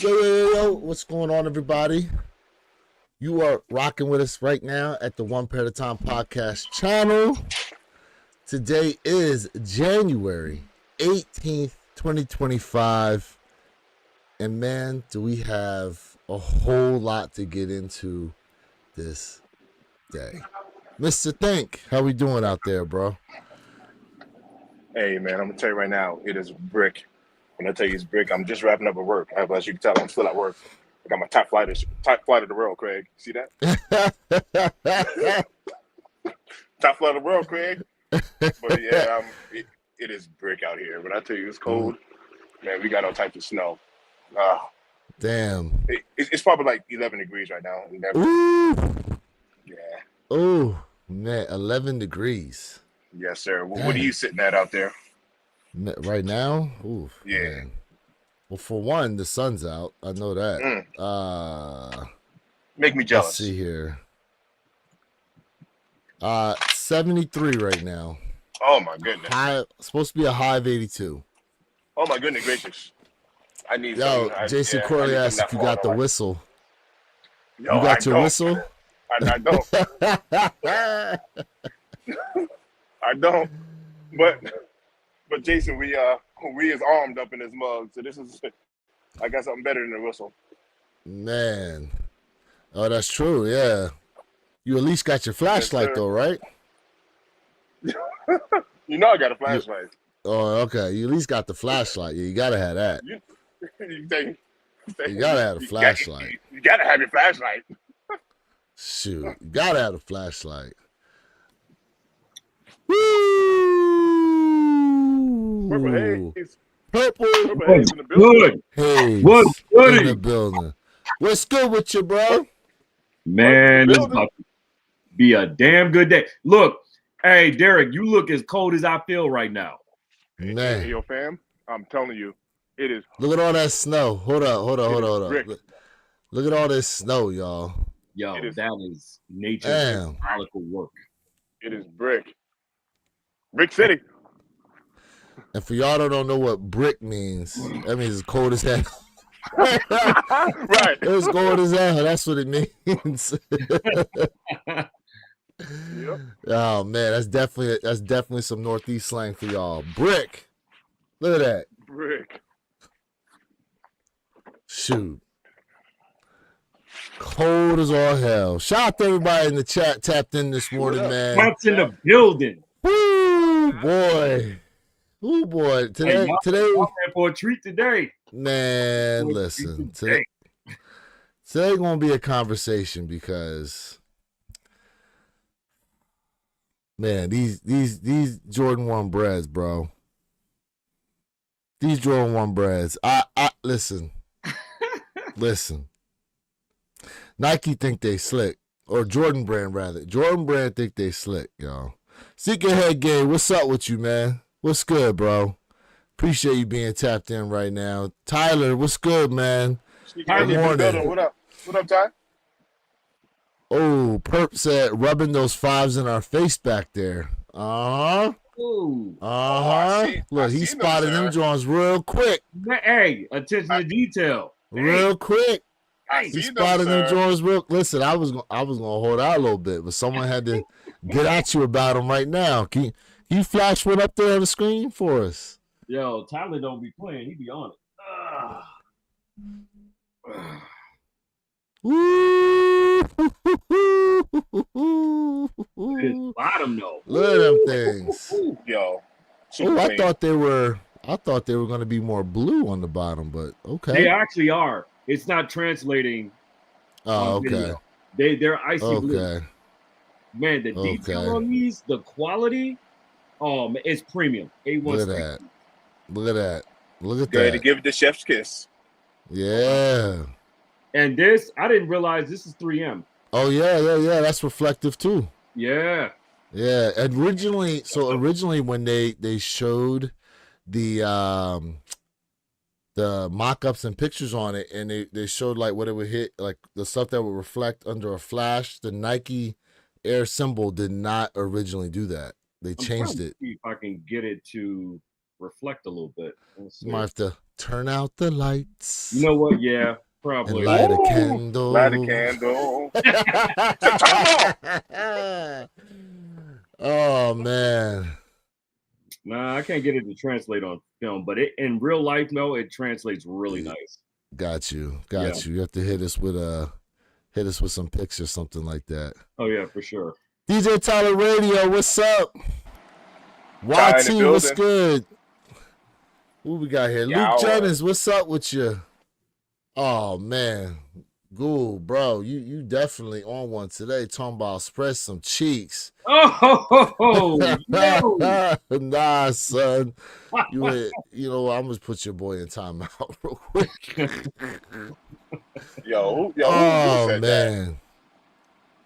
Yo, what's going on, everybody? You are rocking with us right now at the One Pair at a Time podcast channel. Today is January 18th, 2025. And man, do we have a whole lot to get into this day. Mr. Think, how we doing out there, bro? Hey, man, I'm going to tell you right now, it is brick. When I tell you it's brick, I'm just wrapping up at work. As you can tell, I'm still at work. I got my top flight of the world, Craig. See that? Top flight of the world, Craig. But yeah, it is brick out here. When I tell you it's cold, man, we got all types of snow. Damn. It's probably like 11 degrees right now. Ooh. Yeah. Oh, man, 11 degrees. Yes, sir. What are you sitting at out there? Right now? Ooh, yeah. Man. Well, for one, the sun's out. I know that. Make me jealous. Let's see here. 73 right now. Oh my goodness. Supposed to be a high of 82. Oh my goodness gracious. I need Jason Corley asked if you got the whistle. Yo, you got your whistle? I don't. I don't. But Jason, we is armed up in this mug, so this is, I got something better than a whistle. Man, oh, that's true. Yeah, you at least got your flashlight though, right? You know I got a flashlight. Oh, okay. You at least got the flashlight. Yeah, you gotta have that. You gotta have a flashlight. You gotta have your flashlight. Shoot, you gotta have a flashlight. Woo! Purple haze. Purple haze in the building. Haze What's good in the building. What's good with you, bro? Man, this is about to be a damn good day. Look, hey, Derek, you look as cold as I feel right now. Man. Hey, yo, fam, I'm telling you, it is. Look at all that snow. Hold up. Look at all this snow, y'all. Yo, that is nature's symbolical work. It is brick. Brick City. And for y'all that don't know what brick means, that means it's cold as hell. Right. It's cold as hell. That's what it means. Yep. Oh man, that's definitely some Northeast slang for y'all. Brick. Look at that. Brick. Shoot. Cold as all hell. Shout out to everybody in the chat tapped in this morning, man. What's in the building? Woo, boy. Ooh, boy. Today for a treat today. Man, listen. Today gonna be a conversation because, man, these Jordan 1 breads, bro. These Jordan 1 breads. I listen. Listen. Nike think they slick, or Jordan brand rather. Jordan brand think they slick, y'all. Seek Ahead Game, what's up with you, man? What's good, bro? Appreciate you being tapped in right now. Tyler, what's good, man? Good morning. What up? What up, Ty? Oh, Perp said rubbing those fives in our face back there. Uh-huh. Ooh. Uh-huh. Look, he spotted them joints real quick. Hey, attention to detail. Real quick. He spotted them joints real. Listen, I was gonna hold out a little bit, but someone had to get at you about them right now. Can you flash one up there on the screen for us? Yo, Tyler don't be playing. He be on it. His bottom though. Look at them things. Yo. Oh, I thought they were going to be more blue on the bottom, but okay. They actually are. It's not translating. Oh, okay. They're icy blue. Man, the detail on these, the quality, it's premium. A1. Look at that. Look at that. Look at Good that. to give it the chef's kiss. Yeah. And this, I didn't realize this is 3M. Oh yeah. That's reflective too. Yeah. Yeah. Originally when they showed the mock-ups and pictures on it, and they showed like what it would hit, like the stuff that would reflect under a flash, the Nike Air symbol did not originally do that. They changed it. See if I can get it to reflect a little bit. You might have to Turn out the lights. You know what? Yeah, And probably. light a Ooh, candle. Light a candle. Oh man. Nah, I can't get it to translate on film, but in real life, no, it translates really nice. Got you. Yeah. You have to hit us with some pics or something like that. Oh yeah, for sure. DJ Tyler Radio, what's up? Ty in the YT, what's building. good? Who we got here? Yow. Luke Jennings, what's up with you? Oh man, Ghoul, bro, you definitely on one today. Talking about spread some cheeks. Oh, no. Nah, son. You know, I'm gonna put your boy in timeout real quick. Who Oh said that? man,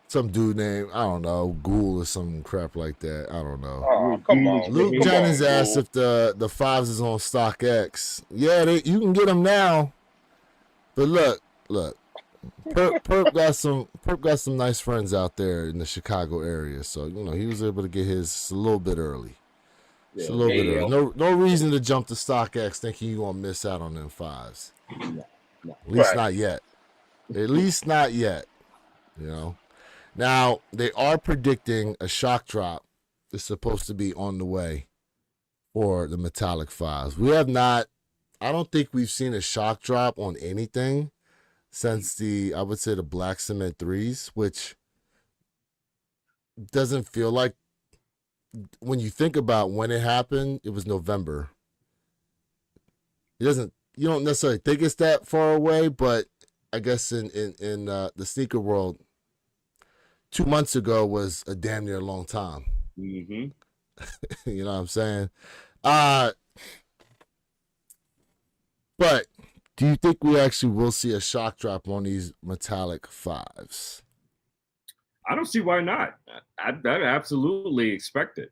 some dude named, I don't know, Ghoul or some crap like that. I don't know. Oh, come on. Luke Come Jennings on, asked Ghoul. if the fives is on StockX. Yeah, you can get them now. But look, Perp got some nice friends out there in the Chicago area, so you know he was able to get his a little bit early. Just a little bit early. No reason to jump to StockX thinking you're gonna miss out on them fives. No. At least not yet. At least not yet. You know. Now they are predicting a shock drop. It's supposed to be on the way for the metallic fives. We have not. I don't think we've seen a shock drop on anything since I would say the black cement threes, which doesn't feel like, when you think about when it happened, it was November. You don't necessarily think it's that far away, but I guess in the sneaker world, 2 months ago was a damn near long time. Mm-hmm. You know what I'm saying? But do you think we actually will see a shock drop on these metallic fives? I don't see why not. I absolutely expect it.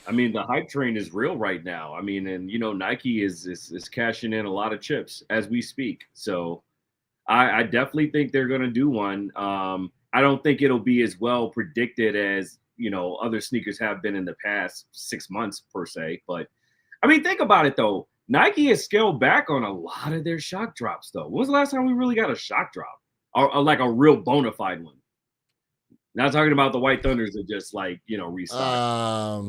I mean, the hype train is real right now. I mean, and you know, Nike is cashing in a lot of chips as we speak. So I definitely think they're going to do one. I don't think it'll be as well predicted as, you know, other sneakers have been in the past 6 months per se. But I mean, think about it though. Nike has scaled back on a lot of their shock drops though. When was the last time we really got a shock drop? Or like a real bona fide one? Not talking about the White Thunders that just like, you know, restock.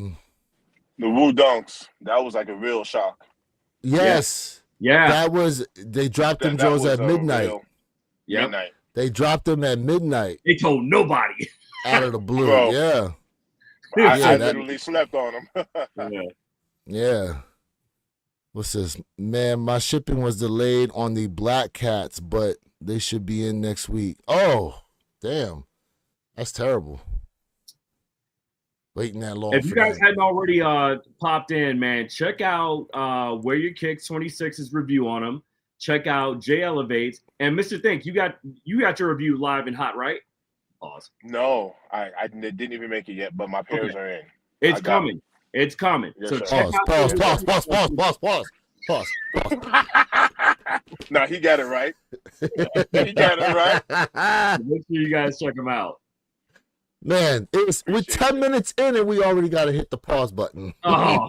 The Woo Dunks. That was like a real shock. Yes. Yeah. They dropped them Joes at midnight. Yeah. Midnight. They dropped them at midnight. They told nobody. Out of the blue. Bro. Yeah. I literally slept on them. Yeah. What's this? Man, my shipping was delayed on the Black Cats, but they should be in next week. Oh, damn. That's terrible. Waiting that long. If you guys hadn't already popped in, man, check out Wear Your Kicks 26's review on them. Check out J Elevates. And Mr. Think, you got your review live and hot, right? Pause. No, I didn't even make it yet, but my pairs are in. It's coming. It's coming. Yes, so sir. check Pause. No, he got it right. He got it right. Make sure you guys check them out. Man, we're 10 minutes in and we already got to hit the pause button. Oh.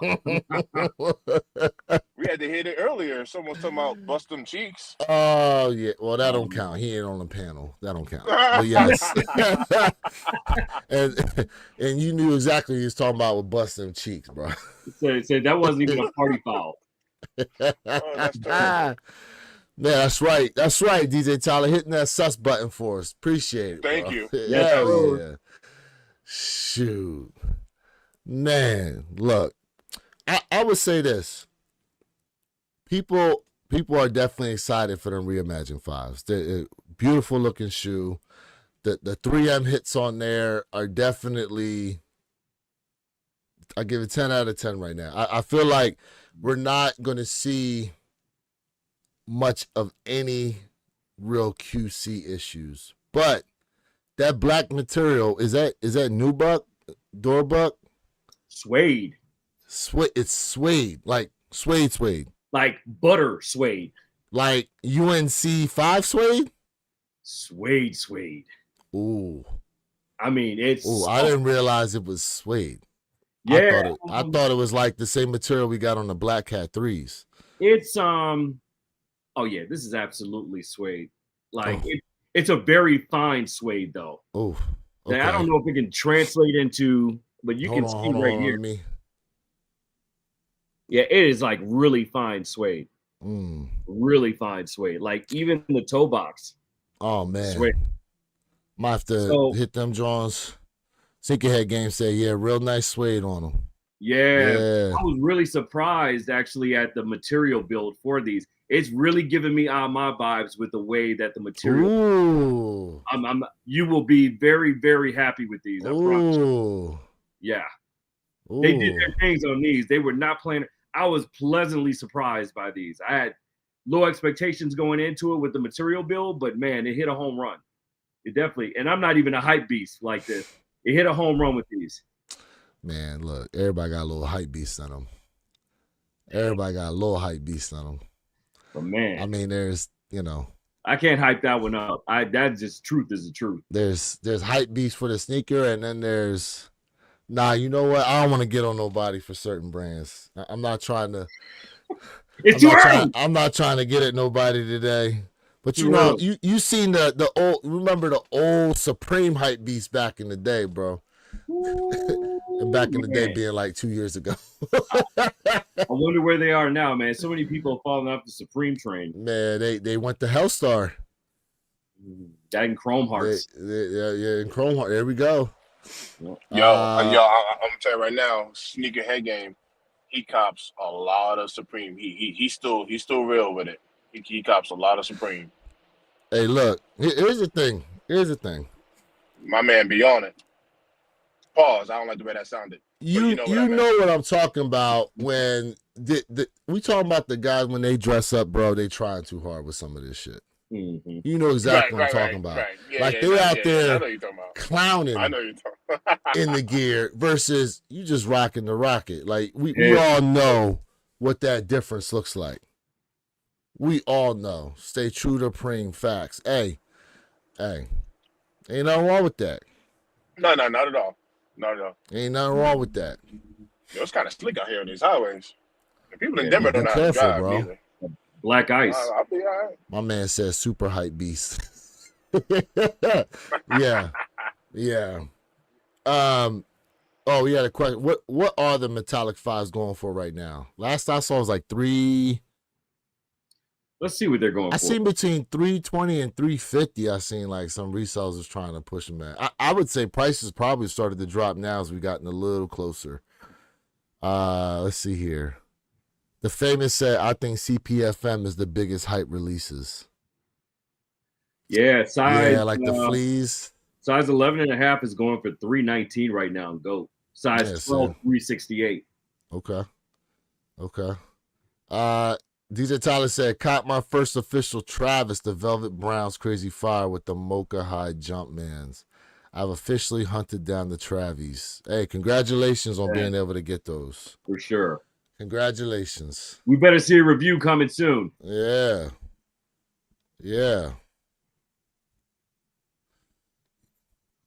We had to hit it earlier. Someone's talking about bust them cheeks. Oh, yeah. Well, that don't count. He ain't on the panel. That don't count. But yes. and you knew exactly what he was talking about with busting cheeks, bro. So that wasn't even a party foul. That's terrible. Man, that's right. That's right, DJ Tyler. Hitting that sus button for us. Appreciate it. Thank bro. you. Hell yeah. Shoot. Man, look. I would say this. People are definitely excited for them Reimagine 5s. They're beautiful looking shoe. The 3M hits on there are definitely, I give it 10 out of 10 right now. I feel like we're not going to see much of any real QC issues. But that black material, is that nubuck, Dorbuck? Suede. It's suede, like suede. Like butter suede. Like UNC 5 suede? Suede. Ooh. I mean, it's... Ooh, I didn't realize it was suede. Yeah, I thought it was like the same material we got on the Black Cat 3s. it's oh yeah, this is absolutely suede. Like Oh, it's a very fine suede though. oh, Now, I okay. don't know if it can translate into, but you can see right Hold on. here. Let me. Yeah, it is like really fine suede. Mm. Really fine suede. Like even the toe box Oh man, suede. might have to So hit them Johns. Sneakerhead game say, yeah, real nice suede on them. yeah, Yeah. I was really surprised actually at the material build for these. It's really giving me my vibes with the way that the material. Ooh. You will be very, very happy with these. I promise. Ooh. Yeah, they did Ooh. their things on these. They were not playing. I was pleasantly surprised by these. I had low expectations going into it with the material build, but man, it hit a home run. It definitely, and I'm not even a hype beast like this. It hit a home run with these. Man, look, everybody got a little hype beast in them. Everybody got a little hype beast in them. But man, I mean, there's, I can't hype that one up. That just truth is the truth. there's hype beast for the sneaker, and then there's you know what? I don't want to get on nobody for certain brands. I'm not trying to. It's too early. I'm not trying to get at nobody today. But Too early. you seen the old, remember the old Supreme hype beast back in the day, bro. And back in the day being like 2 years ago. I wonder where they are now, man. So many people have fallen off the Supreme train. Man, they went to Hellstar. That and Chrome Hearts. Yeah, in Chrome Heart. There we go. I'm gonna tell you right now, sneakerhead game, he cops a lot of Supreme. He's still real with it. He cops a lot of Supreme. Hey, look, here's the thing. My man be on it. Pause. I don't like the way that sounded. You know what I'm talking about when we talking about the guys when they dress up, bro. They trying too hard with some of this shit. Mm-hmm. You know exactly what I'm talking about. Right. Yeah, like they're out there clowning I know you're talking about. in the gear versus you just rocking the rocket. Like we all know what that difference looks like. We all know. Stay true to Preem facts. Hey, ain't nothing wrong with that. No, not at all. Not at all. Ain't nothing wrong with that. It's kind of slick out here on these highways. The people in Denver don't know how to careful, drive bro. either. Black ice. I'll be all right. My man says super hype beast. Yeah. Oh, we had a question. What are the metallic 5s going for right now? Last I saw was like 3. Let's see what they're going for. I seen between 320 and 350. I seen like some resellers was trying to push them at. I would say prices probably started to drop now as we gotten a little closer. Let's see here. The famous said, I think CPFM is the biggest hype releases. Yeah, size. Yeah, like the fleas. Size 11.5 is going for $319 right now in GOAT. Size 12, $368. Okay. DJ Tyler said, caught my first official Travis, the Velvet Browns Crazy Fire with the Mocha High Jumpmans. I've officially hunted down the Travis. Hey, congratulations on being able to get those. For sure. Congratulations. We better see a review coming soon. Yeah.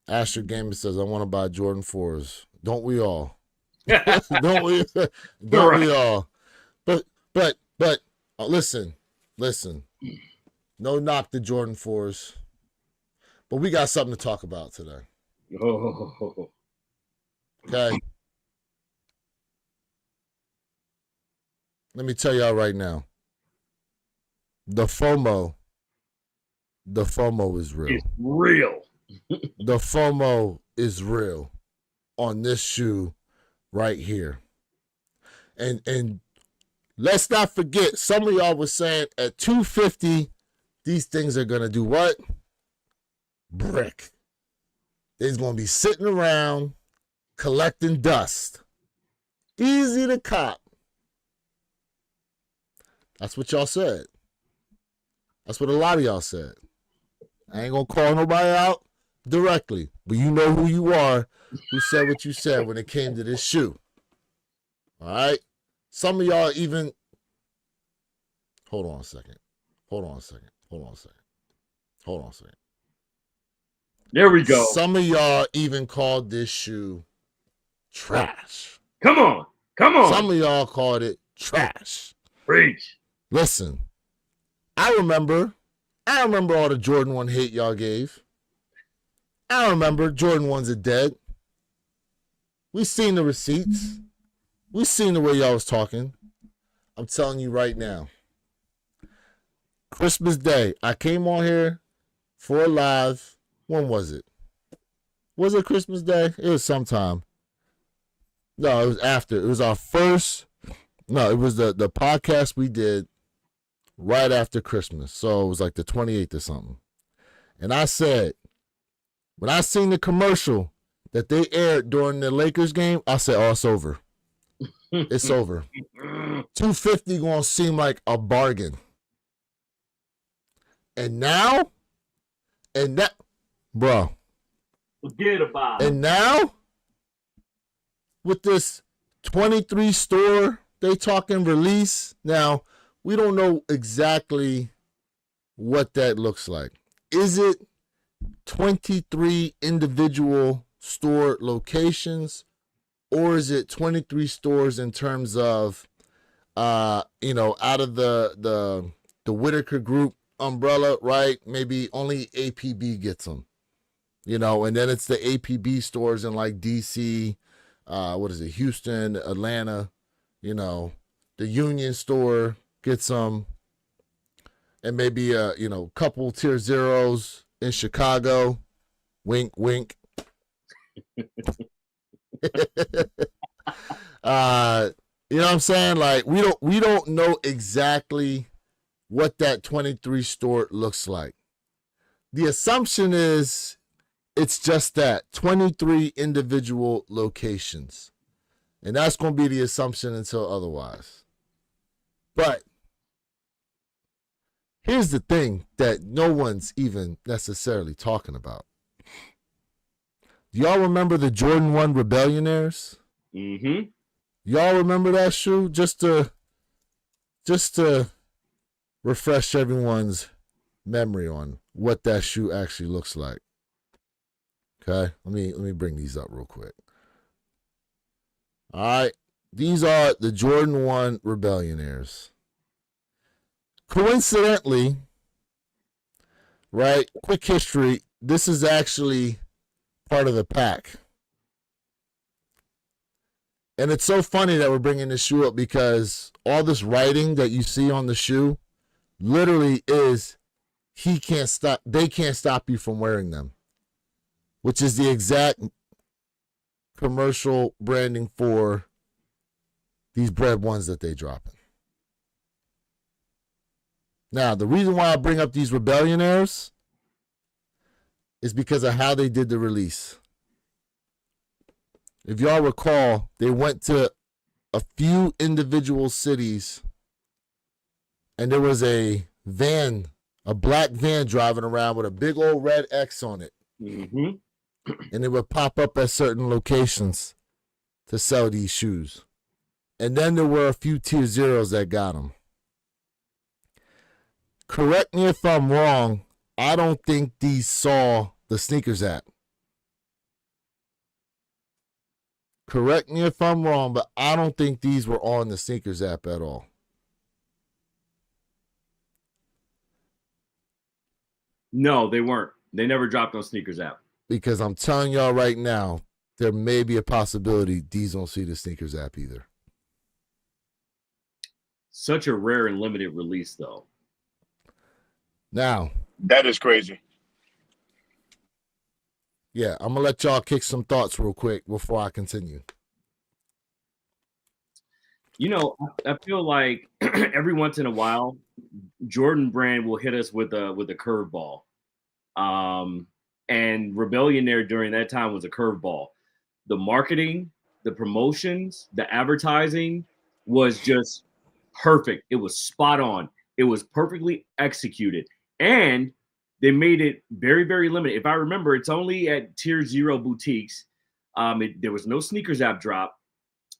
Asher Gamer says, I want to buy Jordan 4s. Don't we all? Don't we all? But listen. No knock to Jordan 4s. But we got something to talk about today. Oh. Okay. Let me tell y'all right now. The FOMO is real. It's real. The FOMO is real on this shoe right here. And let's not forget, some of y'all was saying at $250, these things are going to do what? Brick. They're going to be sitting around collecting dust. Easy to cop. That's what y'all said. That's what a lot of y'all said. I ain't going to call nobody out directly, but you know who you are, who said what you said when it came to this shoe. All right? Some of y'all even... Hold on a second. There we go. Some of y'all even called this shoe trash. Come on. Come on. Some of y'all called it trash. Preach. Listen, I remember all the Jordan 1 hate y'all gave. I remember Jordan 1s are dead. We seen the receipts. We seen the way y'all was talking. I'm telling you right now. Christmas Day, I came on here for a live. When was it? Was it Christmas Day? It was sometime. No, it was after. It was our first. No, it was the podcast we did right after Christmas. So it was like the 28th or something. And I said, when I seen the commercial that they aired during the Lakers game, I said, oh, it's over. It's over. $250 gonna seem like a bargain. And now, bro. Forget about it. And now, with this 23 store they talking release, now we don't know exactly what that looks like. Is it 23 individual store locations, or is it 23 stores in terms of, out of the Whitaker Group umbrella, right? Maybe only APB gets them, and then it's the APB stores in like DC, Houston, Atlanta, the Union store gets them, and maybe couple tier zeros in Chicago. Wink, wink. You know what I'm saying? Like we don't know exactly what that 23 store looks like. The assumption is it's just that 23 individual locations. And that's going to be the assumption until otherwise. But here's the thing that no one's even necessarily talking about. Do y'all remember the Jordan 1 Rebellionaires? Mm-hmm. Y'all remember that shoe? Just to refresh everyone's memory on what that shoe actually looks like. Okay, let me bring these up real quick. All right, these are the Jordan 1 Rebellionaires. Coincidentally, right, quick history, this is actually part of the pack. And it's so funny that we're bringing this shoe up because all this writing that you see on the shoe literally is they can't stop you from wearing them, which is the exact commercial branding for these bread ones that they dropping. Now, the reason why I bring up these Rebellionaires is because of how they did the release. If y'all recall, they went to a few individual cities and there was a black van driving around with a big old red X on it. Mm-hmm. And it would pop up at certain locations to sell these shoes. And then there were a few tier zeros that got them. Correct me if I'm wrong, I don't think these saw the sneakers app. Correct me if I'm wrong, but I don't think these were on the sneakers app at all. No, they weren't. They never dropped on sneakers app. Because I'm telling y'all right now, there may be a possibility these don't see the sneakers app either. Such a rare and limited release, though. Now, that is crazy. Yeah, I'm going to let y'all kick some thoughts real quick before I continue. I feel like every once in a while, Jordan Brand will hit us with a curveball. And Rebellionaire during that time was a curveball. The marketing, the promotions, the advertising was just perfect. It was spot on. It was perfectly executed. And they made it very, very limited. If I remember, it's only at tier 0 boutiques. There was no sneakers app drop.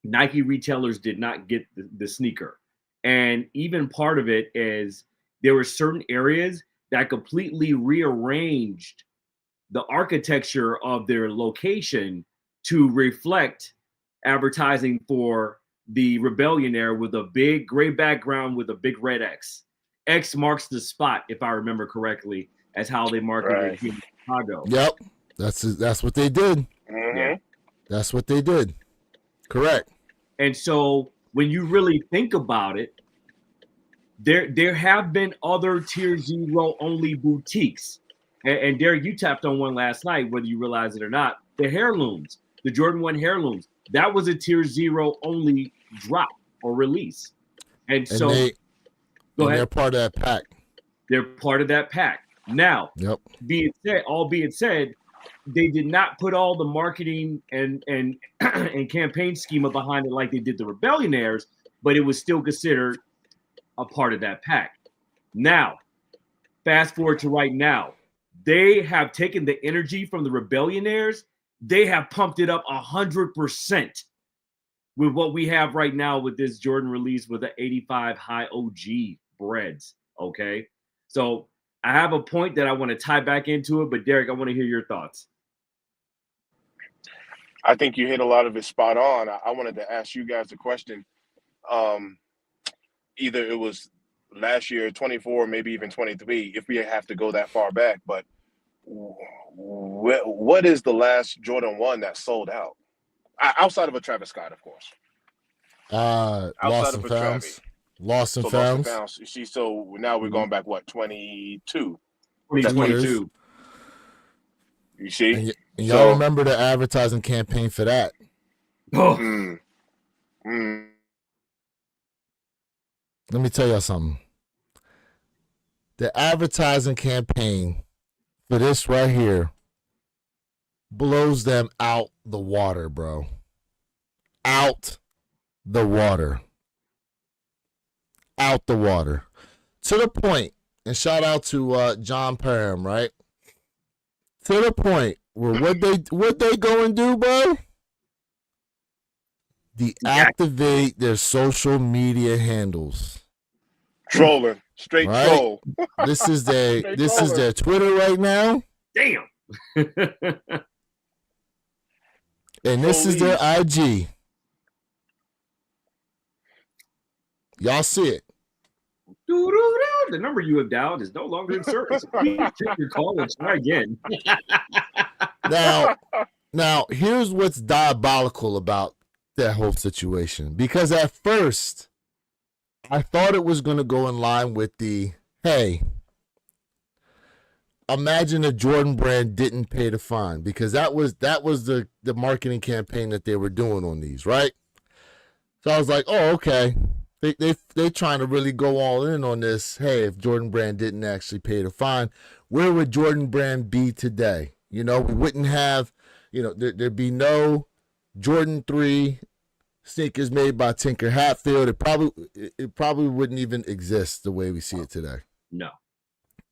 Nike retailers did not get the sneaker. And even part of it is there were certain areas that completely rearranged the architecture of their location to reflect advertising for the Rebellionaire with a big gray background with a big red X. X marks the spot, if I remember correctly, as how they marketed it here in Chicago. Yep, that's what they did. Mm-hmm. Yeah. That's what they did. Correct. And so when you really think about it, there have been other tier 0 only boutiques. And Derek, you tapped on one last night, whether you realize it or not. The heirlooms, the Jordan 1 heirlooms, that was a tier 0 only drop or release. And so they're part of that pack. They're part of that pack. Now, albeit said, they did not put all the marketing and campaign schema behind it like they did the Rebellionaires, but it was still considered a part of that pack. Now, fast forward to right now. They have taken the energy from the Rebellionaires. They have pumped it up 100% with what we have right now with this Jordan release with the 85 high OG breads. Okay. So I have a point that I want to tie back into it, but Derek, I want to hear your thoughts. I think you hit a lot of it spot on. I wanted to ask you guys a question. Either it was last year, 24, maybe even 23, if we have to go that far back. But what is the last Jordan 1 that sold out? Outside of a Travis Scott, of course. Lost and Founds. Lost and Founds. You see, so now we're going back, what, 22? 2022. You see? And y'all remember the advertising campaign for that? Oh. Let me tell y'all something. The advertising campaign for this right here blows them out the water, bro. Out the water. Out the water. To the point, and shout out to John Parham, right? To the point where what they go and do, bro? Deactivate their social media handles. Trolling. Straight right? troll. This is their Twitter right now. Damn. And this is their IG. Y'all see it. The number you have dialed is no longer in service. Please check your call and try again. Now, here's what's diabolical about that whole situation. Because at first, I thought it was going to go in line with the, hey, imagine a Jordan brand didn't pay the fine, because that was the marketing campaign that they were doing on these, right? So I was like, oh, okay. They trying to really go all in on this. Hey, if Jordan Brand didn't actually pay the fine, where would Jordan Brand be today? You know, we wouldn't have, there'd be no Jordan 3 sneakers made by Tinker Hatfield. It probably wouldn't even exist the way we see it today. No.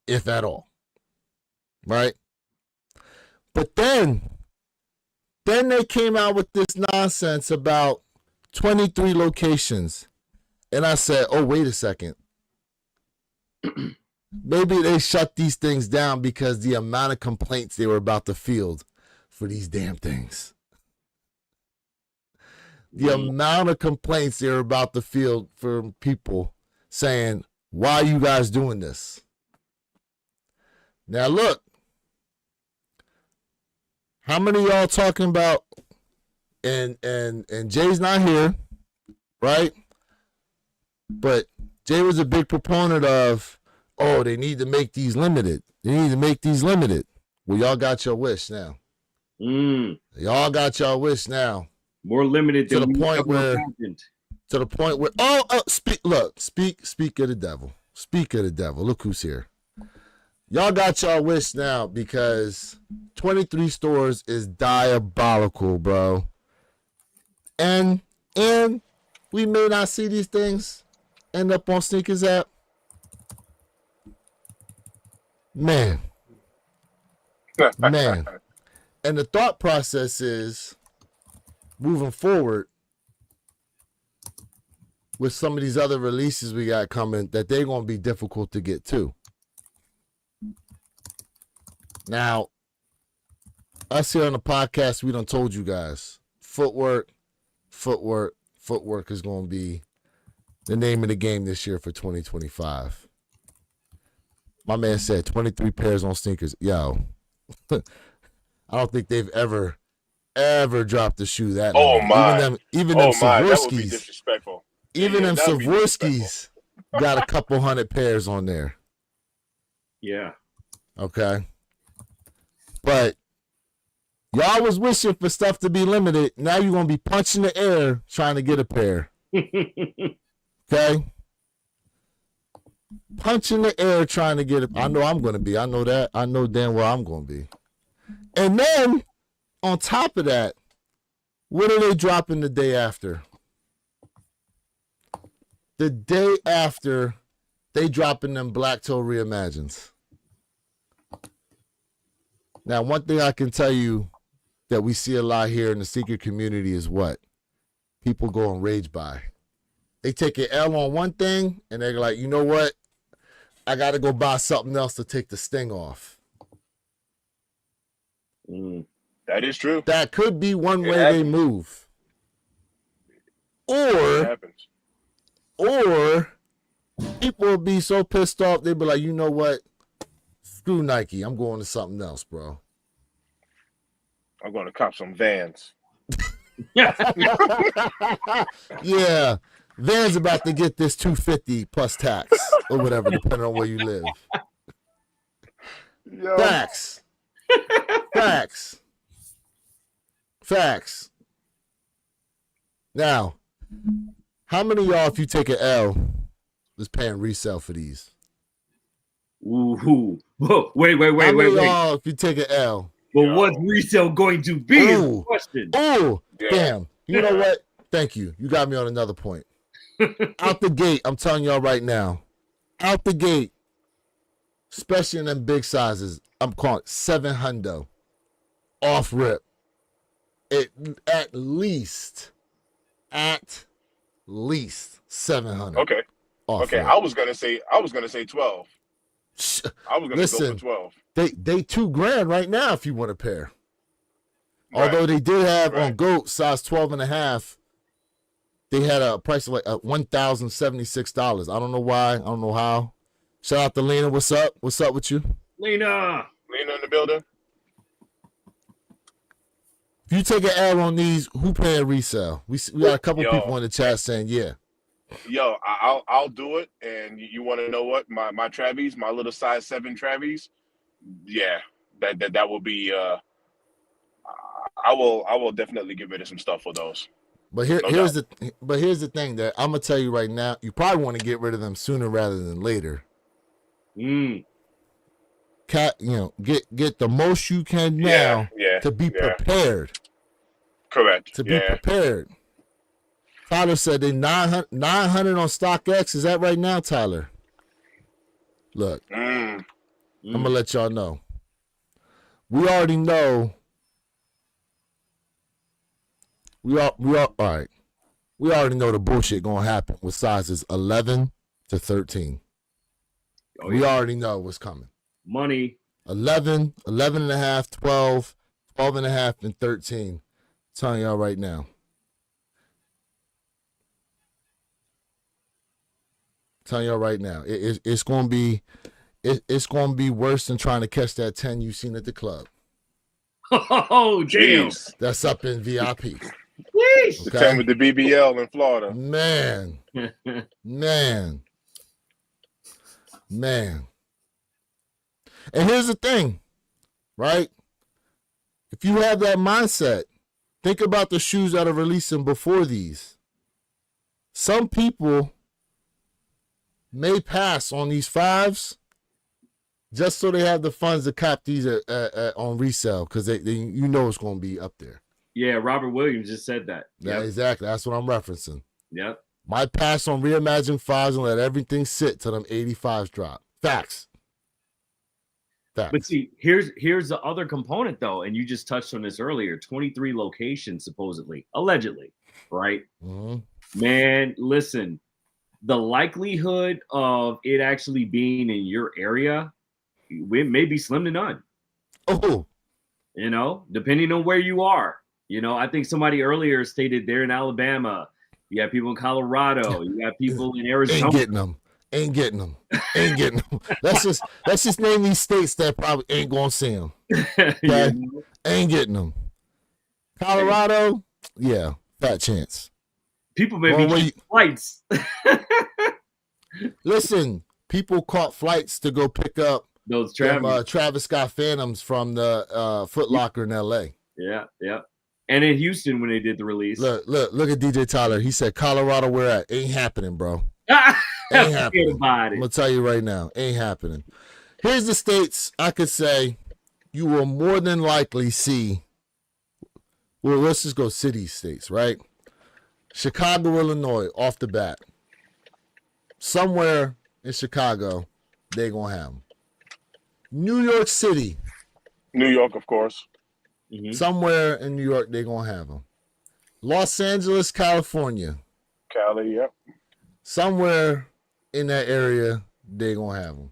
If at all. Right? But then they came out with this nonsense about 23 locations. And I said, oh, wait a second. Maybe they shut these things down because the amount of complaints they were about to field for these damn things. The amount of complaints they were about to field for people saying, why are you guys doing this? Now, look. How many of y'all talking about, and Jay's not here, right? But Jay was a big proponent of, oh, they need to make these limited. They need to make these limited. Well, y'all got your wish now. Y'all got your wish now. More limited than the point where speak of the devil. Speak of the devil. Look who's here. Y'all got y'all wish now because 23 stores is diabolical, bro. And we may not see these things end up on Sneakers app. Man. And the thought process is moving forward with some of these other releases we got coming that they're going to be difficult to get to. Now, us here on the podcast, we done told you guys, footwork, footwork is going to be the name of the game this year for 2025. My man said 23 pairs on sneakers. Yo, I don't think they've ever dropped a shoe that Oh limited. my. Even them That would be Savorskis. disrespectful. Even them that would be disrespectful. Savorskis got a couple hundred pairs on there. Yeah. Okay. But y'all was wishing for stuff to be limited. Now you're going to be punching the air trying to get a pair. Okay? Punching the air trying to get it. I know I'm going to be. I know that. I know damn well I'm going to be. And then, on top of that, what are they dropping the day after? The day after, they dropping them Black Toe Reimagines. Now, one thing I can tell you that we see a lot here in the sneaker community is what? People go and rage buy. They take an L on one thing, and they're like, you know what? I got to go buy something else to take the sting off. That is true. That could be one way happens. they move. It happens. Or people will be so pissed off, they'll be like, you know what? Screw Nike. I'm going to something else, bro. I'm going to cop some Vans. Yeah. Van's about to get this $250 plus tax or whatever, depending on where you live. Yo. Facts. Now, how many of y'all, if you take an L, is paying resale for these? Ooh. Whoa. Wait. How many of y'all, if you take an L? Well, what's resale going to be is the question. Oh, Yeah. damn. You know what? Thank you. You got me on another point. Out the gate, I'm telling y'all right now, out the gate, especially in them big sizes, I'm calling it $700 off rip. At least $700. Okay. Off rip. I was gonna say 12. I was gonna go for 12. They $2,000 right now if you want a pair. Right. Although they did have on GOAT size 12.5, they had a price of like $1,076. I don't know why. I don't know how. Shout out to Lena. What's up? What's up with you? Lena in the building. If you take an L on these, who paying resale? We got a couple people in the chat saying yeah. Yo, I'll do it. And you want to know what? My Travies, my little size 7 Travies, yeah, that will be. I will definitely get rid of some stuff for those. But here's the thing that I'm gonna tell you right now. You probably want to get rid of them sooner rather than later. Get the most you can now to be prepared. Correct. To be prepared. Tyler said they 900 on StockX. Is that right now, Tyler? Look, I'm gonna let y'all know. We already know. We all right. We already know the bullshit gonna happen with sizes 11 to 13. We already know what's coming. Money. 11, 11 and a half, 12, 12 and a half, and 13. I'm telling y'all right now. It's gonna be worse than trying to catch that 10 you seen at the club. Oh, damn. That's up in VIP. Okay? 10 with the BBL in Florida. Man. And here's the thing, right? If you have that mindset, think about the shoes that are releasing before these. Some people may pass on these 5s just so they have the funds to cop these on resale because they you know it's going to be up there. Yeah, Robert Williams just said that. Yeah, exactly. That's what I'm referencing. Yep. Might pass on reimagined 5s and let everything sit till them 85s drop. Facts. But see, here's the other component though, and you just touched on this earlier. 23 locations supposedly, allegedly, right? Mm-hmm. Man, listen, the likelihood of it actually being in your area, it may be slim to none. Oh, you know, depending on where you are. You know, I think somebody earlier stated they're in Alabama. You have people in Colorado. You have people in Arizona. Ain't getting them. Ain't getting them. Ain't getting them. Let's just name these states that probably ain't gonna see them. Okay? You know? Ain't getting them. Colorado, yeah, fat chance. People may be getting flights. Listen, people caught flights to go pick up Those Travis Scott Phantoms from the Foot Locker in L.A. Yeah. And in Houston when they did the release. Look at DJ Tyler. He said, Colorado, where at? Ain't happening, bro. Ain't happening. I'm going to tell you right now, ain't happening. Here's the states I could say you will more than likely see. Well, let's just go city states, right? Chicago, Illinois, off the bat. Somewhere in Chicago, they're going to have them. New York City. New York, of course. Mm-hmm. Somewhere in New York, they're going to have them. Los Angeles, California. Cali, yep. Somewhere in that area, they're going to have them.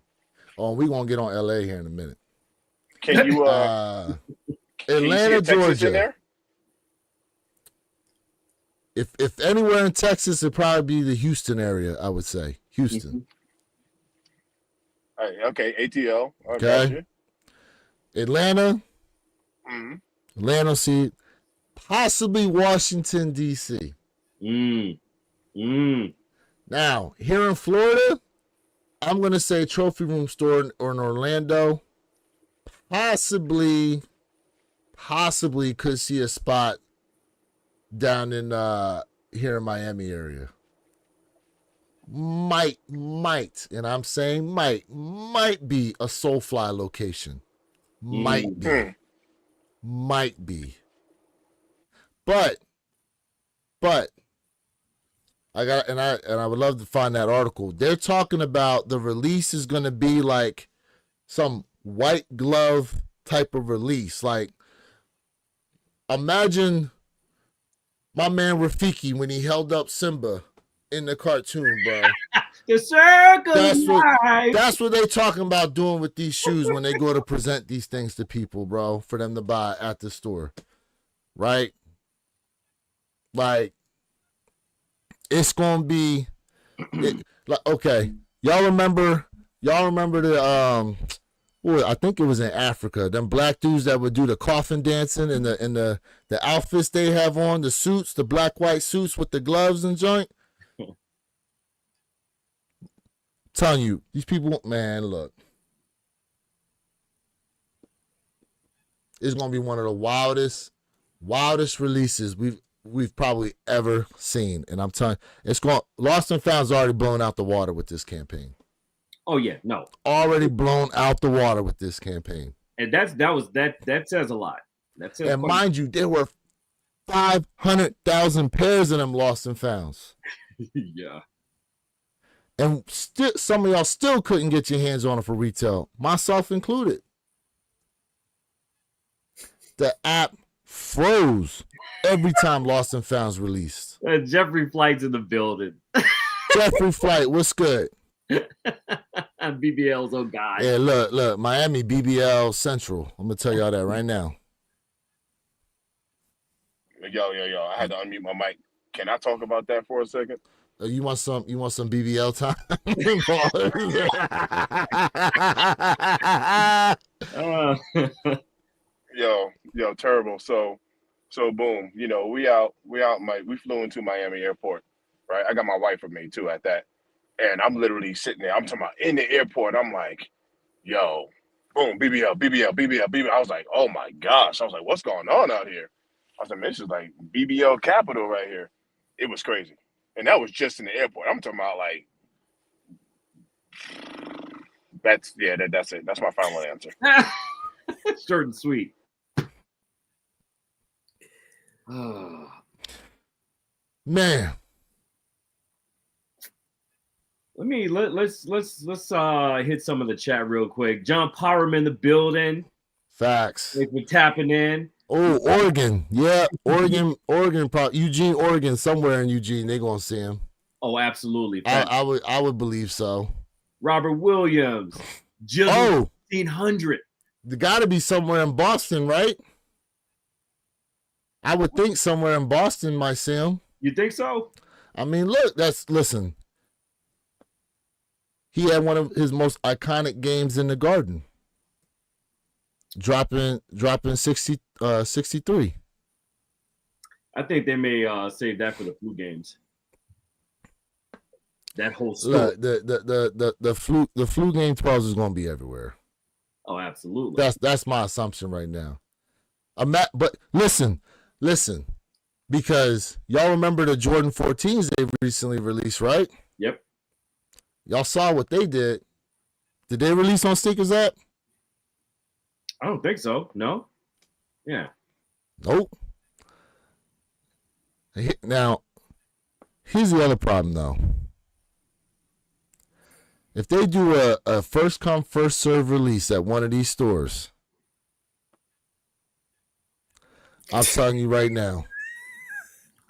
Oh, we're going to get on LA here in a minute. Can you, Atlanta, Georgia. In there? If anywhere in Texas, it'd probably be the Houston area, I would say. Houston. Mm-hmm. Okay, ATL. Okay. Atlanta. Mm-hmm. Atlanta, see, possibly Washington, D.C. Now, here in Florida, I'm going to say Trophy Room Store or in Orlando. Possibly could see a spot down in here in Miami area. Might, and I'm saying might be a Soulfly location. Might be. But I would love to find that article. They're talking about the release is going to be like some white glove type of release. Like, imagine my man Rafiki when he held up Simba in the cartoon, bro. The circle. That's what they talking about doing with these shoes when they go to present these things to people, bro, for them to buy at the store. Right? Like, it's gonna be okay. Y'all remember the I think it was in Africa, them black dudes that would do the coffin dancing and the outfits they have on, the suits, the black white suits with the gloves and joint. Telling you, these people, man, look. It's gonna be one of the wildest releases we've probably ever seen. And I'm telling you, it's going Lost and Found's already blown out the water with this campaign. Oh yeah, no. Already blown out the water with this campaign. And that says a lot. That says and mind you, there were 500,000 pairs of them Lost and Founds. Yeah. And still, some of y'all still couldn't get your hands on it for retail, myself included. The app froze every time Lost and Found's released. Jeffrey Flight's in the building. Jeffrey Flight, what's good? BBL's, oh God. Yeah, look, Miami BBL Central. I'm gonna tell y'all that right now. Yo, I had to unmute my mic. Can I talk about that for a second? You want some BBL time? Yo, terrible. So boom, we flew into Miami airport, right? I got my wife with me too at that. And I'm literally sitting there. I'm talking about in the airport. I'm like, yo, boom, BBL. I was like, oh my gosh. I was like, what's going on out here? I was like, man, this is like BBL capital right here. It was crazy. And that was just in the airport. I'm talking about like, that's it. That's my final answer. Short and sweet. Man. Let's hit some of the chat real quick. John Parham in the building. Facts. We're tapping in. Oh, Oregon. Yeah, Oregon, Eugene, Oregon, somewhere in Eugene, they're gonna see him. Oh, absolutely. I would believe so. Robert Williams. Just 1500. There gotta be somewhere in Boston, right? I would think somewhere in Boston might see him. You think so? I mean, look, listen. He had one of his most iconic games in the Garden. Dropping 63. I think they may save that for the flu games. That whole story. Look, the flu game 12 is going to be everywhere. Oh, absolutely. That's my assumption right now. But listen, because y'all remember the Jordan 14s they recently released, right? Yep. Y'all saw what they did. Did they release on Sneakers app? I don't think so. No. Yeah. Nope. Now, here's the other problem, though. If they do a first come, first serve release at one of these stores, I'm telling you right now.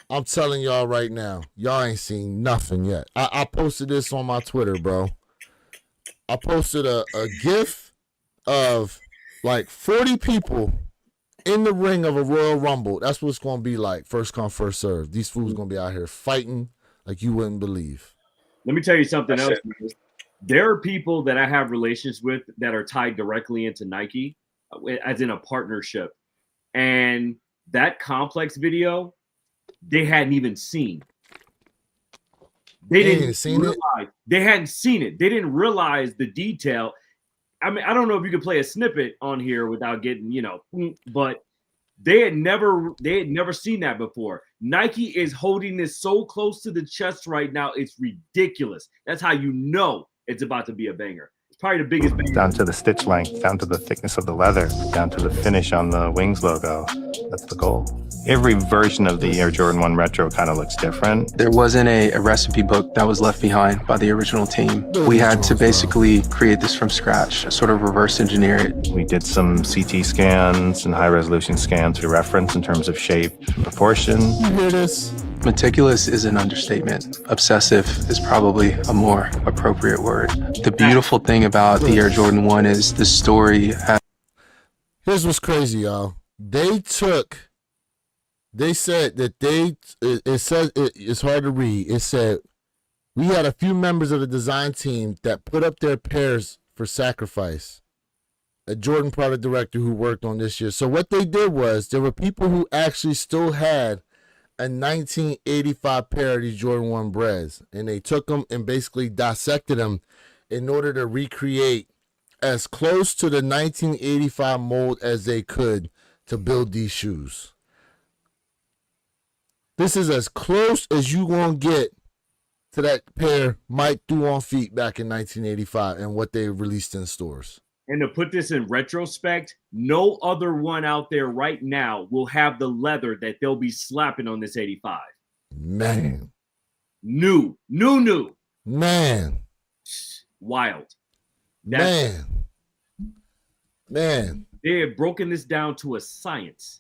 I'm telling y'all right now. Y'all ain't seen nothing yet. I posted this on my Twitter, bro. I posted a GIF of like 40 people in the ring of a Royal Rumble. That's what it's going to be like. First come, first serve. These fools going to be out here fighting like you wouldn't believe. Let me tell you something else. There are people that I have relations with that are tied directly into Nike, as in a partnership. And that complex video, they hadn't even seen. They didn't realize. They hadn't seen it. They didn't realize the detail. I mean, I don't know if you could play a snippet on here without getting, but they had never seen that before. Nike is holding this so close to the chest right now. It's ridiculous. That's how you know it's about to be a banger. It's probably the biggest banger. Down to the stitch length, down to the thickness of the leather, down to the finish on the Wings logo. That's the goal. Every version of the Air Jordan 1 Retro kind of looks different. There wasn't a recipe book that was left behind by the original team. We had to basically create this from scratch, sort of reverse engineer it. We did some CT scans and high resolution scans for reference in terms of shape and proportion. You hear this? Meticulous is an understatement. Obsessive is probably a more appropriate word. The beautiful thing about the Air Jordan 1 is the story. Here's what's crazy, y'all. They said that it says it's hard to read. It said, we had a few members of the design team that put up their pairs for sacrifice. A Jordan product director who worked on this year. So what they did was there were people who actually still had a 1985 pair of these Jordan 1 Breads, and they took them and basically dissected them in order to recreate as close to the 1985 mold as they could to build these shoes. This is as close as you gonna get to that pair Mike threw on feet back in 1985 and what they released in stores. And to put this in retrospect, no other one out there right now will have the leather that they'll be slapping on this 85. Man. New. Man. Wild. Man. They have broken this down to a science.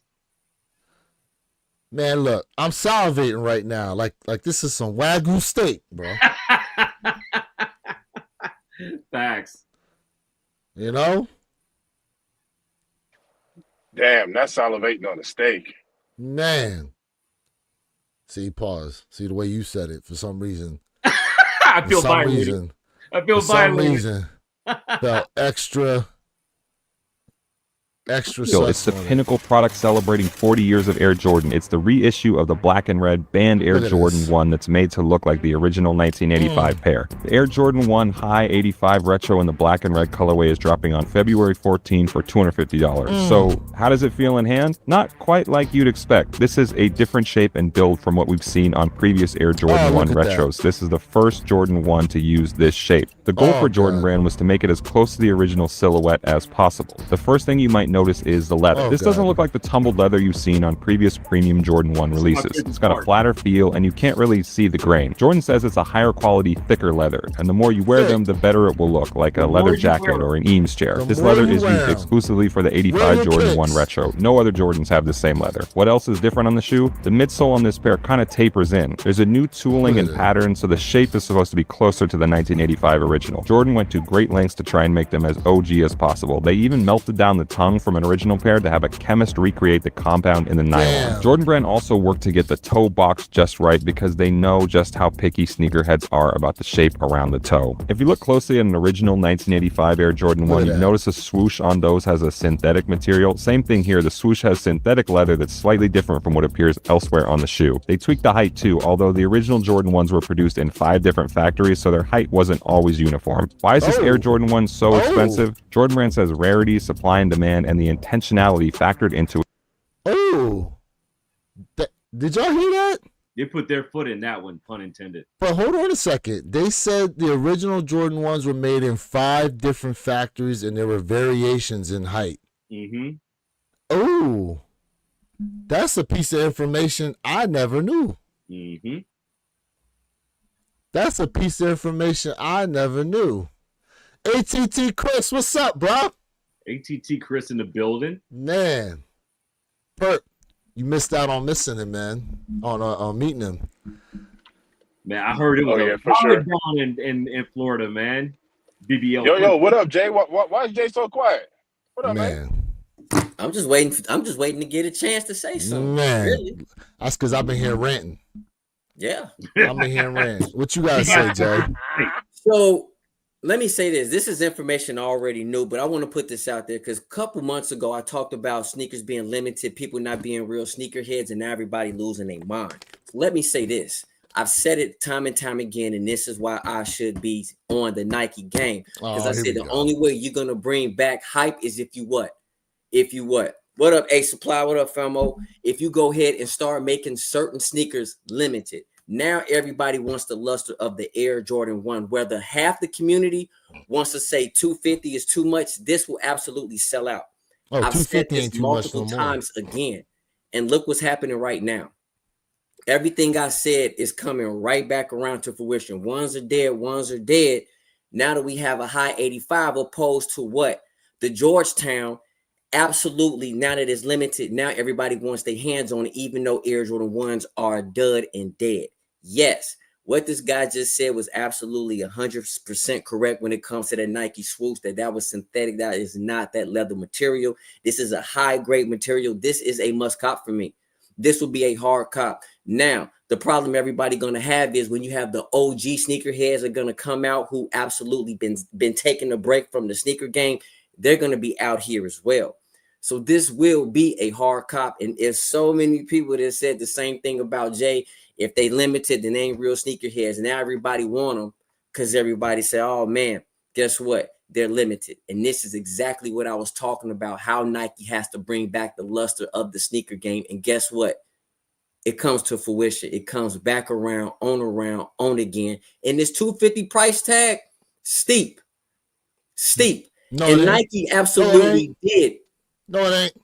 Man, look, I'm salivating right now. Like this is some Wagyu steak, bro. Facts. You know? Damn, that's salivating on a steak. Man. See, pause. See the way you said it for some reason. I feel violated. For some reason, felt extra Yo, it's the pinnacle product celebrating 40 years of Air Jordan. It's the reissue of the black and red banned Air Jordan 1 that's made to look like the original 1985 pair. The Air Jordan 1 High 85 Retro in the black and red colorway is dropping on February 14 for $250. So how does it feel in hand? Not quite like you'd expect. This is a different shape and build from what we've seen on previous Air Jordan 1 Retros. This is the first Jordan 1 to use this shape. The goal for Jordan Brand was to make it as close to the original silhouette as possible. The first thing you might notice is the leather. This doesn't look like the tumbled leather you've seen on previous premium Jordan 1 releases. It's got a flatter feel and you can't really see the grain. Jordan says it's a higher quality, thicker leather, and the more you wear them, the better it will look, like a leather jacket or an Eames chair. This leather is used exclusively for the 85 Jordan 1 Retro. No other Jordans have the same leather. What else is different on the shoe? The midsole on this pair kind of tapers in. There's a new tooling and pattern, so the shape is supposed to be closer to the 1985 original. Jordan went to great lengths to try and make them as OG as possible. They even melted down the tongue from an original pair to have a chemist recreate the compound in the nylon. Jordan Brand also worked to get the toe box just right because they know just how picky sneakerheads are about the shape around the toe. If you look closely at an original 1985 Air Jordan 1, you notice a swoosh on those has a synthetic material. Same thing here, the swoosh has synthetic leather that's slightly different from what appears elsewhere on the shoe. They tweaked the height too, although the original Jordan 1s were produced in 5 different factories, so their height wasn't always uniform. Why is this Air Jordan 1 so expensive? Jordan Brand says rarity, supply and demand, and the intentionality factored into it. Oh, did y'all hear that? They put their foot in that one, pun intended. But hold on a second. They said the original Jordan 1s were made in 5 different factories and there were variations in height. Mm-hmm. Oh, that's a piece of information I never knew. Mm-hmm. That's a piece of information I never knew. ATT Chris, what's up, bro? ATT Chris in the building. Man, Perk, you missed out on missing him, man. On meeting him. Man, I heard it was for sure. down in Florida, man. BBL. Yo, what up, Jay? Why is Jay so quiet? What up, man? I'm just waiting to get a chance to say something. Man, really. That's because I've been here ranting. Yeah. I've been here ranting. What you guys say, Jay? So let me say this. This is information I already knew, but I want to put this out there because a couple months ago, I talked about sneakers being limited, people not being real sneakerheads, and now everybody losing their mind. So let me say this. I've said it time and time again, and this is why I should be on the Nike game. Because I said the only way you're going to bring back hype is if you what? What up, A Supply? What up, Felmo? If you go ahead and start making certain sneakers limited, now everybody wants the luster of the Air Jordan 1. Whether half the community wants to say 250 is too much, this will absolutely sell out. I've said this multiple times again, and look what's happening right now. Everything I said is coming right back around to fruition. Ones are dead. Now that we have a high 85 opposed to what? The Georgetown. Absolutely, now that it's limited, now everybody wants their hands on it, even though Air Jordan 1s are dud and dead. Yes, what this guy just said was absolutely 100% correct when it comes to the Nike swoosh, that was synthetic. That is not that leather material. This is a high-grade material. This is a must cop for me. This will be a hard cop. Now, the problem everybody going to have is when you have the OG sneakerheads are going to come out who absolutely been taking a break from the sneaker game, they're going to be out here as well. So this will be a hard cop. And there's so many people that said the same thing about Jay. If they limited, then they ain't real sneakerheads. Now everybody want them because everybody said, oh, man, guess what? They're limited. And this is exactly what I was talking about, how Nike has to bring back the luster of the sneaker game. And guess what? It comes to fruition. It comes back around, on again. And this $250 price tag, steep. No, and Nike absolutely did. No, it ain't.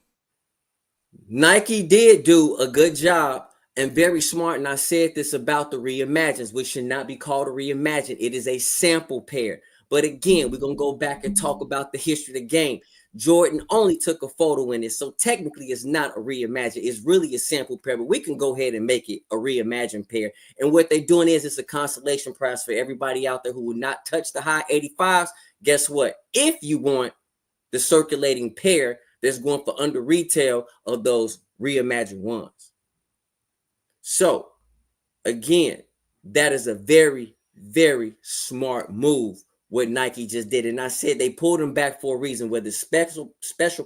Nike did do a good job and very smart. And I said this about the reimagines, which should not be called a reimagine. It is a sample pair. But again, we're going to go back and talk about the history of the game. Jordan only took a photo in it. So technically it's not a reimagine. It's really a sample pair, but we can go ahead and make it a reimagined pair. And what they're doing is it's a consolation prize for everybody out there who will not touch the high 85s. Guess what? If you want the circulating pair, that's going for under retail of those reimagined ones. So again, that is a very, very smart move what Nike just did. And I said they pulled them back for a reason, whether special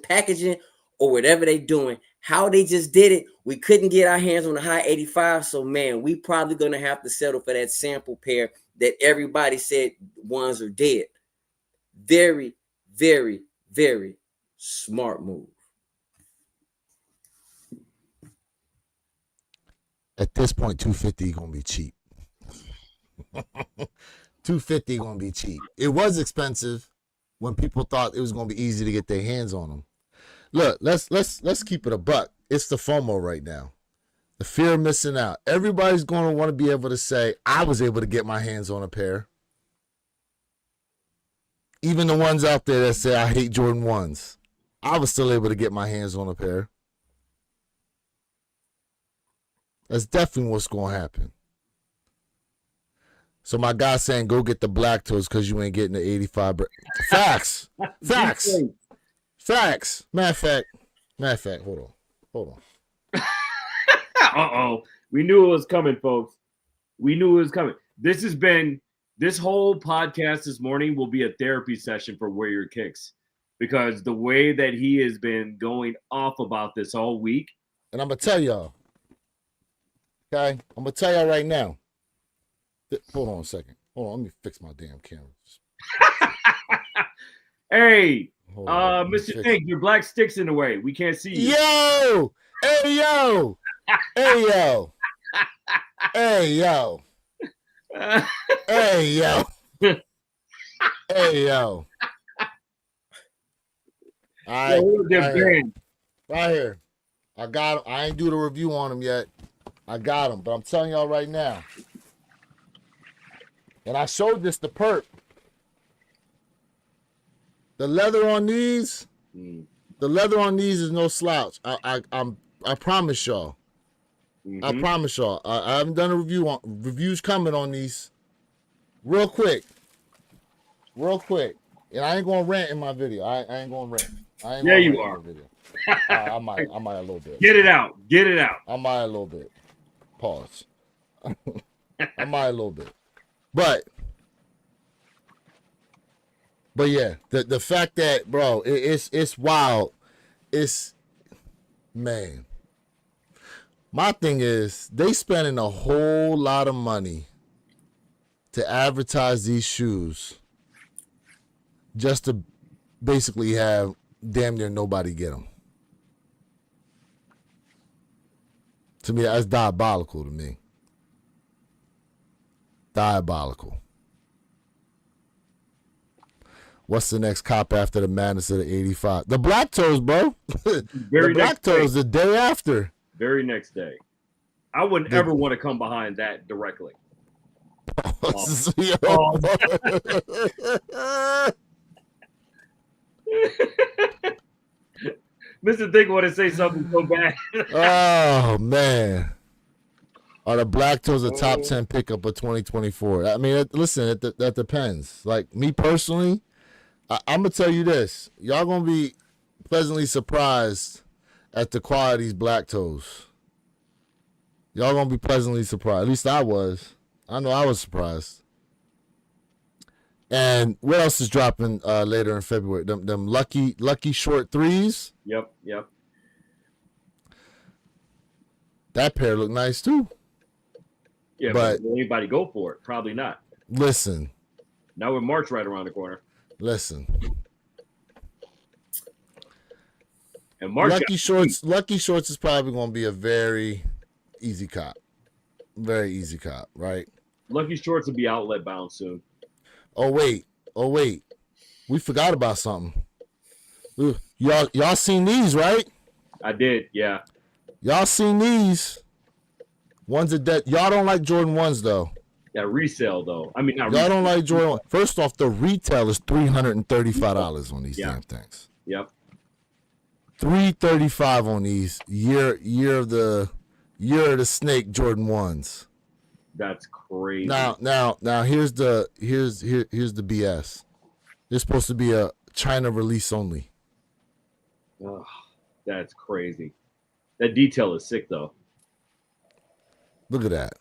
packaging or whatever they're doing, how they just did it. We couldn't get our hands on the high 85. So man, we probably going to have to settle for that sample pair that everybody said ones are dead. Very, very, very smart move. At this point, 250 gonna be cheap. 250 gonna be cheap. It was expensive when people thought it was gonna be easy to get their hands on them. Look, let's keep it a buck. It's the FOMO right now. The fear of missing out. Everybody's gonna want to be able to say, I was able to get my hands on a pair. Even the ones out there that say I hate Jordan 1s. I was still able to get my hands on a pair. That's definitely what's going to happen. So my guy saying, go get the black toes because you ain't getting the 85. Facts. Facts. Matter of fact, hold on. Uh-oh. We knew it was coming, folks. We knew it was coming. This whole podcast this morning will be a therapy session for Warrior Kicks, because the way that he has been going off about this all week. And I'm going to tell y'all. Okay? I'm going to tell y'all right now. Hold on a second. Hold on. Let me fix my damn camera. Hey, Mr. Think, your black stick's in the way. We can't see you. Yo! Hey, yo! Hey, yo! Hey, yo! Hey, yo! Hey, yo! All right, right here. I got him. I ain't do the review on him yet. I got him, but I'm telling y'all right now. And I showed this to Perp. The leather on these, is no slouch. I promise y'all. Mm-hmm. I promise y'all. I haven't done a review on reviews coming on these. Real quick. And I ain't gonna rant in my video. I ain't gonna rant. Yeah, you are. I might a little bit. Get it out. I might a little bit. Pause. I might a little bit. But yeah, the fact that, bro, it's wild. It's, man. My thing is, they spending a whole lot of money to advertise these shoes just to basically have damn near nobody get them. To me, that's diabolical to me. Diabolical. What's the next cop after the madness of the 85? The Black Toes, bro. The Black Toes the day after. Very next day. I wouldn't ever want to come behind that directly. Mr. Dick want to say something so bad. Oh, man. Are the Black Toes a top 10 pickup of 2024? I mean, listen, that depends. Like, me personally, I'm going to tell you this. Y'all going to be pleasantly surprised at the quality of these Black Toes. Y'all going to be pleasantly surprised. At least I was. I know I was surprised. And what else is dropping later in February? Them lucky short threes? Yep. That pair look nice too. Yeah, but will anybody go for it? Probably not. Listen. Now with March right around the corner. Listen. And March Lucky Shorts is probably going to be a very easy cop. Very easy cop, right? Lucky Shorts will be outlet bound soon. Oh wait. We forgot about something. Y'all seen these, right? I did, yeah. Y'all seen these? Ones that y'all don't like Jordan 1s though. Yeah, resale though. I mean, y'all don't like Jordan 1. First off, the retail is $335 on these damn things. Yep. $335 on these year of the snake Jordan 1s. That's crazy. Now here's the BS. It's supposed to be a China release only. Oh, that's crazy. That detail is sick though. Look at that.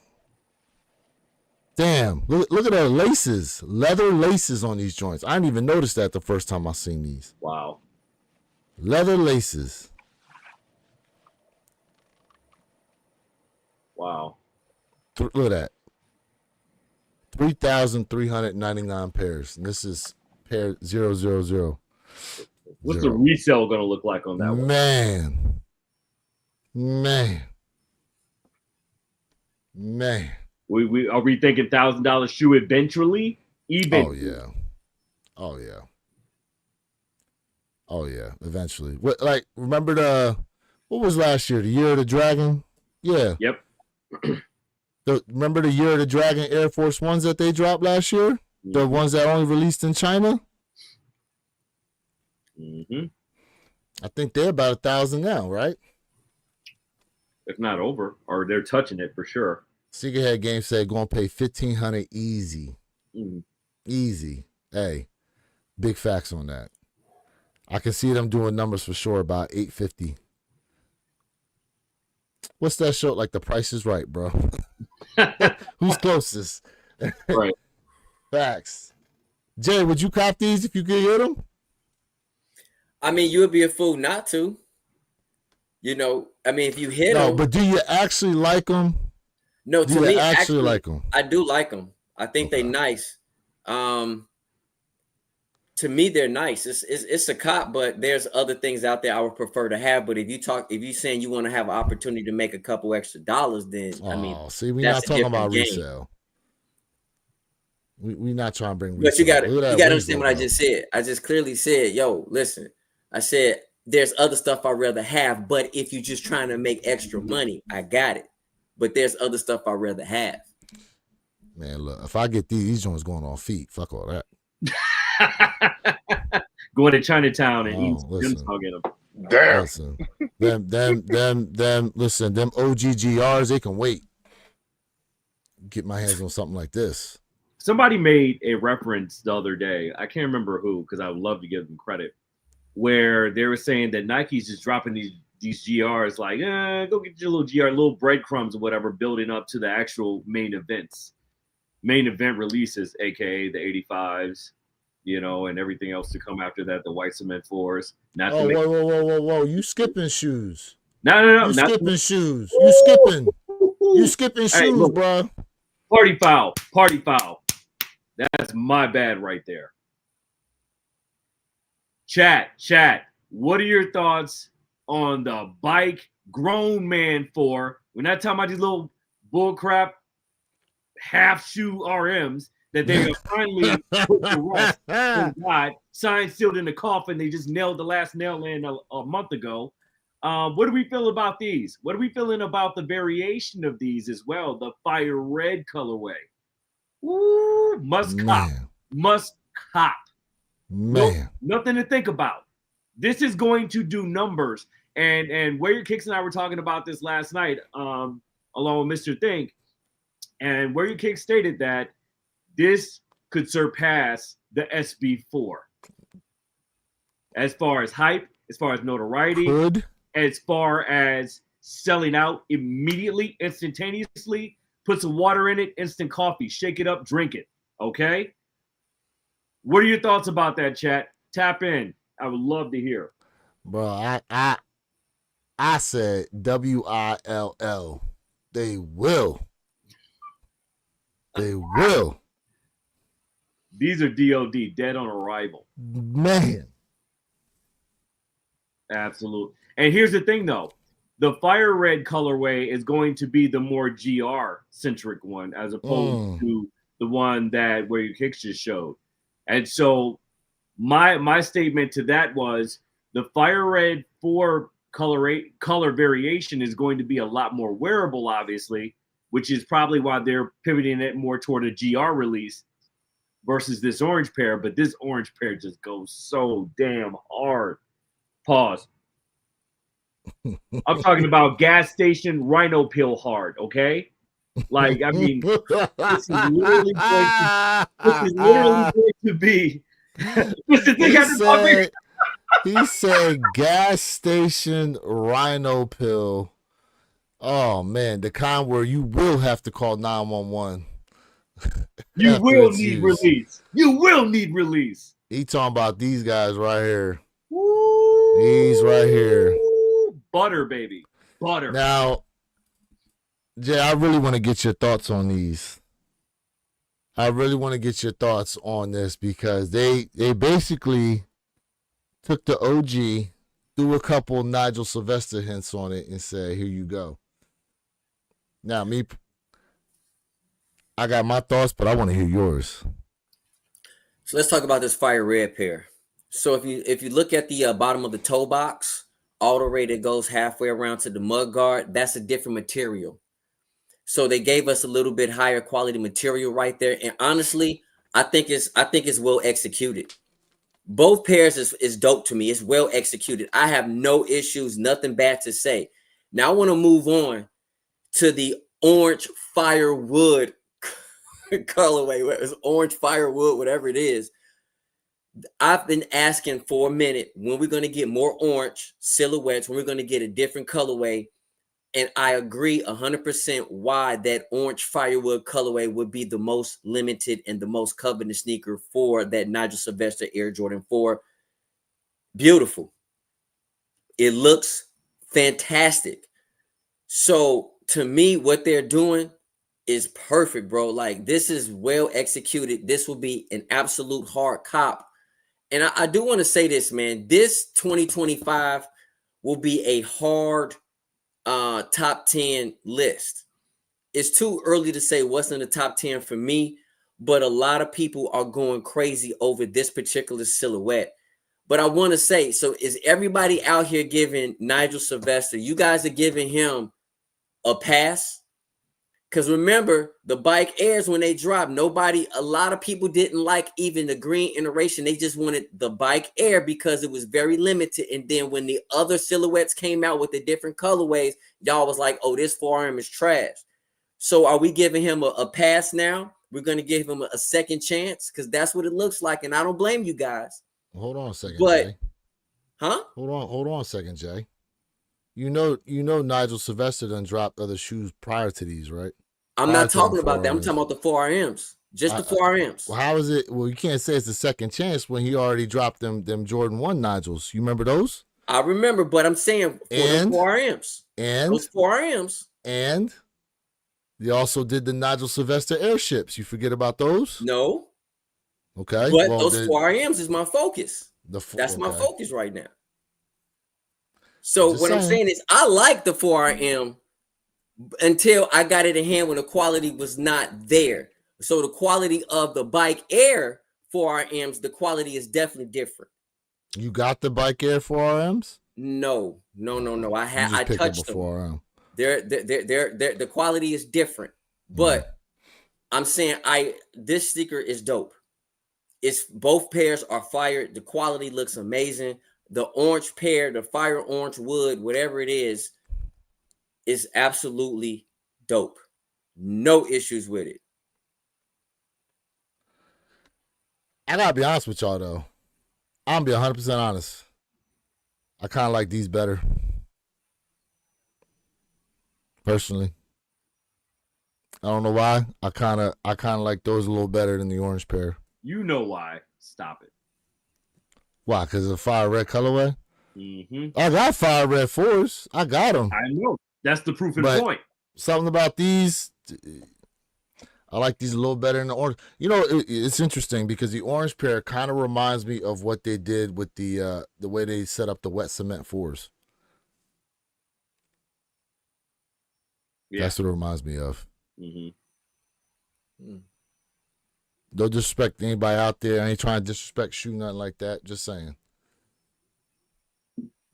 Damn. Look at the laces. Leather laces on these joints. I didn't even notice that the first time I seen these. Wow. Leather laces. Wow. Look at that. 3,399 pairs. And this is pair 000. What's the resale going to look like on that one? Man. We are we thinking $1,000 shoe eventually? Oh yeah. Eventually. Remember what was last year? The Year of the Dragon? Yeah. Yep. Remember the Year of the Dragon Air Force Ones that they dropped last year? Mm-hmm. The ones that only released in China? Mm-hmm. I think they're about 1,000 now, right? If not over, or they're touching it for sure. Sneakerhead Game said going to pay $1,500 easy. Mm-hmm. Easy. Hey, big facts on that. I can see them doing numbers for sure about $850. What's that show? Like The Price is Right, bro. Who's closest? Right. Facts. Jay, would you cop these if you could get them? I mean, you would be a fool not to. You know, I mean, if you hit them. No, but do you actually like them? No, Do to you me, actually like them? I do like them. I think they nice. To me, they're nice. It's a cop, but there's other things out there I would prefer to have. But if you saying you want to have an opportunity to make a couple extra dollars, then I mean, see, we're that's not a talking about different game. resale. We're not trying to bring resale. But you got to Wings understand what I logo. just said. I just clearly said, yo, listen. I said there's other stuff I'd rather have, but if you're just trying to make extra money, I got it. But there's other stuff I'd rather have. Man, look, if I get these joints going on feet, fuck all that. Going to Chinatown and eating listen. dim sum in them. Damn. Listen, listen, them OGGRs, they can wait. Get my hands on something like this. Somebody made a reference the other day. I can't remember who, because I would love to give them credit, where they were saying that Nike's just dropping these GRs like, go get your little GR, little breadcrumbs or whatever, building up to the actual main event releases, aka the 85s, you know, and everything else to come after that, the white cement 4s. Whoa! You skipping shoes? No! You skipping shoes? You skipping shoes, hey, look, bro? Party foul! That's my bad right there. Chat. What are your thoughts on the bike grown man 4? We're not talking about these little bullcrap half shoe RMs that they are finally put to rest. Thank God, signed, sealed in the coffin. They just nailed the last nail in a month ago. What do we feel about these? What are we feeling about the variation of these as well? The fire red colorway. Ooh, must cop. Man, Nothing to think about. This is going to do numbers. And Where Your Kicks and I were talking about this last night, along with Mr. Think. And Where Your Kicks stated that this could surpass the SB4 as far as hype, as far as notoriety, as far as selling out immediately, instantaneously. Put some water in it, instant coffee, shake it up, drink it. Okay? What are your thoughts about that, chat? Tap in. I would love to hear. Bro, I said WILL. They will. They will. These are DOD, dead on arrival. Man. Absolutely. And here's the thing, though. The fire red colorway is going to be the more GR-centric one as opposed to the one that Where Your Kicks just showed. And so my statement to that was the fire red 4 color variation is going to be a lot more wearable, obviously, which is probably why they're pivoting it more toward a GR release versus this orange pair. But this orange pair just goes so damn hard. Pause. I'm talking about gas station rhino pill hard, okay? Like, I mean, this is literally going to be. He said gas station rhino pill. Oh man, the kind where you will have to call 911. You will need release. You will need release. He talking about these guys right here. Woo! These right here. Butter, baby. Butter. Now, Jay, I really want to get your thoughts on these. I really want to get your thoughts on this because they basically took the OG, threw a couple Nigel Sylvester hints on it, and said, here you go. Now, I got my thoughts, but I want to hear yours. So let's talk about this fire red pair. So if you look at the bottom of the toe box, all the way that goes halfway around to the mud guard, that's a different material. So they gave us a little bit higher quality material right there. And honestly, I think it's well executed. Both pairs is dope to me. It's well executed. I have no issues, nothing bad to say. Now I want to move on to the orange firewood colorway, whether it's orange firewood, whatever it is. I've been asking for a minute when we're going to get more orange silhouettes, when we're going to get a different colorway. And I agree 100% why that orange firewood colorway would be the most limited and the most coveted sneaker for that Nigel Sylvester Air Jordan 4. Beautiful. It looks fantastic. So to me, what they're doing is perfect, bro. Like, this is well executed. This will be an absolute hard cop. And I do want to say this, man. This 2025 will be a hard top 10 list. It's too early to say what's in the top 10 for me, but a lot of people are going crazy over this particular silhouette. But I want to say, so is everybody out here giving Nigel Sylvester, you guys are giving him a pass? Because remember, the bike airs, when they dropped, a lot of people didn't like even the green iteration. They just wanted the bike air because it was very limited. And then when the other silhouettes came out with the different colorways, y'all was like, oh, this 4RM is trash. So are we giving him a pass now? We're going to give him a second chance? Because that's what it looks like. And I don't blame you guys. Hold on a second, But, Jay. huh? Hold on a second, Jay. You know Nigel Sylvester done dropped other shoes prior to these, right? I'm not talking about that. I'm talking about the 4RMs. Just the 4RMs. Well, how is it? Well, you can't say it's a second chance when he already dropped them Jordan 1 Nigels. You remember those? I remember, but I'm saying for the 4RMs. And those 4RMs. And they also did the Nigel Sylvester airships. You forget about those? No. Okay. But those 4RMs is my focus. That's my okay. focus right now. So Just what saying. I'm saying is I like the 4RM until I got it in hand when the quality was not there. So the quality of the bike air 4RMs, the quality is definitely different. You got the bike air 4RMs? No. I touched them. 4RM. They're the quality is different. But I'm saying this sneaker is dope. It's both pairs are fire. The quality looks amazing. The orange pair, the fire orange wood, whatever it is absolutely dope. No issues with it. I gotta be honest with y'all though. I'm gonna be 100% honest. I kind of like these better, personally. I don't know why. I kind of like those a little better than the orange pair. You know why? Stop it. Why? Because of the fire red colorway. Mm-hmm. I got fire red 4s. I got them. I know. That's the proof and point. Something about these, I like these a little better than the orange. You know, it's interesting because the orange pair kind of reminds me of what they did with the way they set up the wet cement 4s. Yeah. That's what it reminds me of. Mm-hmm. Don't disrespect anybody out there. I ain't trying to disrespect shoe, nothing like that. Just saying.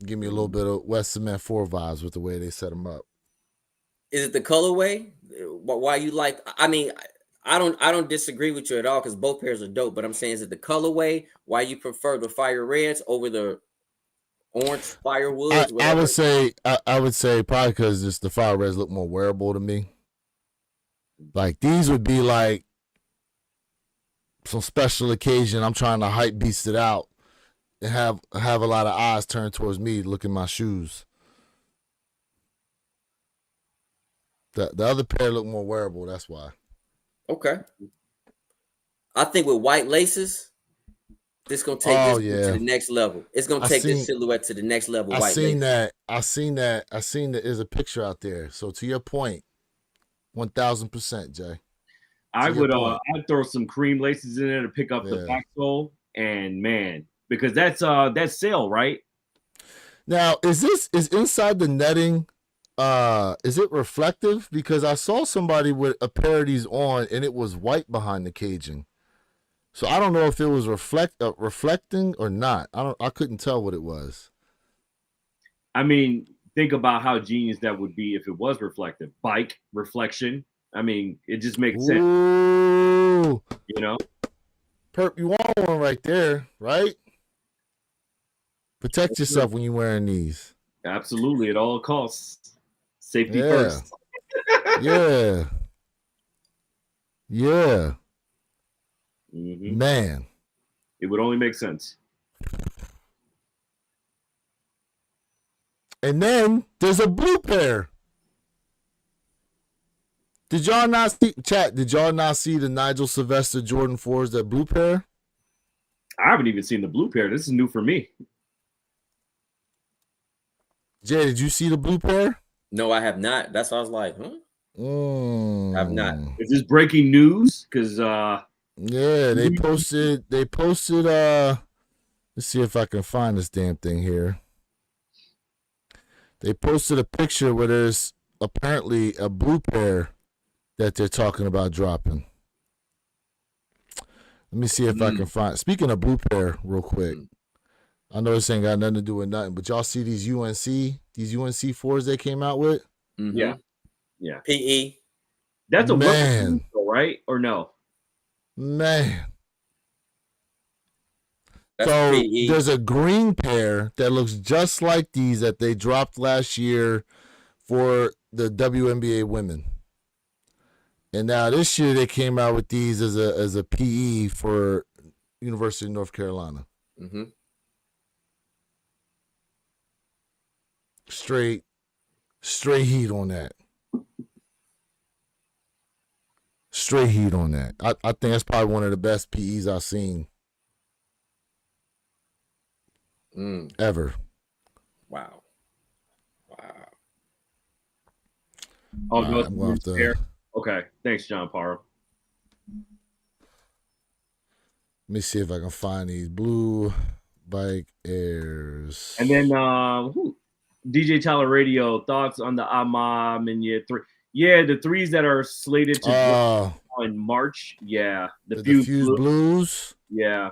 Give me a little bit of West Cement 4 vibes with the way they set them up. Is it the colorway? Why you like? I mean, I don't disagree with you at all because both pairs are dope. But I'm saying, is it the colorway? Why you prefer the fire reds over the orange firewoods? I would say probably because just the fire reds look more wearable to me. Like these would be like some special occasion. I'm trying to hype beast it out and have a lot of eyes turned towards me to look at my shoes. The other pair look more wearable. That's why. Okay. I think with white laces, this gonna take this to the next level. It's gonna take this silhouette to the next level. I seen that. There's a picture out there. So to your point, 1000%, Jay. I'd throw some cream laces in there to pick up the back sole, and man, because that's sale, right? Now, is inside the netting? Is it reflective? Because I saw somebody with a pair of these on, and it was white behind the caging. So I don't know if it was reflecting or not. I couldn't tell what it was. I mean, think about how genius that would be if it was reflective. Bike reflection. I mean, it just makes sense. Ooh. You know? Perp, you want one right there, right? Protect yourself when you're wearing these. Absolutely, at all costs. Safety first. Yeah. Mm-hmm. Man. It would only make sense. And then there's a blue pair. Did y'all not see, chat, did y'all not see the Nigel Sylvester Jordan 4s, that blue pair? I haven't even seen the blue pair. This is new for me. Jay, did you see the blue pair? No, I have not. That's why I was like, huh? I have not. Is this breaking news? Because yeah, they posted let's see if I can find this damn thing here. They posted a picture where there's apparently a blue pair that they're talking about dropping. Let me see if I can find. Speaking of blue pair, real quick. I know this ain't got nothing to do with nothing, but y'all see these UNC 4s they came out with? Yeah. PE. That's a Man. rubber, right? Or no? Man. That's So PE. there's a green pair that looks just like these that they dropped last year for the WNBA women. And now this year they came out with these as a PE for University of North Carolina. Mm-hmm. Straight heat on that. Straight heat on that. I think that's probably one of the best PEs I've seen ever. Wow. Oh, no, I'm going to have to, okay. Thanks, John Parra. let me see if I can find these blue bike airs. And then DJ Tyler Radio, thoughts on the Amam and three. Yeah, the threes that are slated to drop in March. Yeah. The Fuse Blues. Yeah.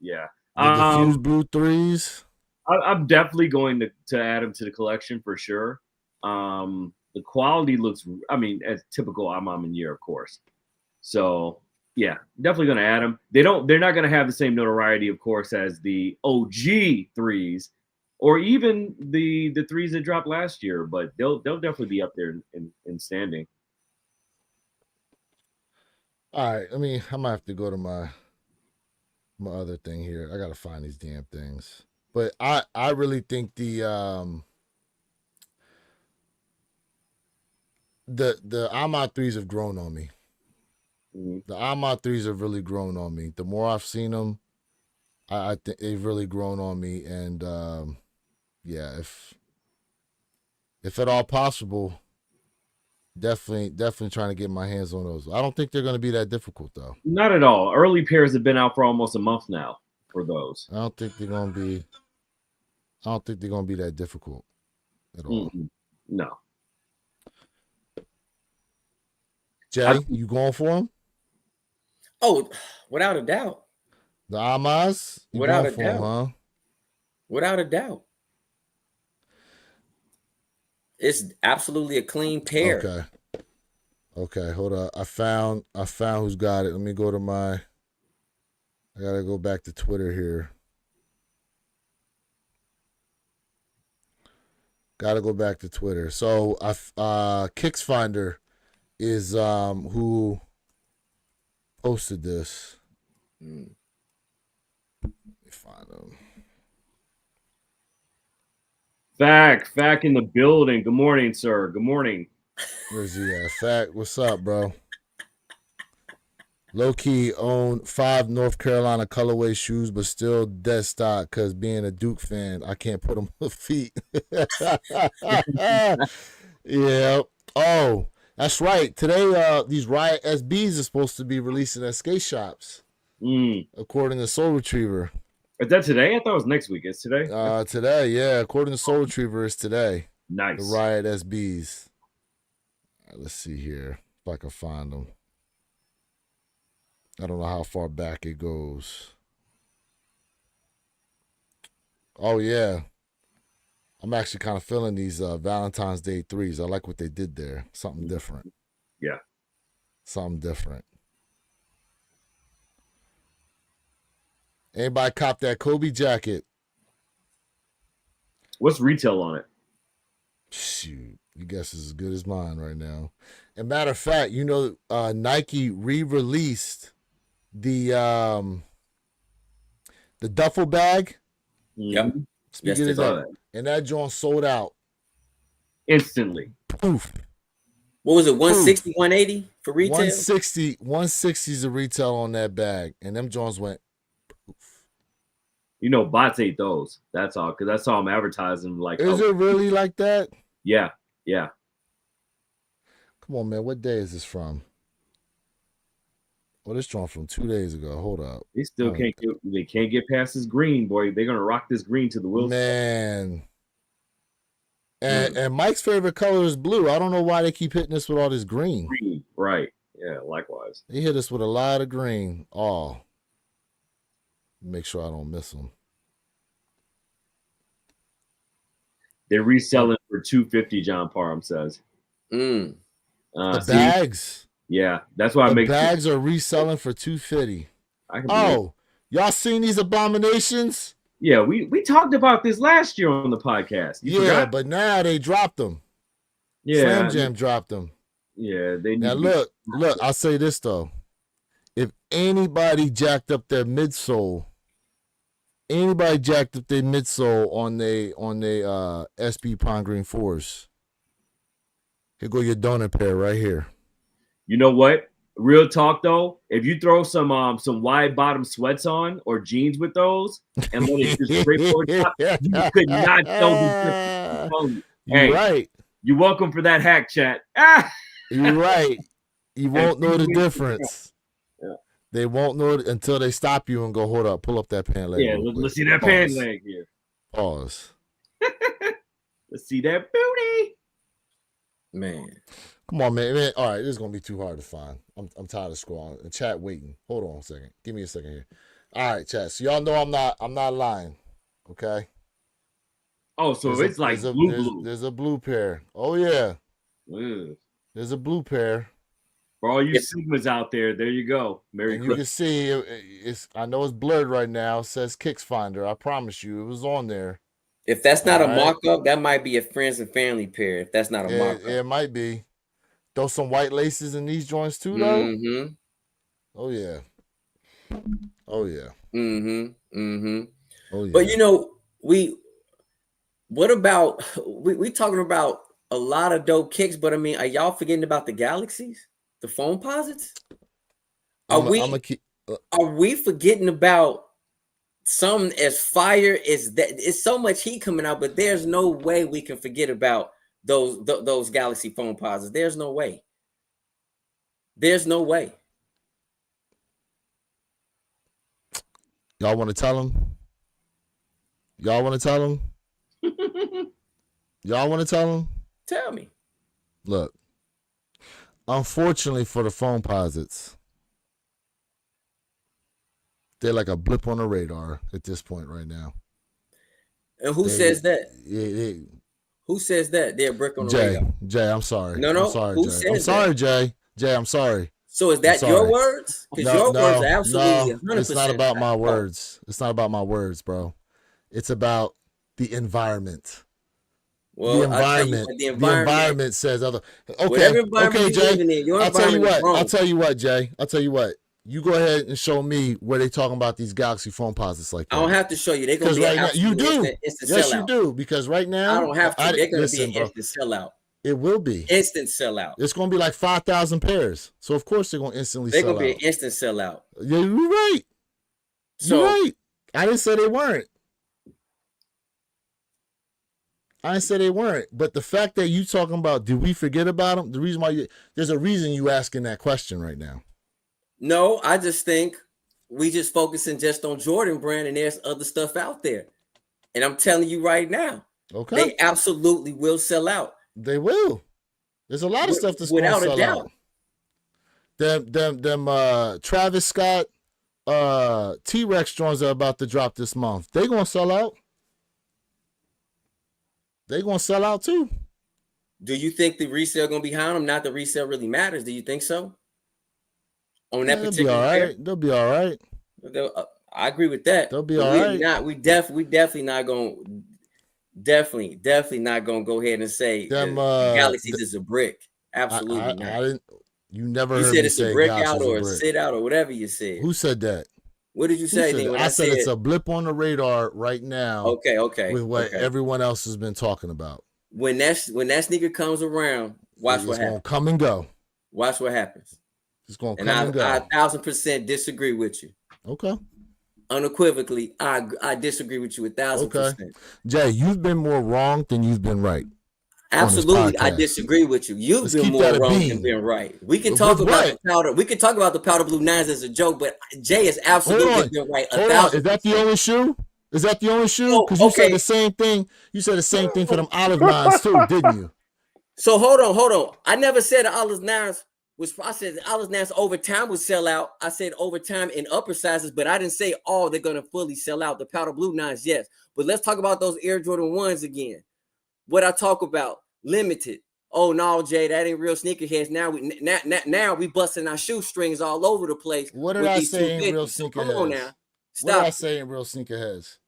The Fuse Blue threes. I'm definitely going to add them to the collection for sure. The quality looks, as typical Amam and of course. So yeah, definitely going to add them. They're not going to have the same notoriety, of course, as the OG threes, or even the threes that dropped last year, but they'll definitely be up there in standing. All right, I might have to go to my other thing here. I gotta find these damn things. But I really think the Ahmad threes have grown on me. The Ahmad threes have really grown on me. The more I've seen them, I think they've really grown on me. And yeah, if at all possible, definitely trying to get my hands on those. I don't think they're going to be that difficult though. Not at all. Early pairs have been out for almost a month now for those. I don't think they're going to be that difficult at all. No. Jay, you going for them? Oh, without a doubt. The Amas? Without a doubt. Them, huh? Without a doubt. It's absolutely a clean pair. Okay, hold on. I found who's got it. Let me go to I gotta go back to Twitter here. Gotta go back to Twitter. So KicksFinder is who posted this. Let me find him. Fact in the building. Good morning, sir. Good morning. Where's he at? Fact, what's up, bro? Low key own 5 North Carolina colorway shoes, but still dead stock because being a Duke fan, I can't put them on feet. Yeah. Oh, that's right. Today, these Riot SBs are supposed to be releasing at skate shops, according to Soul Retriever. Is that today? I thought it was next week. It's today? Today, yeah. According to Soul Retriever, it's today. Nice. The Riot SBs. All right, let's see here if I can find them. I don't know how far back it goes. Oh, yeah. I'm actually kind of feeling these Valentine's Day 3s. I like what they did there. Something different. Yeah. Something different. Anybody cop that Kobe jacket? What's retail on it? Shoot. Your guess is as good as mine right now. And matter of fact, Nike re-released the the duffel bag. Yep. Mhm. Speaking Yes, of they that, and that joint sold out. Instantly. Poof. What was it? 160, 180 for retail? 160 is the retail on that bag. And them joints went poof. You know, bots ate those. That's all. Because I saw them advertising like, Is it really like that? Yeah. Yeah. Come on, man. What day is this from? Oh, this joint from 2 days ago. Hold up. They still can't get past this green, boy. They're gonna rock this green to the wheels. Man. And Mike's favorite color is blue. I don't know why they keep hitting us with all this green. Green, right? Yeah, likewise. They hit us with a lot of green. Oh, make sure I don't miss them. They're reselling for $250. John Parham says. The See? bags. Yeah, that's why I The make bags are reselling for $250. Oh, y'all seen these abominations? Yeah, we talked about this last year on the podcast. You forgot? But now they dropped them. Yeah, Slam Jam dropped them. Yeah, they now look. I'll say this though: if anybody jacked up their midsole, on they SB Pine Green 4s, here go your donut pair right here. You know what? Real talk though, if you throw some wide bottom sweats on or jeans with those and let it just straight forward top, you could not tell the difference. Hey, you're right. You're welcome for that hack chat. You're right. You won't know the difference. Yeah. They won't know it until they stop you and go, hold up, pull up that pant leg. Yeah, let's see that pant leg here. Pause. Let's see that booty. Man. Come on, man. All right, this is gonna be too hard to find. I'm tired of scrolling. And chat waiting. Hold on a second. Give me a second here. All right, chat. So y'all know I'm not lying. Okay. Oh, so it's like blue. There's a blue pair. Oh yeah. Ugh. There's a blue pair. For all you Sigmas out there, there you go. Merry Christmas. You can see it's. I know it's blurred right now. It says Kicks Finder. I promise you, it was on there. If that's not a mock-up, that might be a friends and family pair. If that's not a mock-up, it might be. Throw some white laces in these joints too, though. Mm-hmm. Oh yeah. Oh yeah. Mm-hmm. Mm-hmm. Oh yeah. But you know, we talking about a lot of dope kicks, but I mean, are y'all forgetting about the Galaxies, the phoneposits? Are we forgetting about something as fire as that? It's so much heat coming out, but there's no way we can forget about those Galaxy phoneposits. There's no way. There's no way. Y'all want to tell them? Y'all want to tell them? Y'all want to tell them? Tell me. Look, unfortunately for the phoneposits, they're like a blip on the radar at this point right now. And who says that? Who says that? They're a brick on the radar. Jay, I'm sorry. No. I'm sorry, Jay. I'm sorry, Jay. Jay, I'm sorry. So is that your words? Because your words are absolutely 100%. It's not about my words. It's not about my words, bro. It's about the environment. Well, the environment says other. Okay, Jay. I'll tell you what, Jay. I'll tell you what. You go ahead and show me where they talking about these Galaxy phone-posits like that. I don't have to show you. They're gonna be right now, you do. Instant yes, sellout. You do, because right now I don't have to. They're gonna be an instant sellout. It will be instant sellout. It's gonna be like 5,000 pairs. So of course they're gonna instantly. They're gonna be an instant sellout. Yeah, you're right. You're right. I didn't say they weren't. I didn't say they weren't, but the fact that you talking about, did we forget about them? The reason why there's a reason you asking that question right now. No, I just think we just focusing just on Jordan brand, and there's other stuff out there. And I'm telling you right now, they absolutely will sell out. They will. There's a lot of stuff that's going to sell out. Them Travis Scott T-Rex drones are about to drop this month. They going to sell out. They going to sell out too. Do you think the resale going to be behind them? Not the resale really matters. Do you think so? On that particular, they'll be all right. I agree with that. They'll be all right. We definitely not going. Definitely not going to go ahead and say Galaxies is a brick. Absolutely not. You never you heard said me it's say a brick Galaxy's out or a sit out or whatever you said. Who said that? What did you say then? When I said it's a blip on the radar right now. Okay. With what everyone else has been talking about. When that sneaker comes around, watch what happens. It's gonna come and go. Watch what happens. It's gonna come and go. I 1,000% disagree with you. Okay. Unequivocally, I disagree with you 1,000%. Okay. Jay, you've been more wrong than you've been right. Absolutely, I disagree with you. You've been more wrong than been right. We can talk about the powder. We can talk about the powder blue 9s as a joke, but Jay is absolutely been right. Is that the only shoe? Is that the only shoe? Because you said the same thing. You said the same thing for them olive 9s too, didn't you? So hold on. I never said the olive 9s was. I said the olive 9s over time would sell out. I said over time in upper sizes, but I didn't say they're gonna fully sell out. The powder blue 9s, yes. But let's talk about those Air Jordan 1s again. What I talk about, limited. Oh no, Jay, that ain't real sneakerheads. Now we busting our shoestrings all over the place. What did I say in real sneakerheads? Come on now. Stop. What did I say in real sneakerheads?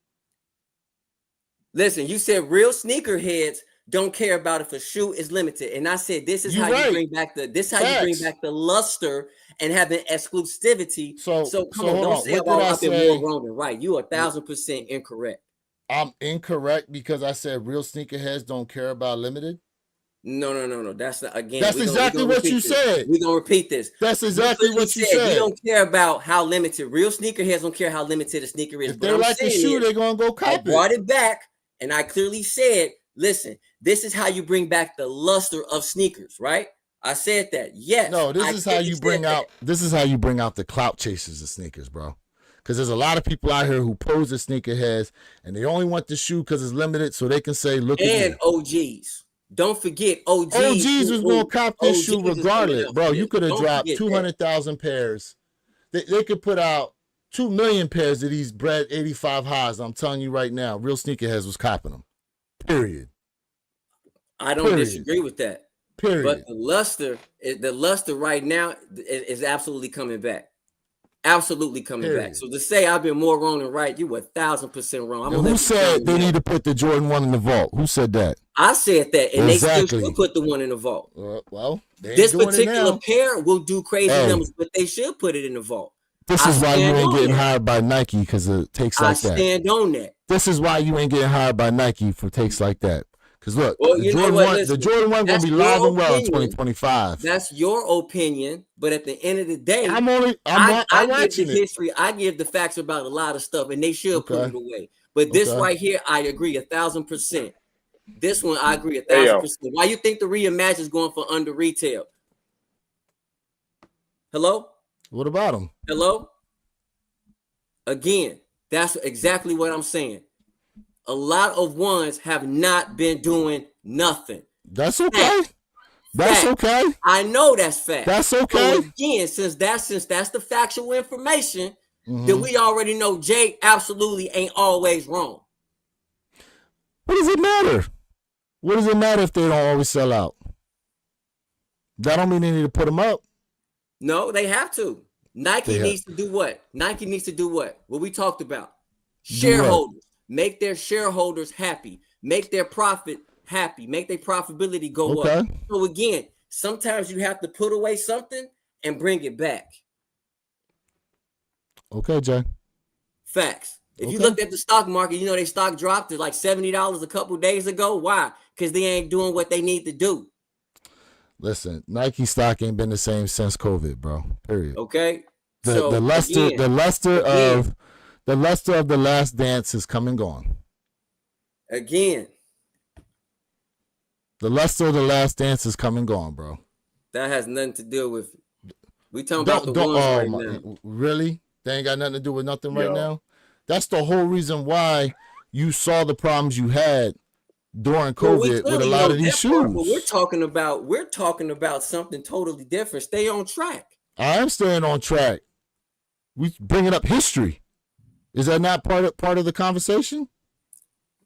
Listen, you said real sneakerheads don't care about if a shoe is limited, and I said this is how you bring back the luster and having exclusivity. So come on, don't say I've been more wrong than right. You are 1,000% incorrect. I'm incorrect because I said real sneakerheads don't care about limited. No. That's not, again. That's exactly what you said. We're gonna repeat this. That's exactly what you said. We don't care about how limited. Real sneakerheads don't care how limited a sneaker is. If they like the shoe, they're gonna go copy. I brought it back, and I clearly said, "Listen, this is how you bring back the luster of sneakers." Right? I said that. Yes. No, this is how you bring out. This is how you bring out the clout chasers of sneakers, bro. Because there's a lot of people out here who pose as sneakerheads, and they only want the shoe because it's limited, so they can say, "Look at me." And OGs. Don't forget OGs. OGs was gonna cop this shoe regardless, bro. You could have dropped 200,000 pairs. They could put out 2 million pairs of these bred 85 highs. I'm telling you right now, real sneakerheads was copping them. Period. I don't disagree with that. Period. But the luster right now is absolutely coming back. Absolutely coming back. So to say I've been more wrong than right, you were 1,000% wrong. Who said they need to put the Jordan 1 in the vault? Who said that? I said that, and they still should put the 1 in the vault. Well, this particular pair will do crazy numbers, but they should put it in the vault. This is why you ain't getting hired by Nike, because it takes like that. I stand on that. This is why you ain't getting hired by Nike for takes like that. Because look, the Jordan 1 gonna be live and well in 2025. That's your opinion, but at the end of the day, I'm watching history. I give the facts about a lot of stuff, and they should put it away. But this right here, I agree 1,000%. This one, I agree 1,000%. Why you think the Reimagine is going for under retail? Hello? What about them? Hello? Again, that's exactly what I'm saying. A lot of ones have not been doing nothing. That's okay. That's okay. I know that's fact. That's okay. So again, since that's the factual information, then we already know Jay absolutely ain't always wrong. What does it matter? What does it matter if they don't always sell out? That don't mean they need to put them up. No, they have to. Nike needs to do what? Nike needs to do what? What we talked about. Shareholders. Make their shareholders happy. Make their profit happy. Make their profitability go up. So again, sometimes you have to put away something and bring it back. Okay, Jay. Facts. If you looked at the stock market, you know they stock dropped to like $70 a couple days ago. Why? Because they ain't doing what they need to do. Listen, Nike stock ain't been the same since COVID, bro. Period. Okay. The luster of the Last Dance is come and gone. Again. The luster of the Last Dance is come and gone, bro. That has nothing to do with it. We talking about the ones right now. Really? They ain't got nothing to do with nothing right now? That's the whole reason why you saw the problems you had during COVID with a lot of these shoes. But we're talking about something totally different. Stay on track. I am staying on track. We bringing up history. Is that not part of the conversation?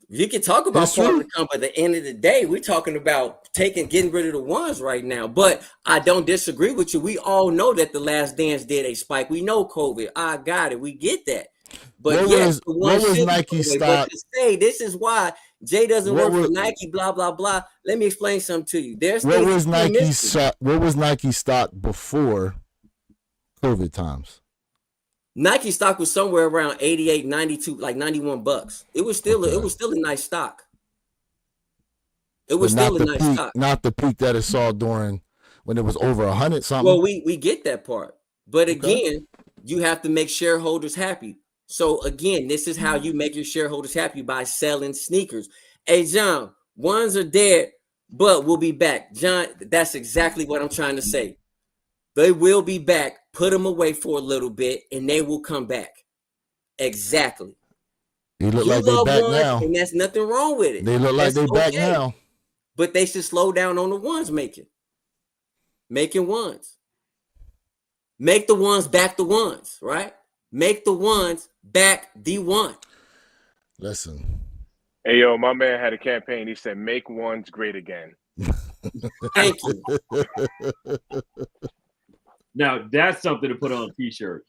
You can talk about part of the conversation, but at the end of the day, we're talking about getting rid of the ones right now. But I don't disagree with you. We all know that the Last Dance did a spike. We know COVID. I got it. We get that. But what was Nike stock? But to say this is why Jay doesn't work for Nike, blah blah blah. Let me explain something to you. What was Nike stock before COVID times? Nike stock was somewhere around 88, 92, like $91. It was still a nice stock. It was But still a nice stock. not the peak that it saw during when it was over 100 something. Well, we get that part, but again, you have to make shareholders happy. So again, this is how you make your shareholders happy, by selling sneakers. Hey, John, ones are dead, but we'll be back. John, that's exactly what I'm trying to say. They will be back. Put them away for a little bit, and they will come back. Exactly. They look like they back ones, now. and that's nothing wrong with it. They look like they back now. But they should slow down on the ones making ones. Make the ones back the ones, right? Make the ones back the one. Listen. Hey, yo, my man had a campaign. He said, make ones great again. Thank you. Now, that's something to put on a t-shirt.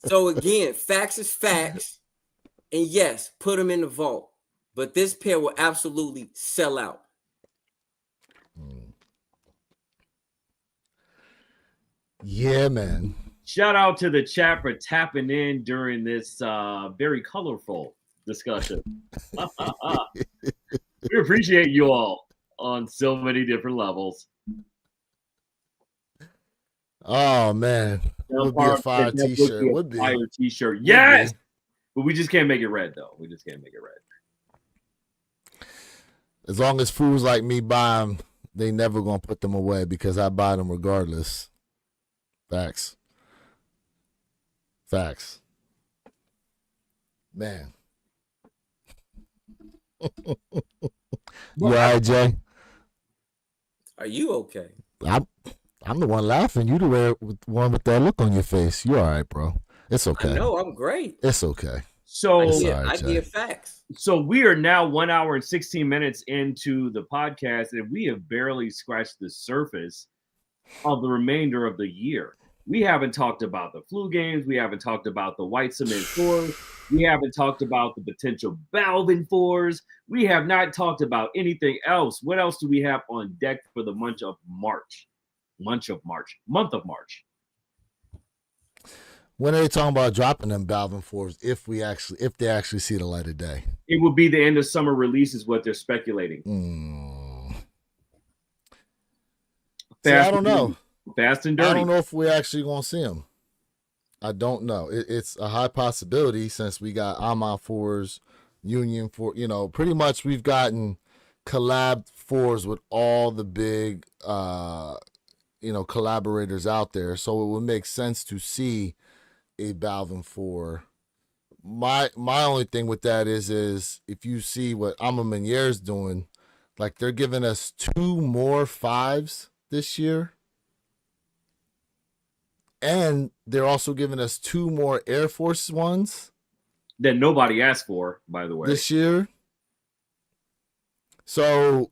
So again, facts is facts. And yes, put them in the vault. But this pair will absolutely sell out. Yeah, man. Shout out to the chat for tapping in during this very colorful discussion. We appreciate you all on so many different levels. Oh, man. Would be a fire t-shirt. Would be. Fire t-shirt. Yes! But we just can't make it red, though. We just can't make it red. As long as fools like me buy them, they never going to put them away because I buy them regardless. Facts. Facts. Man. You all right, Jay? Are you okay? I'm the one laughing. You the one with that look on your face. You all right, bro? It's okay. No, I'm great. It's okay. So I give facts. So we are now 1 hour and 16 minutes into the podcast, and we have barely scratched the surface of the remainder of the year. We haven't talked about the flu games. We haven't talked about the white cement fours. We haven't talked about the potential Balvin fours. We have not talked about anything else. What else do we have on deck for the month of March? Month of March. When are they talking about dropping them Balvin fours if they actually see the light of day? It would be the end of summer release is what they're speculating. See, I don't know. Fast and dirty. I don't know if we're actually going to see them. I don't know. It's a high possibility since we got Ahmad fours, Union four. Pretty much we've gotten collab fours with all the big, collaborators out there. So it would make sense to see a Balvin 4. My only thing with that is if you see what Amma Menier's doing, like they're giving us 2 more 5s this year. And they're also giving us 2 more Air Force Ones. That nobody asked for, by the way. This year. So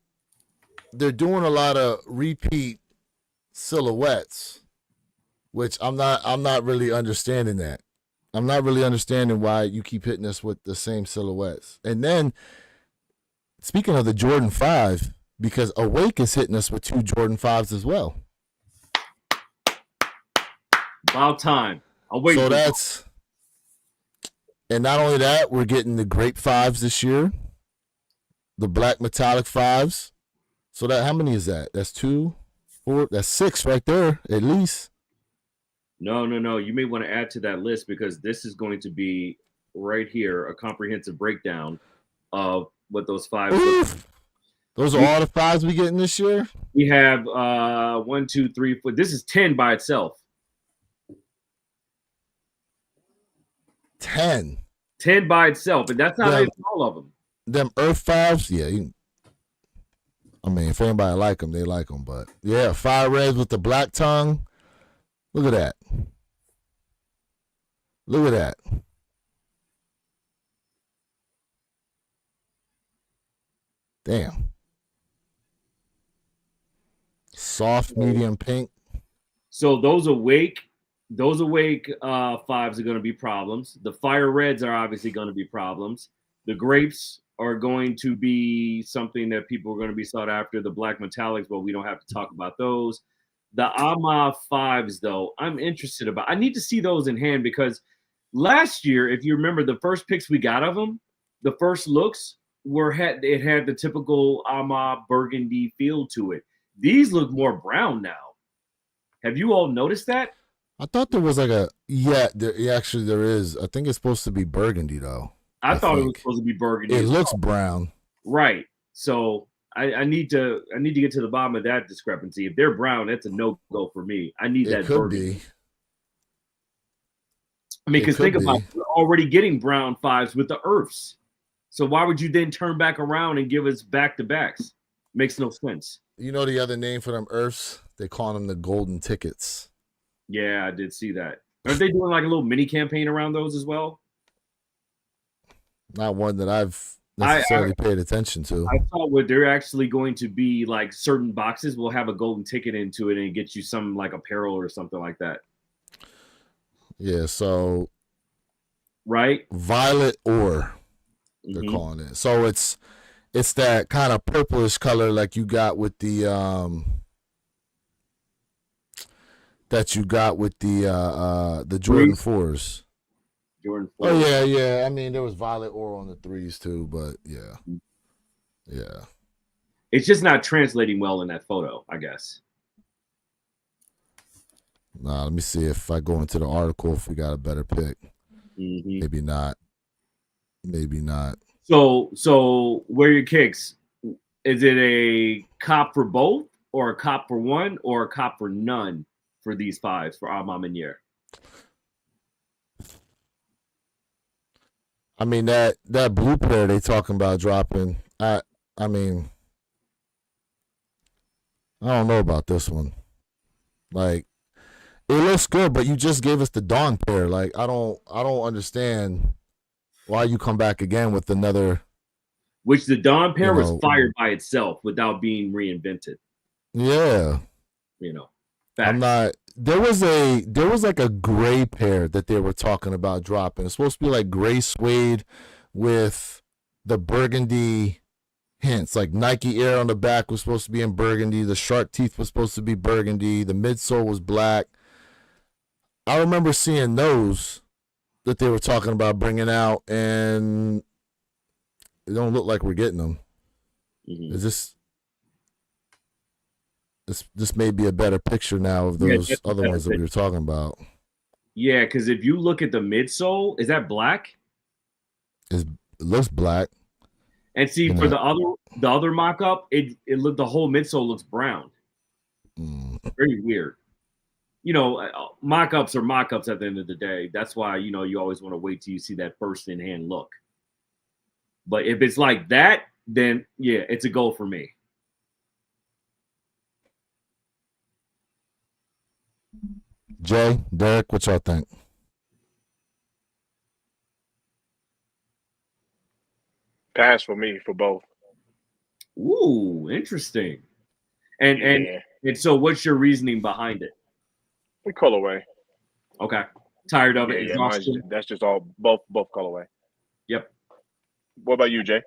they're doing a lot of repeat silhouettes, which I'm not really understanding that. I'm not really understanding why you keep hitting us with the same silhouettes. And then, speaking of the Jordan 5, because Awake is hitting us with 2 Jordan 5s as well. About time. I'll wait. So that's, and not only that, we're getting the Grape 5s this year, the Black Metallic 5s. So that, how many is that? That's 2, 4, that's 6 right there, at least. No. You may want to add to that list because this is going to be right here, a comprehensive breakdown of what those 5s look like. Those are all the 5s we getting this year? We have 1, 2, 3, 4. This is 10 by itself. 10 by itself, and that's not even all of them. Them Earth 5s, yeah. If anybody like them, they like them. But yeah, Fire Reds with the black tongue. Look at that. Look at that. Damn. Soft, medium pink. So those awake 5s are going to be problems. The Fire Reds are obviously going to be problems. The Grapes are going to be something that people are going to be sought after. The Black Metallics, well, we don't have to talk about those. The AMA 5s, though, I'm interested about. I need to see those in hand because last year, if you remember, the first picks we got of them, the first looks had the typical AMA burgundy feel to it. These look more brown now. Have you all noticed that? I thought there was like actually there is. I think it's supposed to be burgundy though. I thought it was supposed to be burgundy. It looks brown. Right. So I need to get to the bottom of that discrepancy. If they're brown, that's a no-go for me. I need that burgundy. Be. I mean, because think about it, we're already getting brown 5s with the Earths. So why would you then turn back around and give us back-to-backs? Makes no sense. You know the other name for them Earths? They call them the golden tickets. Yeah, I did see that. Aren't they doing like a little mini campaign around those as well? Not one that I've necessarily paid attention to. I thought what they're actually going to be like certain boxes will have a golden ticket into it and get you some like apparel or something like that. Yeah, so right? Violet ore, they're calling it. So it's that kind of purplish color like you got with the Jordan 4s. Jordan 4s. Oh yeah. I mean, there was violet ore on the 3s too, but yeah. It's just not translating well in that photo, I guess. Nah, let me see if I go into the article if we got a better pick. Maybe not. So where are your kicks? Is it a cop for both, or a cop for one, or a cop for none for these 5s for Armand Meunier? I mean that blue pair they talking about dropping. I mean, I don't know about this one. Like, it looks good, but you just gave us the Dawn pair. Like, I don't understand why you come back again with another. Which the Dawn pair was fired by itself without being reinvented. Yeah. Facts. I'm not. There was like a gray pair that they were talking about dropping. It's supposed to be like gray suede with the burgundy hints. Like Nike Air on the back was supposed to be in burgundy. The shark teeth was supposed to be burgundy. The midsole was black. I remember seeing those that they were talking about bringing out, and it don't look like we're getting them. Is this may be a better picture now of those other ones that we were talking about. Yeah, because if you look at the midsole, is that black? It looks black. And see, for the other mock-up, the whole midsole looks brown. Very weird. Mock-ups are mock-ups at the end of the day. That's why, you always want to wait till you see that first in-hand look. But if it's like that, then, yeah, it's a goal for me. Jay, Derek, what y'all think? Pass for me for both. Ooh, interesting. And so what's your reasoning behind it? The colorway. Okay. Tired of it? That's just all both colorway. Yep. What about you, Jay?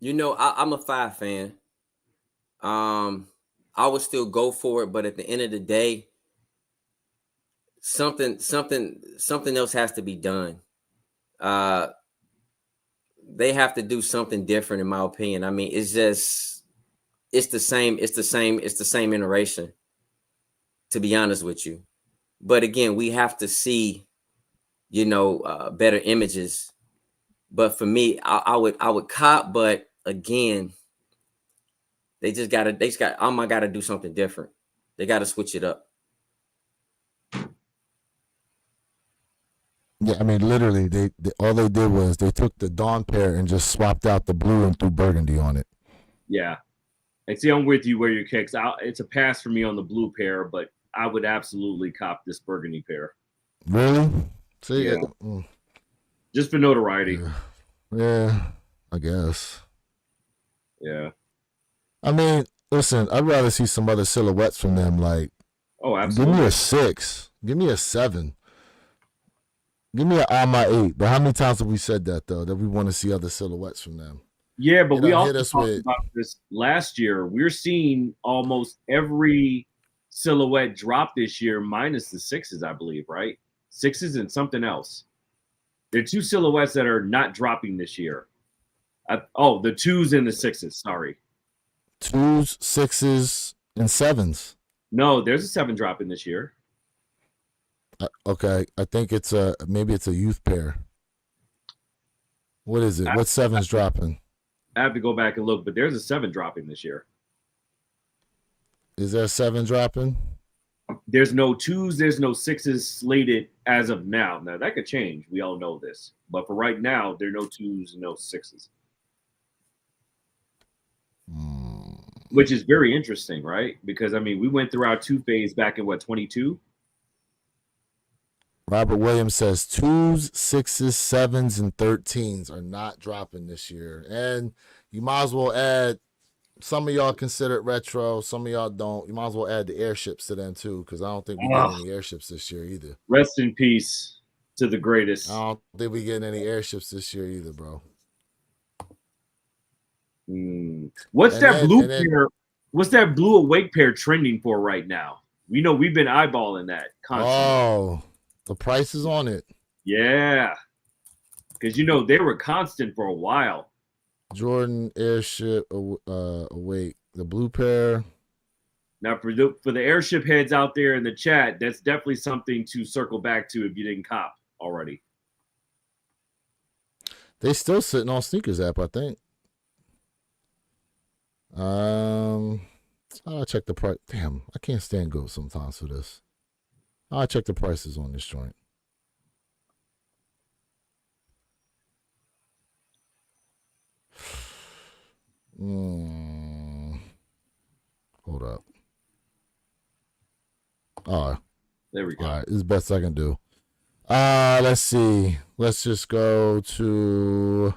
I'm a 5 fan. I would still go for it, but at the end of the day, something else has to be done. They have to do something different, in my opinion. I mean, it's the same iteration, to be honest with you. But again, we have to see, better images. But for me, I would cop, but again, they got to do something different. They got to switch it up. Yeah, I mean, literally, they all they did was they took the Dawn pair and just swapped out the blue and threw burgundy on it. Yeah. And see, I'm with you where your kicks. It's a pass for me on the blue pair, but I would absolutely cop this burgundy pair. Really? See, yeah. Just for notoriety. Yeah, I guess. Yeah. I mean, listen, I'd rather see some other silhouettes from them. Like, absolutely. Give me a 6. Give me a 7. Give me an on my 8. But how many times have we said that, though, that we want to see other silhouettes from them? Yeah, but It we done also hit us talked with about this last year. We're seeing almost every silhouette drop this year, minus the sixes, I believe, right? Sixes and something else. There are two silhouettes that are not dropping this year. The twos and the sixes. Sorry. 2s, 6s, and 7s. No, there's a seven dropping this year. Okay, I think it's maybe it's a youth pair. What is it? What 7's dropping? I have to go back and look, but there's a seven dropping this year. Is there a 7 dropping? There's no twos, there's no sixes slated as of now. Now that could change. We all know this, but for right now, there are no twos, no sixes, which is very interesting, right? Because I mean, we went through our two phase back in 22. Robert Williams says 2s, 6s, 7s, and 13s are not dropping this year. And you might as well add, some of y'all consider it retro, some of y'all don't. You might as well add the airships to them too, because I don't think we get any airships this year either. Rest in peace to the greatest. I don't think we getting any airships this year either, bro. What's that blue pair? What's that blue awake pair trending for right now? We know we've been eyeballing that constantly. Oh, the price is on it. Yeah, because you know they were constant for a while. Jordan airship awake, the blue pair. Now for the airship heads out there in the chat, that's definitely something to circle back to if you didn't cop already. They still sitting on Sneakers app, I think. I'll check the price. Damn, I can't stand go sometimes for this. I'll check the prices on this joint. Hold up. There we go. All right, this is the best I can do. Let's see. Let's just go to.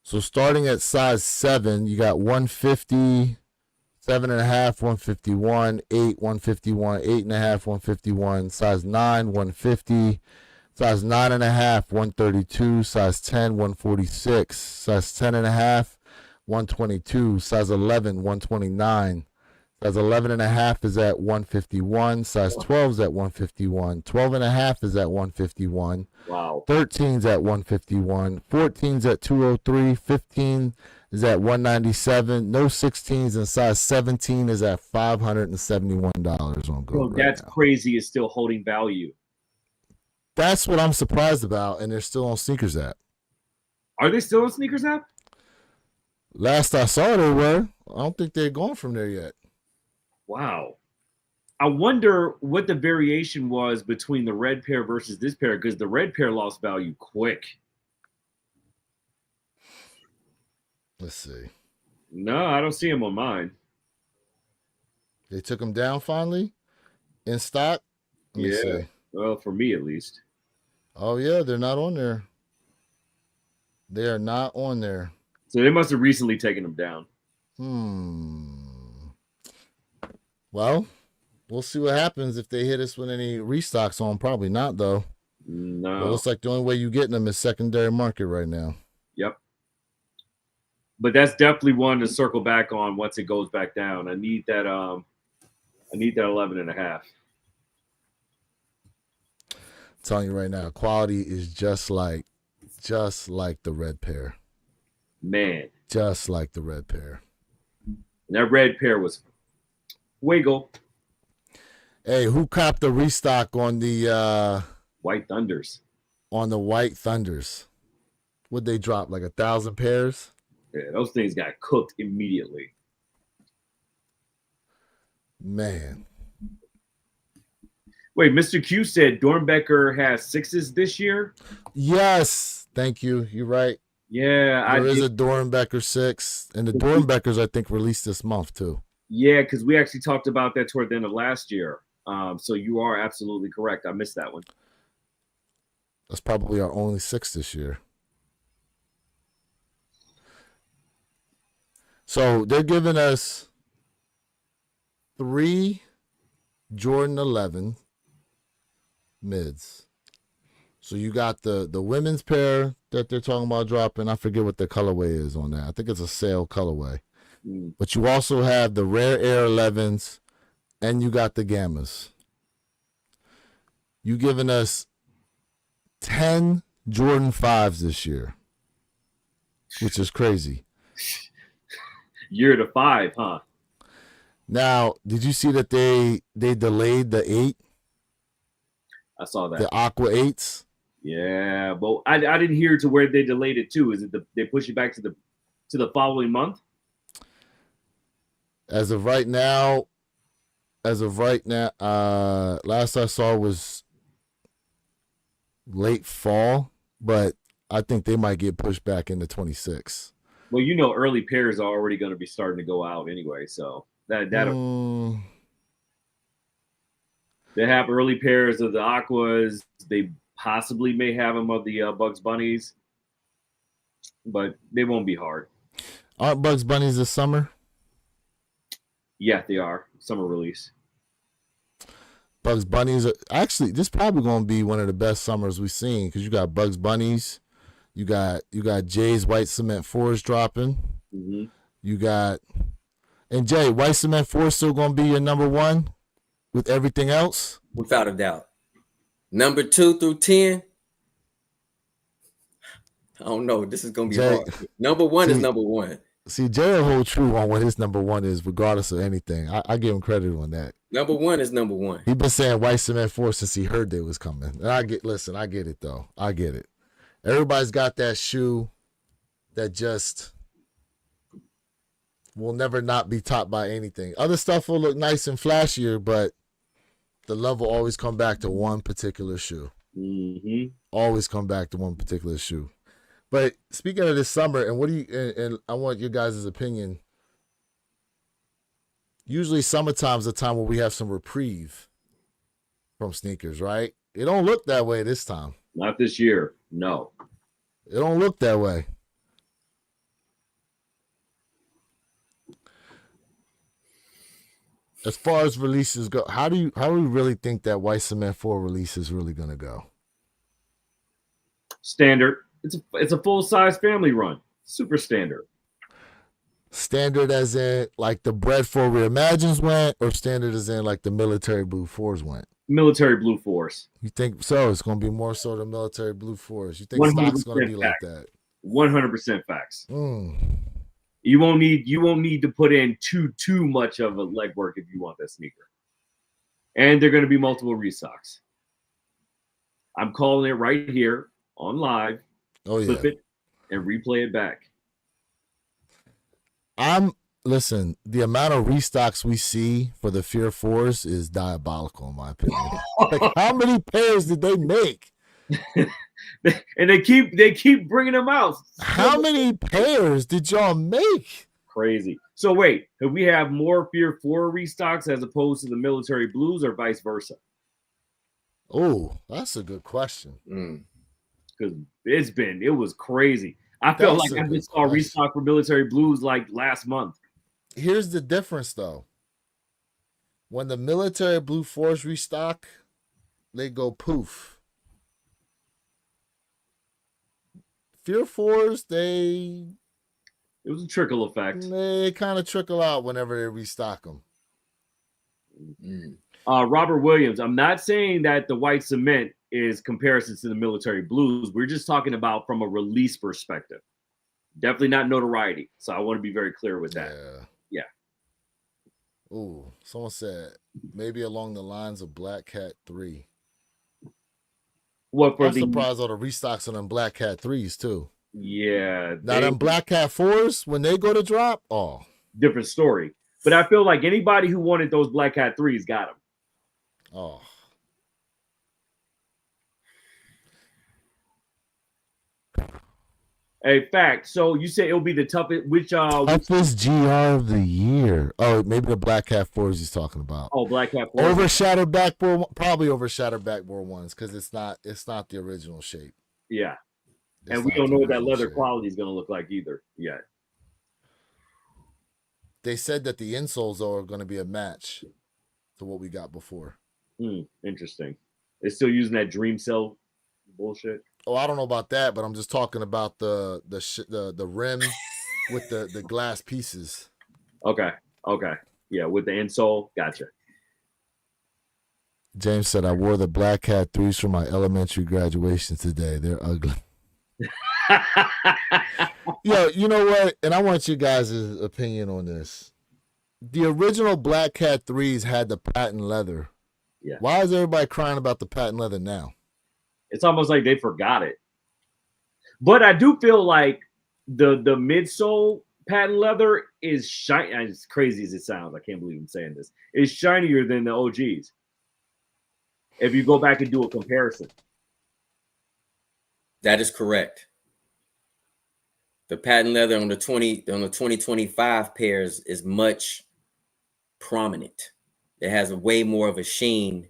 So starting at size 7, you got 150, 7.5, 151, 8, 151, 8.5, 151, size 9, 150, size 9.5, 132, size 10, 146, size 10.5, 122, size 11, 129. Size 11.5 is at 151. Size 12 is at 151. 12.5 is at 151. Wow. 13's at 151. 14's at 203. 15 is at 197. No 16s, and size 17 is at $571 on Go. That's now. Crazy. Is still holding value. That's what I'm surprised about, and they're still on Sneakers app. Are they still on Sneakers app? Last I saw, they were. I don't think they're gone from there yet. Wow. I wonder what the variation was between the red pair versus this pair, because the red pair lost value quick. Let's see. No, I don't see them on mine. They took them down finally in stock. Let me see. Well, for me at least. Oh, yeah, they're not on there. They are not on there. So they must have recently taken them down. Well, we'll see what happens if they hit us with any restocks on. Probably not, though. No. But it looks like the only way you're getting them is secondary market right now. Yep. But that's definitely one to circle back on once it goes back down. I need that 11.5. I'm telling you right now, quality is just like the red pair. Man. Just like the red pair. And that red pair was wiggle. Hey, who copped the restock on the White Thunders? On the White Thunders. Would they drop like 1,000 pairs? Yeah, those things got cooked immediately. Man. Wait, Mr. Q said Dornbecker has 6s this year? Yes. Thank you. You're right. Yeah. There is a Dornbecker 6. And the Dornbeckers, I think, released this month, too. Yeah, because we actually talked about that toward the end of last year. So you are absolutely correct. I missed that one. That's probably our only 6 this year. So they're giving us 3 Jordan 11 mids. So you got the women's pair that they're talking about dropping. I forget what the colorway is on that. I think it's a sale colorway. But you also have the Rare Air 11s, and you got the Gammas. You giving us 10 Jordan 5s this year, which is crazy. Year to 5, huh? Now, did you see that they delayed the 8? I saw that. The Aqua 8s? Yeah, but I didn't hear to where they delayed it to. Is it they push it back to the following month? As of right now, last I saw was late fall, but I think they might get pushed back into 26. Well, early pairs are already going to be starting to go out anyway, so they have early pairs of the Aquas. They possibly may have them of the Bugs Bunnies, but they won't be hard. Aren't Bugs Bunnies this summer? Yeah, they are. Summer release. Bugs Bunnies are actually, this is probably going to be one of the best summers we've seen, because you got Bugs Bunnies, you got Jay's White Cement 4s dropping. Mm-hmm. You got, and Jay, White Cement 4 still going to be your number one with everything else? Without a doubt. Number 2 through 10. I don't know. This is going to be Jay, hard. Number 1 is number 1. See, Jay will hold true on what his number 1 is, regardless of anything. I give him credit on that. Number 1 is number 1. He been saying White Cement 4 since he heard they was coming. And I get it though. I get it. Everybody's got that shoe that just will never not be topped by anything. Other stuff will look nice and flashier, but the love will always come back to one particular shoe. Mm-hmm. Always come back to one particular shoe. But speaking of this summer, and and I want your guys' opinion. Usually summertime's a time where we have some reprieve from sneakers, right? It don't look that way this time. Not this year. No. It don't look that way. As far as releases go, how do we really think that White Cement 4 release is really gonna go? Standard. It's a full-size family run. Super standard. Standard as in like the Bread 4 Reimagines went, or standard as in like the Military Blue 4s went? Military Blue Force. You think so? It's going to be more so the Military Blue 4s. You think stock's going to be like that? 100% facts. You won't need to put in too much of a legwork if you want that sneaker. And they're going to be multiple restocks. I'm calling it right here on live. Oh yeah. Flip it and replay it back. Listen, the amount of restocks we see for the Fear 4s is diabolical in my opinion. Like, how many pairs did they make? And they keep bringing them out. How many pairs did y'all make? Crazy. So wait, have we have more Fear 4 restocks as opposed to the Military Blues, or vice versa? Oh, that's a good question. Because it was crazy. I felt like I just saw a restock for Military Blues like last month. Here's the difference though. When the Military Blue 4s restock, they go poof. Fear 4s, it was a trickle effect. They kind of trickle out whenever they restock them. Robert Williams, I'm not saying that the White Cement is comparisons to the Military Blues. We're just talking about from a release perspective. Definitely not notoriety. So I want to be very clear with that. Yeah. Ooh, someone said maybe along the lines of Black Cat 3. I'm surprised all the restocks on them Black Cat 3s too. Yeah. Now them Black Cat 4s, when they go to drop, different story. But I feel like anybody who wanted those Black Cat 3s got them. Oh. A fact. So you say it'll be the toughest, toughest GR of the year. Oh, maybe the Black Cat 4s he's talking about. Oh, Black Cat 4s. Overshadowed backboard, probably overshadowed backboard ones, because it's not the original shape. Yeah. And we don't know what that leather quality is going to look like either yet. They said that the insoles are going to be a match to what we got before. Interesting. They're still using that Dream Cell Bullshit. Oh, I don't know about that, but I'm just talking about the rim with the glass pieces. Okay. Yeah, with the insole. Gotcha. James said, I wore the Black Cat 3s for my elementary graduation today. They're ugly. Yo, you know what? And I want you guys' opinion on this. The original Black Cat 3s had the patent leather. Yeah. Why is everybody crying about the patent leather now? It's almost like they forgot it. But I do feel like the midsole patent leather is shiny. As crazy as it sounds, I can't believe I'm saying this. It's shinier than the OGs. If you go back and do a comparison. That is correct. The patent leather on the 2025 pairs is much prominent. It has way more of a sheen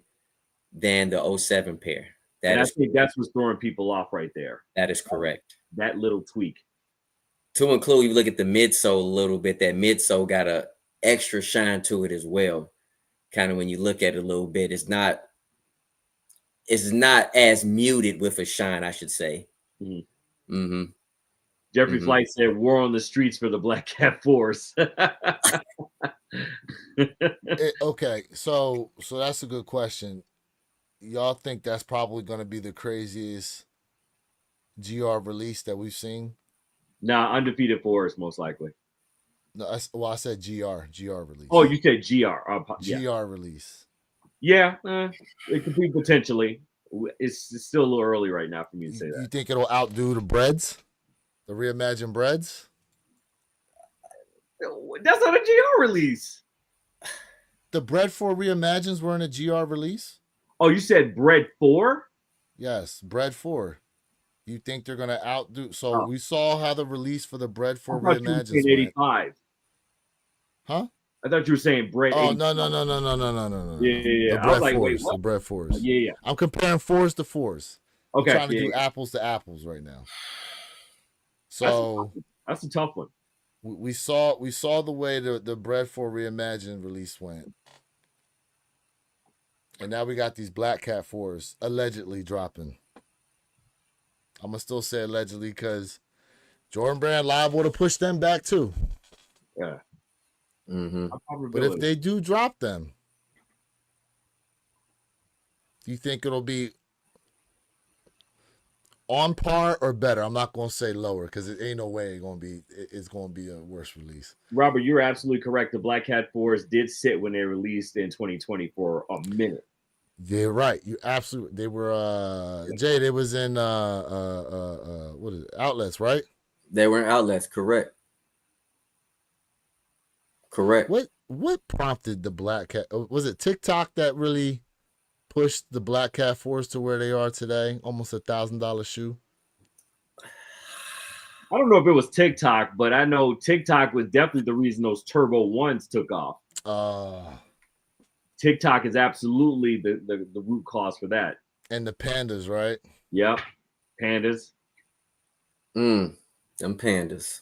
than the 07 pair. I think that's what's throwing people off right there. That is correct. That little tweak. To include, you look at the midsole a little bit. That midsole got a extra shine to it as well. Kind of when you look at it a little bit, it's not as muted with a shine, I should say. Mm-hmm. Mm-hmm. Jeffrey Flight said, "War on the streets for the Black Cat Force." Okay, so that's a good question. Y'all think that's probably going to be the craziest GR release that we've seen? Nah, Undefeated Force most likely. No, I said GR release. Oh, you said GR. Yeah. GR release. Yeah, it could be potentially. It's still a little early right now for me to say that. You think it'll outdo the breads? The reimagined breads? That's not a GR release. The bread 4 reimagines were in a GR release? Oh, you said bread 4? Yes, bread 4. You think they're going to outdo? So we saw how the release for the bread 4 reimagines went. 85. Huh? I thought you were saying bread. Oh, 85. No. Yeah. The I was bread like, 4s. wait, what? The bread 4s. Yeah. I'm comparing 4s to 4s. Okay. I'm trying to do apples to apples right now. So that's a tough one. We saw the way the bread 4 reimagined release went. And now we got these Black Cat 4s allegedly dropping. I'm going to still say allegedly because Jordan Brand liable to push them back too. Yeah. Mm-hmm. But if they do drop them, do you think it'll be on par or better? I'm not going to say lower because it ain't no way it's going to be a worse release. Robert, you're absolutely correct. The Black Cat 4s did sit when they released in 2020 for a minute. You're right. You absolutely. They were Jay. They was in what is it? Outlets, right? They were in outlets. Correct. What prompted the Black Cat? Was it TikTok that really pushed the Black Cat 4s to where they are today? Almost $1,000 shoe. I don't know if it was TikTok, but I know TikTok was definitely the reason those Turbo 1s took off. TikTok is absolutely the root cause for that. And the pandas, right? Yep. Pandas. Them pandas.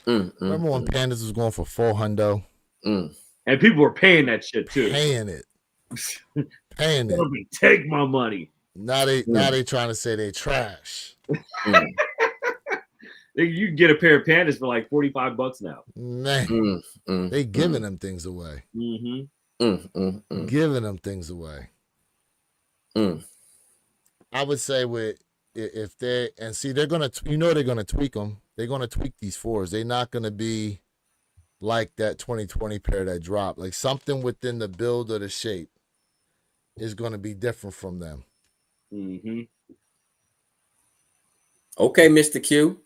Remember when pandas was going for $400? And people were paying that shit too. Paying it. Take my money. Now they trying to say they trash. You can get a pair of pandas for like $45 now. Man, they giving them things away. Giving them things away. I would say if they they're gonna they're gonna tweak them. They're gonna tweak these 4s. They're not gonna be like that 2020 pair that dropped. Like something within the build or the shape is gonna be different from them. Okay, Mr. Q.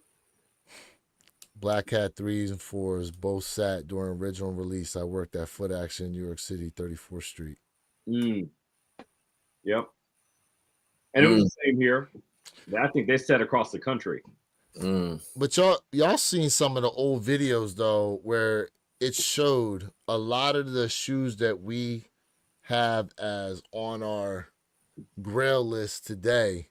Black Cat 3s and 4s both sat during original release. I worked at Foot Action, New York City, 34th Street. Yep. And it was the same here. I think they sat across the country. But y'all seen some of the old videos though, where it showed a lot of the shoes that we have as on our grail list today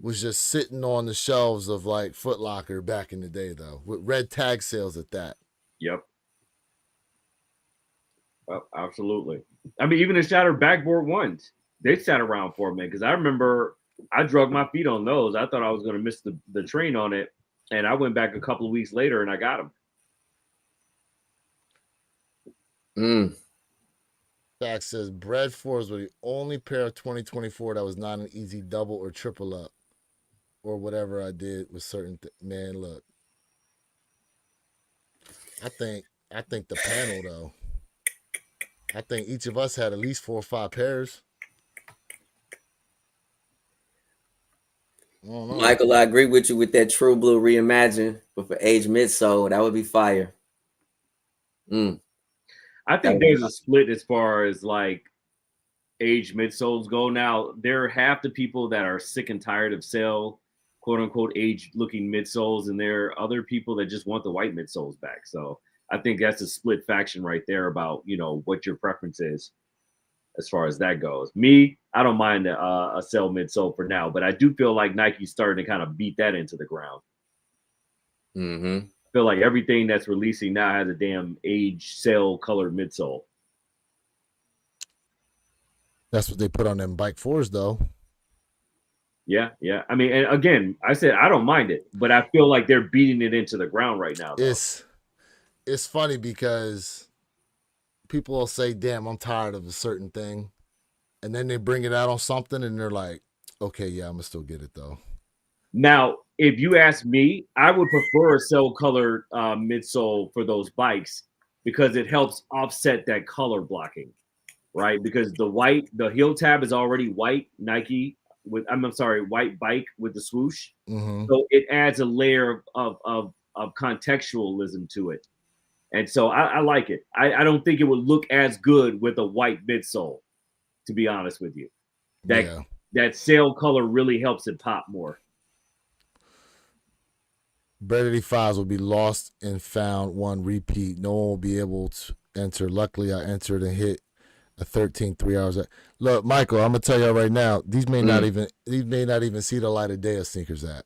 was just sitting on the shelves of like Foot Locker back in the day though, with red tag sales at that. Yep. Oh, absolutely. I mean, even the shattered backboard ones, they sat around for a minute because I remember I drug my feet on those. I thought I was going to miss the train on it, and I went back a couple of weeks later and I got them. Fact says Bread 4s were the only pair of 2024 that was not an easy double or triple up, or whatever I did with certain. Man, look, I think the panel though. I think each of us had at least 4 or 5 pairs. Michael, I agree with you with that True Blue Reimagine, but for age midsole, that would be fire. I think there's a split as far as like age midsoles go. Now, there are half the people that are sick and tired of sale, quote unquote, age looking midsoles, and there are other people that just want the white midsoles back. So I think that's a split faction right there about, you know, what your preference is as far as that goes. Me, I don't mind a sell midsole for now, but I do feel like Nike's starting to kind of beat that into the ground. I feel like everything that's releasing now has a damn age sale colored midsole. That's what they put on them bike 4s though. Yeah. I mean, and again, I said I don't mind it, but I feel like they're beating it into the ground right now. Though. It's funny because people will say, damn, I'm tired of a certain thing. And then they bring it out on something and they're like, okay, yeah, I'm going to still get it though. Now, if you ask me, I would prefer a cell colored midsole for those bikes because it helps offset that color blocking, right? Because the heel tab is already white Nike with, I'm sorry, white bike with the swoosh. So it adds a layer of contextualism to it. And so I like it. I don't think it would look as good with a white midsole, to be honest with you. That sail color really helps it pop more. Bread 85s will be lost and found one repeat. No one will be able to enter. Luckily, I entered and hit a 13 3 hours. Look, Michael, I'm gonna tell you right now, these may not even see the light of day of Sneakers app.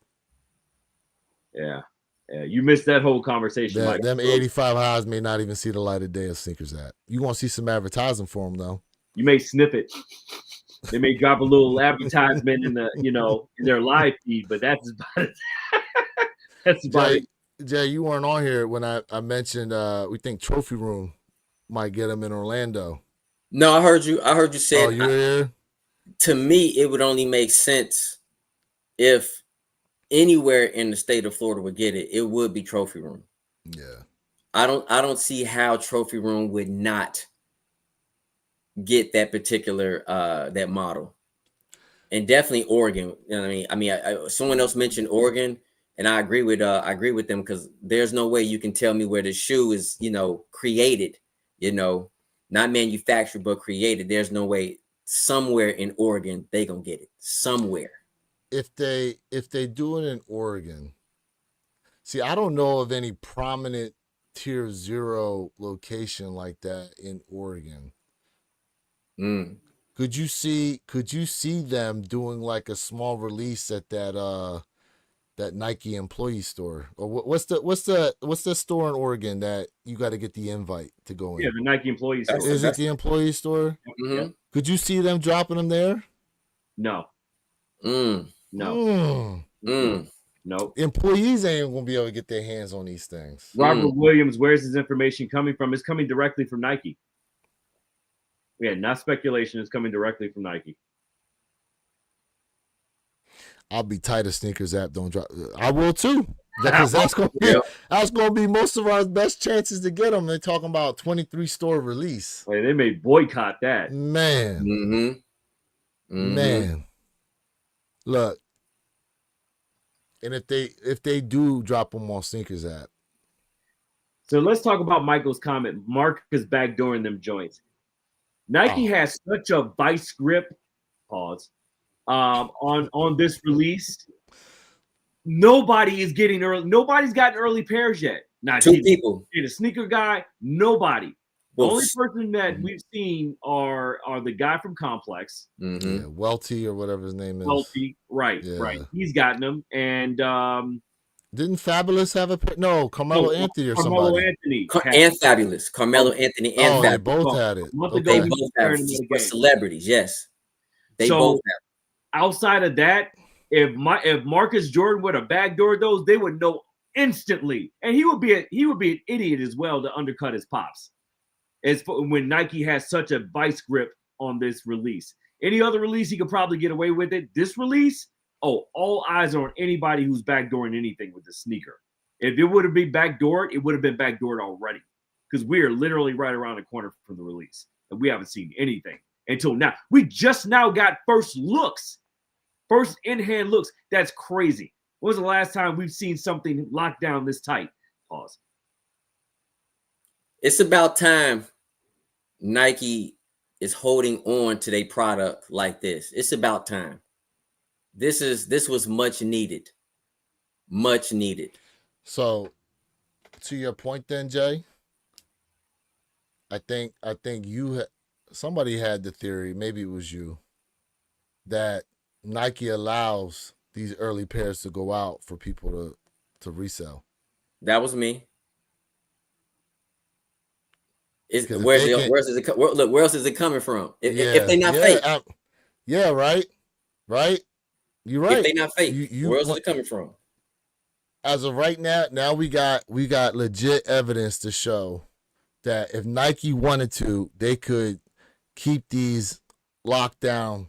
Yeah, you missed that whole conversation. Them 85 highs may not even see the light of day of Sneakers app. You won't see some advertising for them though. You may sniff it. They may drop a little advertisement in the, you know, in their live feed, but that's about it. That's about it. Jay, you weren't on here when I mentioned we think Trophy Room might get them in Orlando. No, I heard you say you were here? To me, it would only make sense if anywhere in the state of Florida would get it. It would be Trophy Room. Yeah. I don't see how Trophy Room would not get that particular that model. And definitely Oregon. You know what I mean? Someone else mentioned Oregon. And I agree with them because there's no way you can tell me where the shoe is, you know, created, you know, not manufactured, but created. There's no way somewhere in Oregon they gonna get it somewhere. If they do it in Oregon, see, I don't know of any prominent tier 0 location like that in Oregon. Could you see them doing like a small release at that Nike employee store, or what's the store in Oregon that you got to get the invite to go in? Yeah, the Nike employee store. Is it the employee store? Mm-hmm. Could you see them dropping them there? No. No. Nope. Employees ain't gonna be able to get their hands on these things. Robert Williams, where's his information coming from? It's coming directly from Nike. Yeah, not speculation. It's coming directly from Nike. I'll be tight if Sneakers app don't drop. I will too, because that's gonna be most of our best chances to get them. They're talking about 23 store release. Hey, they may boycott that. Man, man. Look, and if they do drop them on Sneakers app. So let's talk about Michael's comment. Mark is backdooring them joints. Nike has such a vice grip. Pause. On this release, nobody's gotten early pairs yet. Not 2 people. The sneaker guy, nobody. The Well, only person that we've seen are the guy from Complex, Welty or whatever his name is. Welty, right. He's gotten them, and didn't Fabulous have a pair? No, Carmelo Anthony or Carmelo somebody. Anthony and Fabulous, Carmelo Anthony and they Fabulous. both had it. A month ago, They he was both wearing have them in the for game. celebrities. Yes, they So, both have. outside of that, if Marcus Jordan would have backdoored those, they would know instantly, and he would be an idiot as well to undercut his pops. As when Nike has such a vice grip on this release. Any other release, he could probably get away with it. This release, all eyes are on anybody who's backdooring anything with the sneaker. If it would have been backdoored, it would have been backdoored already, because we are literally right around the corner from the release, and we haven't seen anything until now. We just now got first in-hand looks. That's crazy. When was the last time we've seen something locked down this tight? Pause. It's about time Nike is holding on to their product like this. It's about time. This was much needed. Much needed. So, to your point, then, Jay, I think somebody had the theory, maybe it was you, that Nike allows these early pairs to go out for people to resell. That was me. Where else is it coming from? If they're not fake. Right. You're right. If they're not fake, where else is it coming from? As of right now we got legit evidence to show that if Nike wanted to, they could keep these locked down,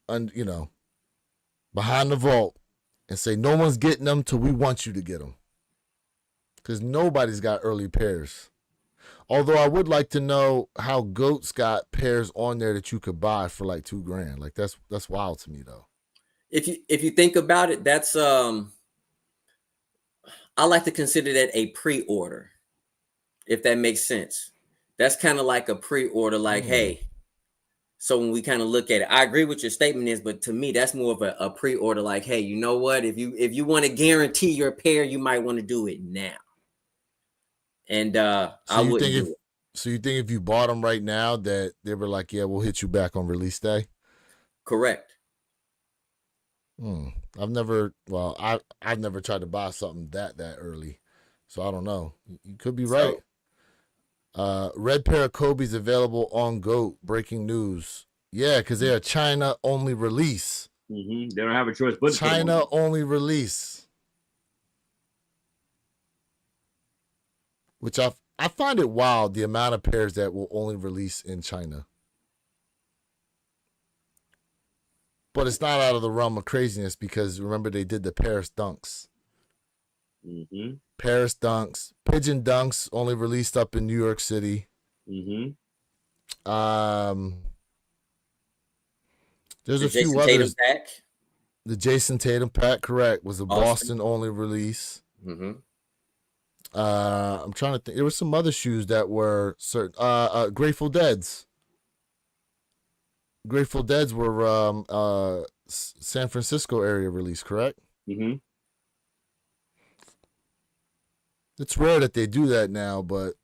behind the vault, and say no one's getting them till we want you to get them, because nobody's got early pairs. Although I would like to know how GOAT's got pairs on there that you could buy for like $2,000. Like that's wild to me though. If you think about it, that's I like to consider that a pre-order, if that makes sense. That's kind of like a pre-order, like, hey. So when we kind of look at it, I agree with your statement is, but to me, that's more of a pre-order, like, hey, you know what? If you want to guarantee your pair, you might want to do it now. And I wouldn't do it. So you think if you bought them right now that they were like, yeah, we'll hit you back on release day? Correct. I've never tried to buy something that early, so I don't know. You could be right. Red pair of Kobe's available on GOAT. Breaking news. Yeah, because they're a China only release. They don't have a choice but China only release. Which I find it wild, the amount of pairs that will only release in China. But it's not out of the realm of craziness, because remember they did the Paris Dunks. Paris Dunks. Pigeon Dunks only released up in New York City. There's a few others. The Jason Tatum pack, correct, was a Boston only release. I'm trying to think. There were some other shoes that were certain. Grateful Dead's. Grateful Dead's were San Francisco area release, correct? It's rare that they do that now, but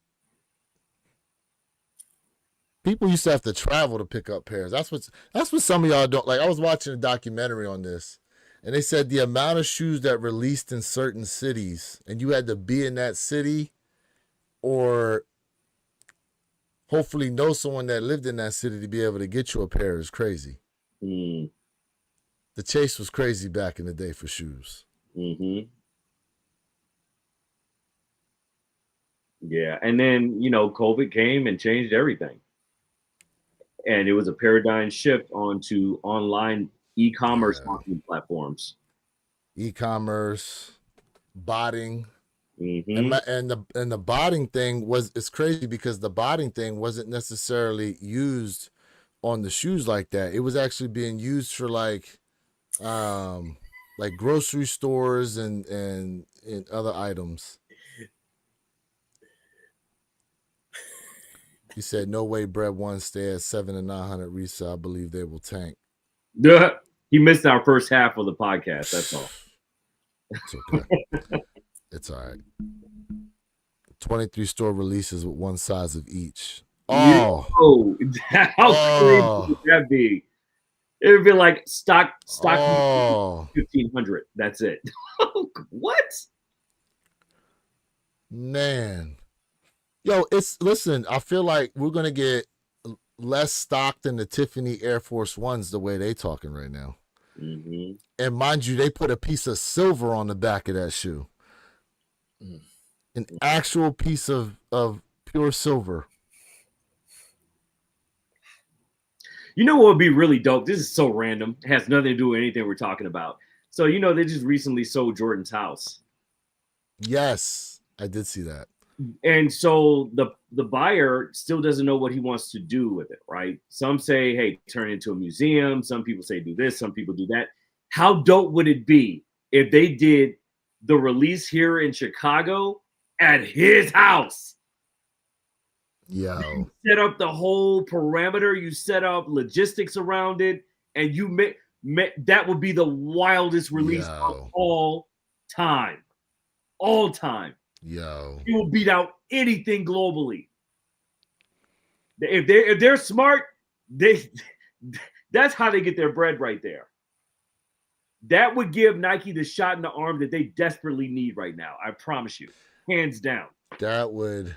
people used to have to travel to pick up pairs. That's what some of y'all don't like. I was watching a documentary on this, and they said the amount of shoes that released in certain cities, and you had to be in that city or hopefully know someone that lived in that city to be able to get you a pair, is crazy. The chase was crazy back in the day for shoes. Yeah, and then, COVID came and changed everything. And it was a paradigm shift onto online e-commerce marketing platforms. E-commerce, botting. And the botting thing it's crazy, because the botting thing wasn't necessarily used on the shoes like that. It was actually being used for like grocery stores and other items. He said, "No way, Bread One stay at 700 and 900 resale. I believe they will tank." He missed our first half of the podcast. That's all. It's okay. It's all right. 23 store releases with one size of each. How crazy would that be? It would be like stock 1,500. That's it. What? Man. Yo, listen, I feel like we're going to get less stock than the Tiffany Air Force Ones the way they talking right now. Mm-hmm. And mind you, they put a piece of silver on the back of that shoe. An actual piece of pure silver. You know what would be really dope? This is so random. It has nothing to do with anything we're talking about. So, you know, they just recently sold Jordan's house. Yes, I did see that. And so the buyer still doesn't know what he wants to do with it, right? Some say, hey, turn it into a museum. Some people say do this. Some people do that. How dope would it be if they did the release here in Chicago at his house? Yo. You set up the whole parameter. You set up logistics around it. And you that would be the wildest release of all time. All time. Yo. It will beat out anything globally. If they're smart, that's how they get their bread right there. That would give Nike the shot in the arm that they desperately need right now. I promise you, hands down. That would,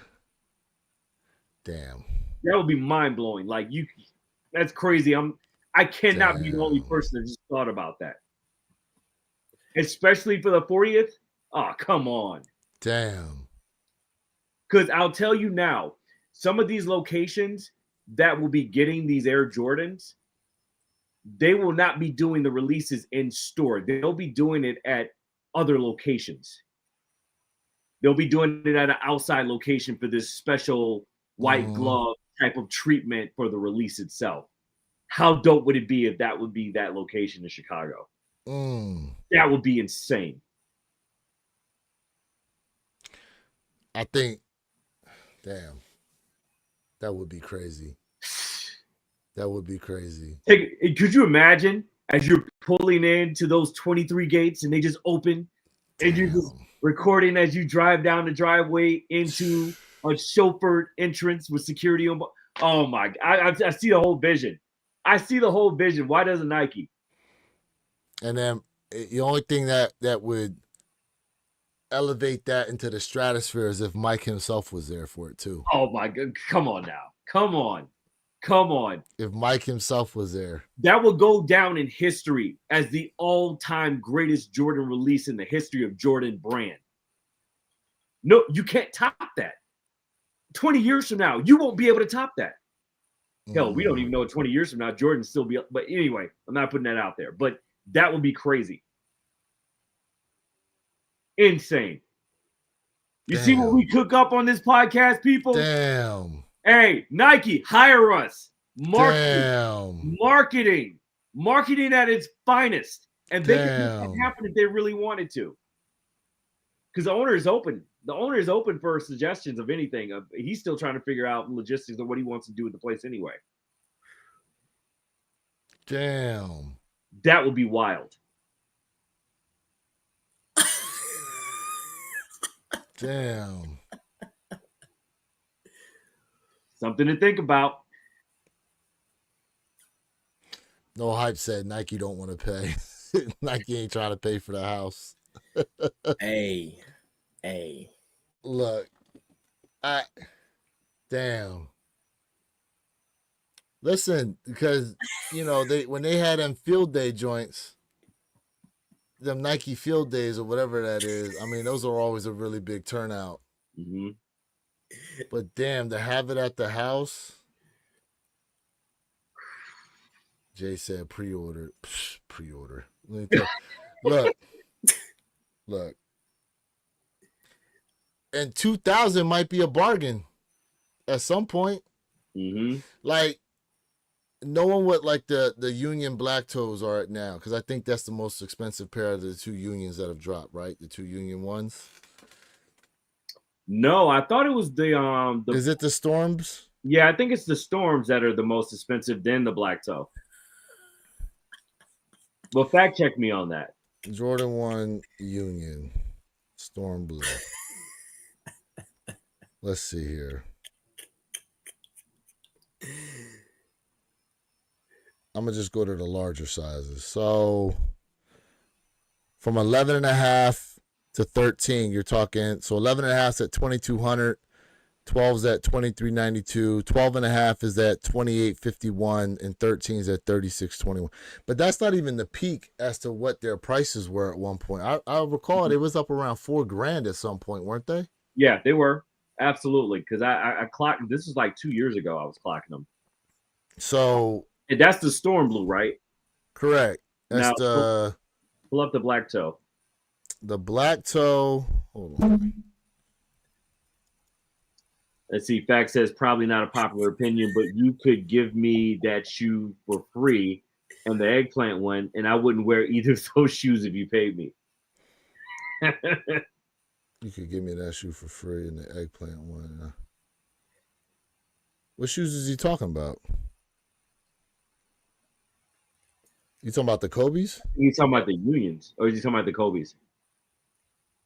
damn. That would be mind blowing. Like that's crazy. I cannot be the only person that just thought about that, especially for the 40th. Oh, come on. Damn. Because I'll tell you now, some of these locations that will be getting these Air Jordans, they will not be doing the releases in store. They'll be doing it at other locations. They'll be doing it at an outside location for this special white glove type of treatment for the release itself. How dope would it be if that would be that location in Chicago? That would be insane. I think, damn, that would be crazy. That would be crazy. Could you imagine as you're pulling into those 23 gates and they just open and you're just recording as you drive down the driveway into a chauffeured entrance with security on? Oh my, I see the whole vision. I see the whole vision. Why doesn't Nike? And then the only thing that would elevate that into the stratosphere is if Mike himself was there for it too. Oh my God. Come on now. Come on. If Mike himself was there. That will go down in history as the all-time greatest Jordan release in the history of Jordan brand. No, you can't top that. 20 years from now, you won't be able to top that. Hell, we don't even know 20 years from now, Jordan still be. But anyway, I'm not putting that out there. But that would be crazy. Insane. You see what we cook up on this podcast, people? Damn. Hey, Nike, hire us. Damn. Marketing at its finest. And they can make that happen if they really wanted to. Because the owner is open. The owner is open for suggestions of anything. He's still trying to figure out logistics of what he wants to do with the place anyway. Damn. That would be wild. Damn. Something to think about. No Hype said Nike don't want to pay. Nike ain't trying to pay for the house. Hey. Look, damn. Listen, because when they had them field day joints, them Nike field days or whatever that is, I mean, those are always a really big turnout. Mm-hmm. But damn, to have it at the house. Jay said pre-order. Pre-order. Look. And 2,000 might be a bargain at some point. Mm-hmm. Like, knowing what like the Union black toes are at now, because I think that's the most expensive pair of the two Unions that have dropped, right? The two Union ones. No, I thought it was the Is it the Storms? Yeah, I think it's the Storms that are the most expensive, then the black toe. Well, fact check me on that. Jordan 1 Union Storm Blue. Let's see here. I'm going to just go to the larger sizes. So from 11.5 to 13, you're talking. So 11.5 is at 2,200. 12's at $23.92. 12.5 is at $28.51, and 13's at $36.21. But that's not even the peak as to what their prices were at one point. I recall it was up around $4,000 at some point, weren't they? Yeah, they were. Absolutely. Because I clocked, this is like 2 years ago I was clocking them. So. And that's the storm blue, right? Correct. That's now, pull up the black toe. The black toe. Hold on. Let's see. Fact says probably not a popular opinion, but you could give me that shoe for free and the eggplant one, and I wouldn't wear either of those shoes if you paid me. You could give me that shoe for free and the eggplant one. What shoes is he talking about? You talking about the Kobe's? You talking about the Unions, or is you talking about the Kobe's?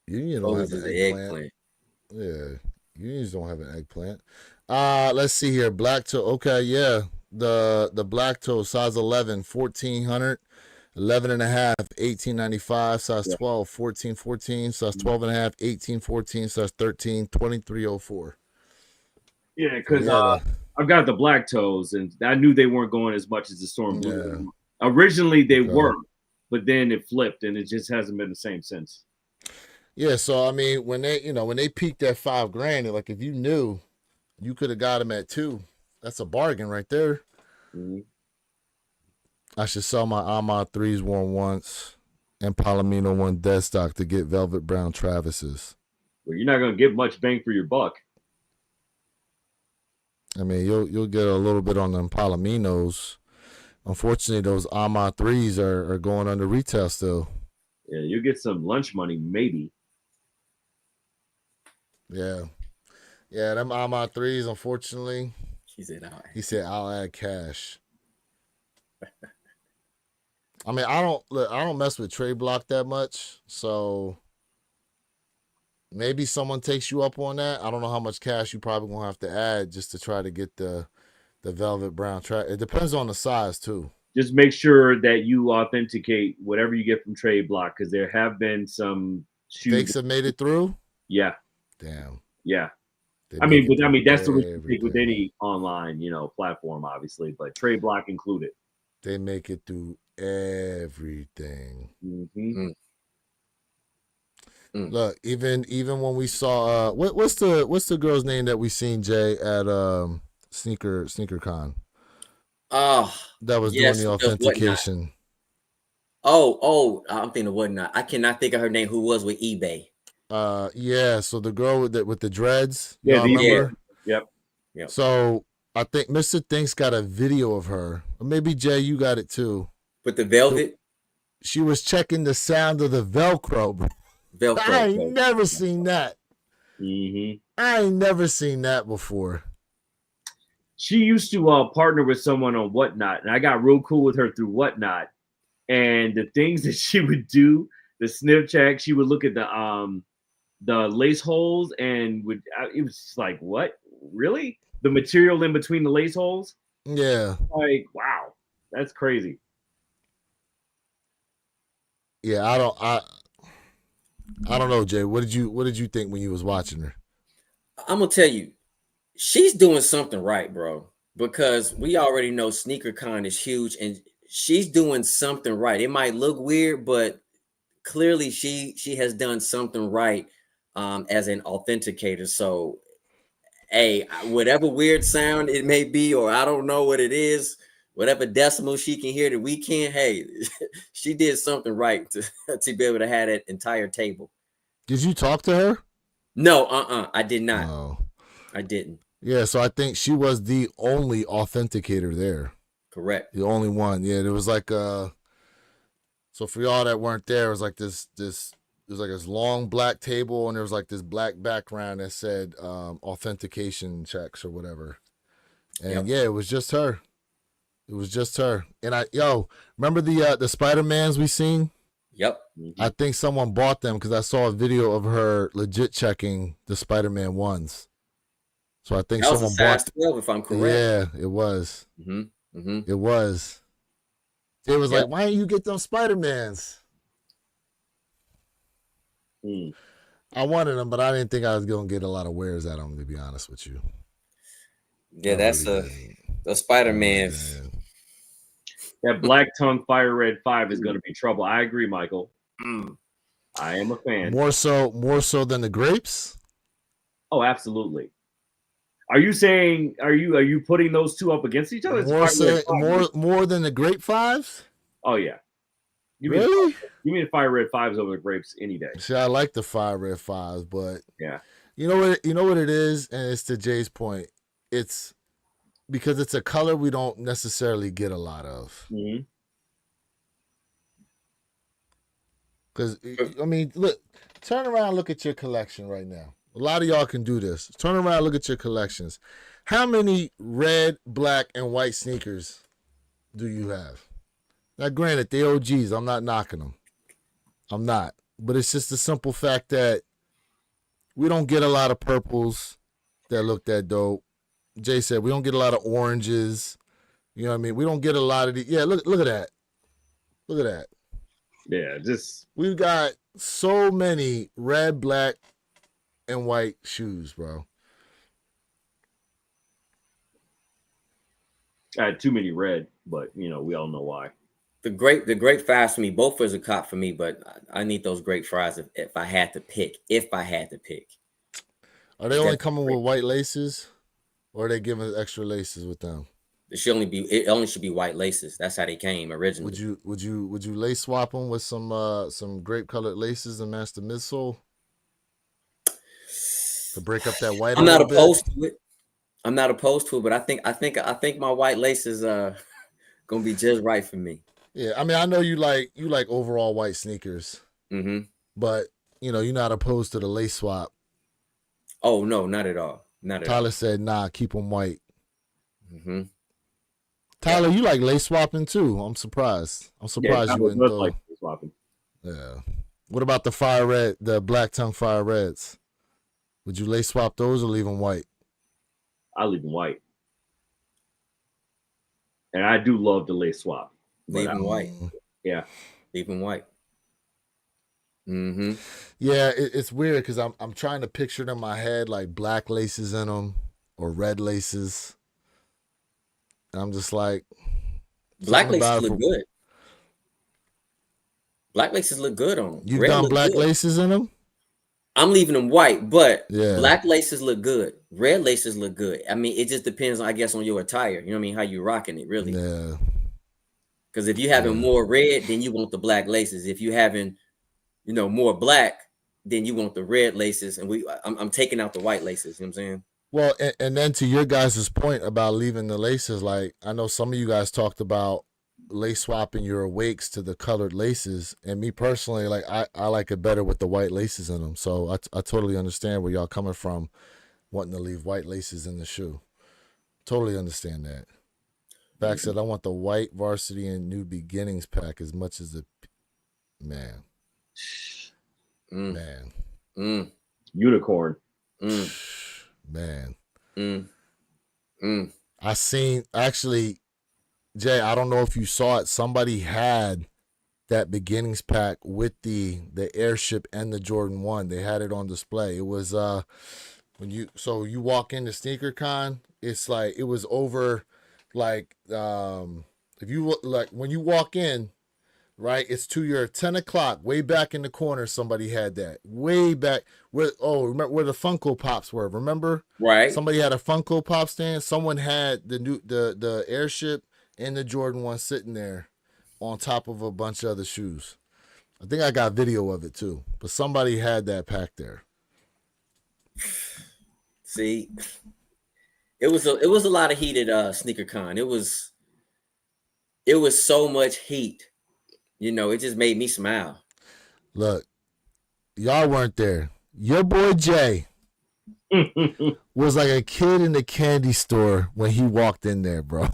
Union don't have an eggplant. Yeah, Unions don't have an eggplant. Let's see here. Black toe. Okay, yeah. The black toe, size 11, $1,400. 11.5, $18.95. Size 12, $14.14. Size 12.5, $18.14. Size 13, $23.04. Yeah, because I've got the black toes, and I knew they weren't going as much as the storm blue. Yeah. Originally they were, but then it flipped, and it just hasn't been the same since. Yeah, so I mean, when they peaked at $5,000, like if you knew you could have got them at $2,000, that's a bargain right there. Mm-hmm. I should sell my Ahmad 3s worn once and Palomino 1 dead stock to get velvet brown Travis's. Well, you're not gonna get much bang for your buck. I mean, you'll get a little bit on them Palominos. Unfortunately, those Ahmad 3s are going under retail still. Yeah, you get some lunch money, maybe. Yeah. Yeah, them Ahmad 3s, unfortunately. He said, I'll add cash. I mean, I don't mess with trade block that much, so maybe someone takes you up on that. I don't know how much cash you probably gonna have to add just to try to get the velvet brown track. It depends on the size too. Just make sure that you authenticate whatever you get from trade block, because there have been some shoes fakes have made it through. Yeah. Damn. Yeah. I mean, that's the risk you take with any online, platform, obviously, but trade block included. They make it through everything. Mm-hmm. Look, even when we saw what's the girl's name that we seen, Jay, at Sneaker Con? That was doing the authentication. I'm thinking of Whatnot. I cannot think of her name. Who was with eBay? Yeah. So the girl with the dreads. Yeah, remember? Yep. So I think Mr. Think's got a video of her, or maybe Jay, you got it too. With the velvet. She was checking the sound of the Velcro. I ain't never seen that. Mm-hmm. I ain't never seen that before. She used to partner with someone on Whatnot, and I got real cool with her through Whatnot. And the things that she would do, the sniff check, she would look at the lace holes, and it was just like, what? Really? The material in between the lace holes? Yeah. Like, wow, that's crazy. Yeah, I don't know, Jay. What did you think when you was watching her? I'm gonna tell you, she's doing something right, bro. Because we already know SneakerCon is huge, and she's doing something right. It might look weird, but clearly she has done something right as an authenticator. So, hey, whatever weird sound it may be, or I don't know what it is, whatever decimal she can hear that we can't, hey, she did something right to be able to have that entire table. Did you talk to her? No, I did not. No. I didn't. Yeah, so I think she was the only authenticator there. Correct. The only one. Yeah, there was like so for y'all that weren't there, it was like this there's like this long black table, and there was like this black background that said authentication checks or whatever. And yeah, it was just her. It was just her. And remember the Spider-Mans we seen? Yep. I think someone bought them because I saw a video of her legit checking the Spider-Man ones. So I think that someone was a size 12, if I'm correct. Yeah, it was. Mm-hmm. Mm-hmm. It was. It was like, why don't you get them Spider-Mans? I wanted them, but I didn't think I was gonna get a lot of wears at them. To be honest with you, Yeah, that's really a Spider-Man. didn't. That Black Tongue Fire Red 5 is going to be trouble. I agree, Michael. Mm. I am a fan. More so than the grapes. Oh, absolutely. Are you saying are you putting those two up against each other? More than the grape fives. Oh yeah. Give Really? Me the Fire Red 5s over the grapes any day. See, I like the fire red fives, but Yeah. you know what it is, and it's to Jay's point. It's because it's a color we don't necessarily get a lot of. Mm-hmm. Because I mean, look, turn around, look at your collection right now. A lot of y'all can do this. Turn around, look at your collections. How many red, black, and white sneakers do you have? Now, granted, they OGs. I'm not knocking them. I'm not. But it's just the simple fact that we don't get a lot of purples that look that dope. Jay said we don't get a lot of oranges. You know what I mean? We don't get a lot of the. Yeah, look at that. Look at that. Yeah, We've got so many red, black, and white shoes, bro. I had too many red, but we all know why. The grape fries for me, both was a cop for me, but I need those grape fries if I had to pick. Are they only coming with white laces, or are they giving extra laces with them? It only should be white laces. That's how they came originally. Would you lace swap them with some grape colored laces and match the midsole to break up that white? I'm not opposed to it. I'm not opposed to it, but I think my white laces are gonna be just right for me. Yeah, I mean, I know you like overall white sneakers, but you're not opposed to the lace swap. Oh no, not at all. Tyler said, "Nah, keep them white." Tyler, you like lace swapping too? I'm surprised. Yeah, you wouldn't like lace swapping. Yeah. What about the black tongue fire reds? Would you lace swap those or leave them white? I leave them white, and I do love the lace swap. Leave them white. Yeah, leave them white. Yeah, it's weird because I'm trying to picture it in my head like black laces in them or red laces. And I'm just like, black laces look good. Black laces look good on them. You've done black laces in them? I'm leaving them white, but black laces look good. Red laces look good. I mean, it just depends, I guess, on your attire. You know what I mean? How you rocking it, really. Yeah. Because if you're having more red, then you want the black laces. If you're having, more black, then you want the red laces. And I'm taking out the white laces. You know what I'm saying? Well, and then to your guys' point about leaving the laces, like I know some of you guys talked about lace swapping your awakes to the colored laces, and me personally, like I like it better with the white laces in them. So I totally understand where y'all coming from, wanting to leave white laces in the shoe. Totally understand that. Back said I want the white varsity and new beginnings pack as much as the man. Unicorn. Man. I seen actually, Jay, I don't know if you saw it. Somebody had that beginnings pack with the airship and the Jordan 1. They had it on display. It was when you walk into SneakerCon, it's like it was over like if you like when you walk in, right, it's to your 10 o'clock, way back in the corner. Somebody had that way back remember where the Funko Pops were, remember? Right. Somebody had a Funko Pop stand. Someone had the airship and the Jordan 1 sitting there on top of a bunch of other shoes. I think I got video of it too, but somebody had that pack there. See, it was a lot of heat at SneakerCon. It was so much heat. It just made me smile. Look, y'all weren't there. Your boy Jay was like a kid in the candy store when he walked in there, bro.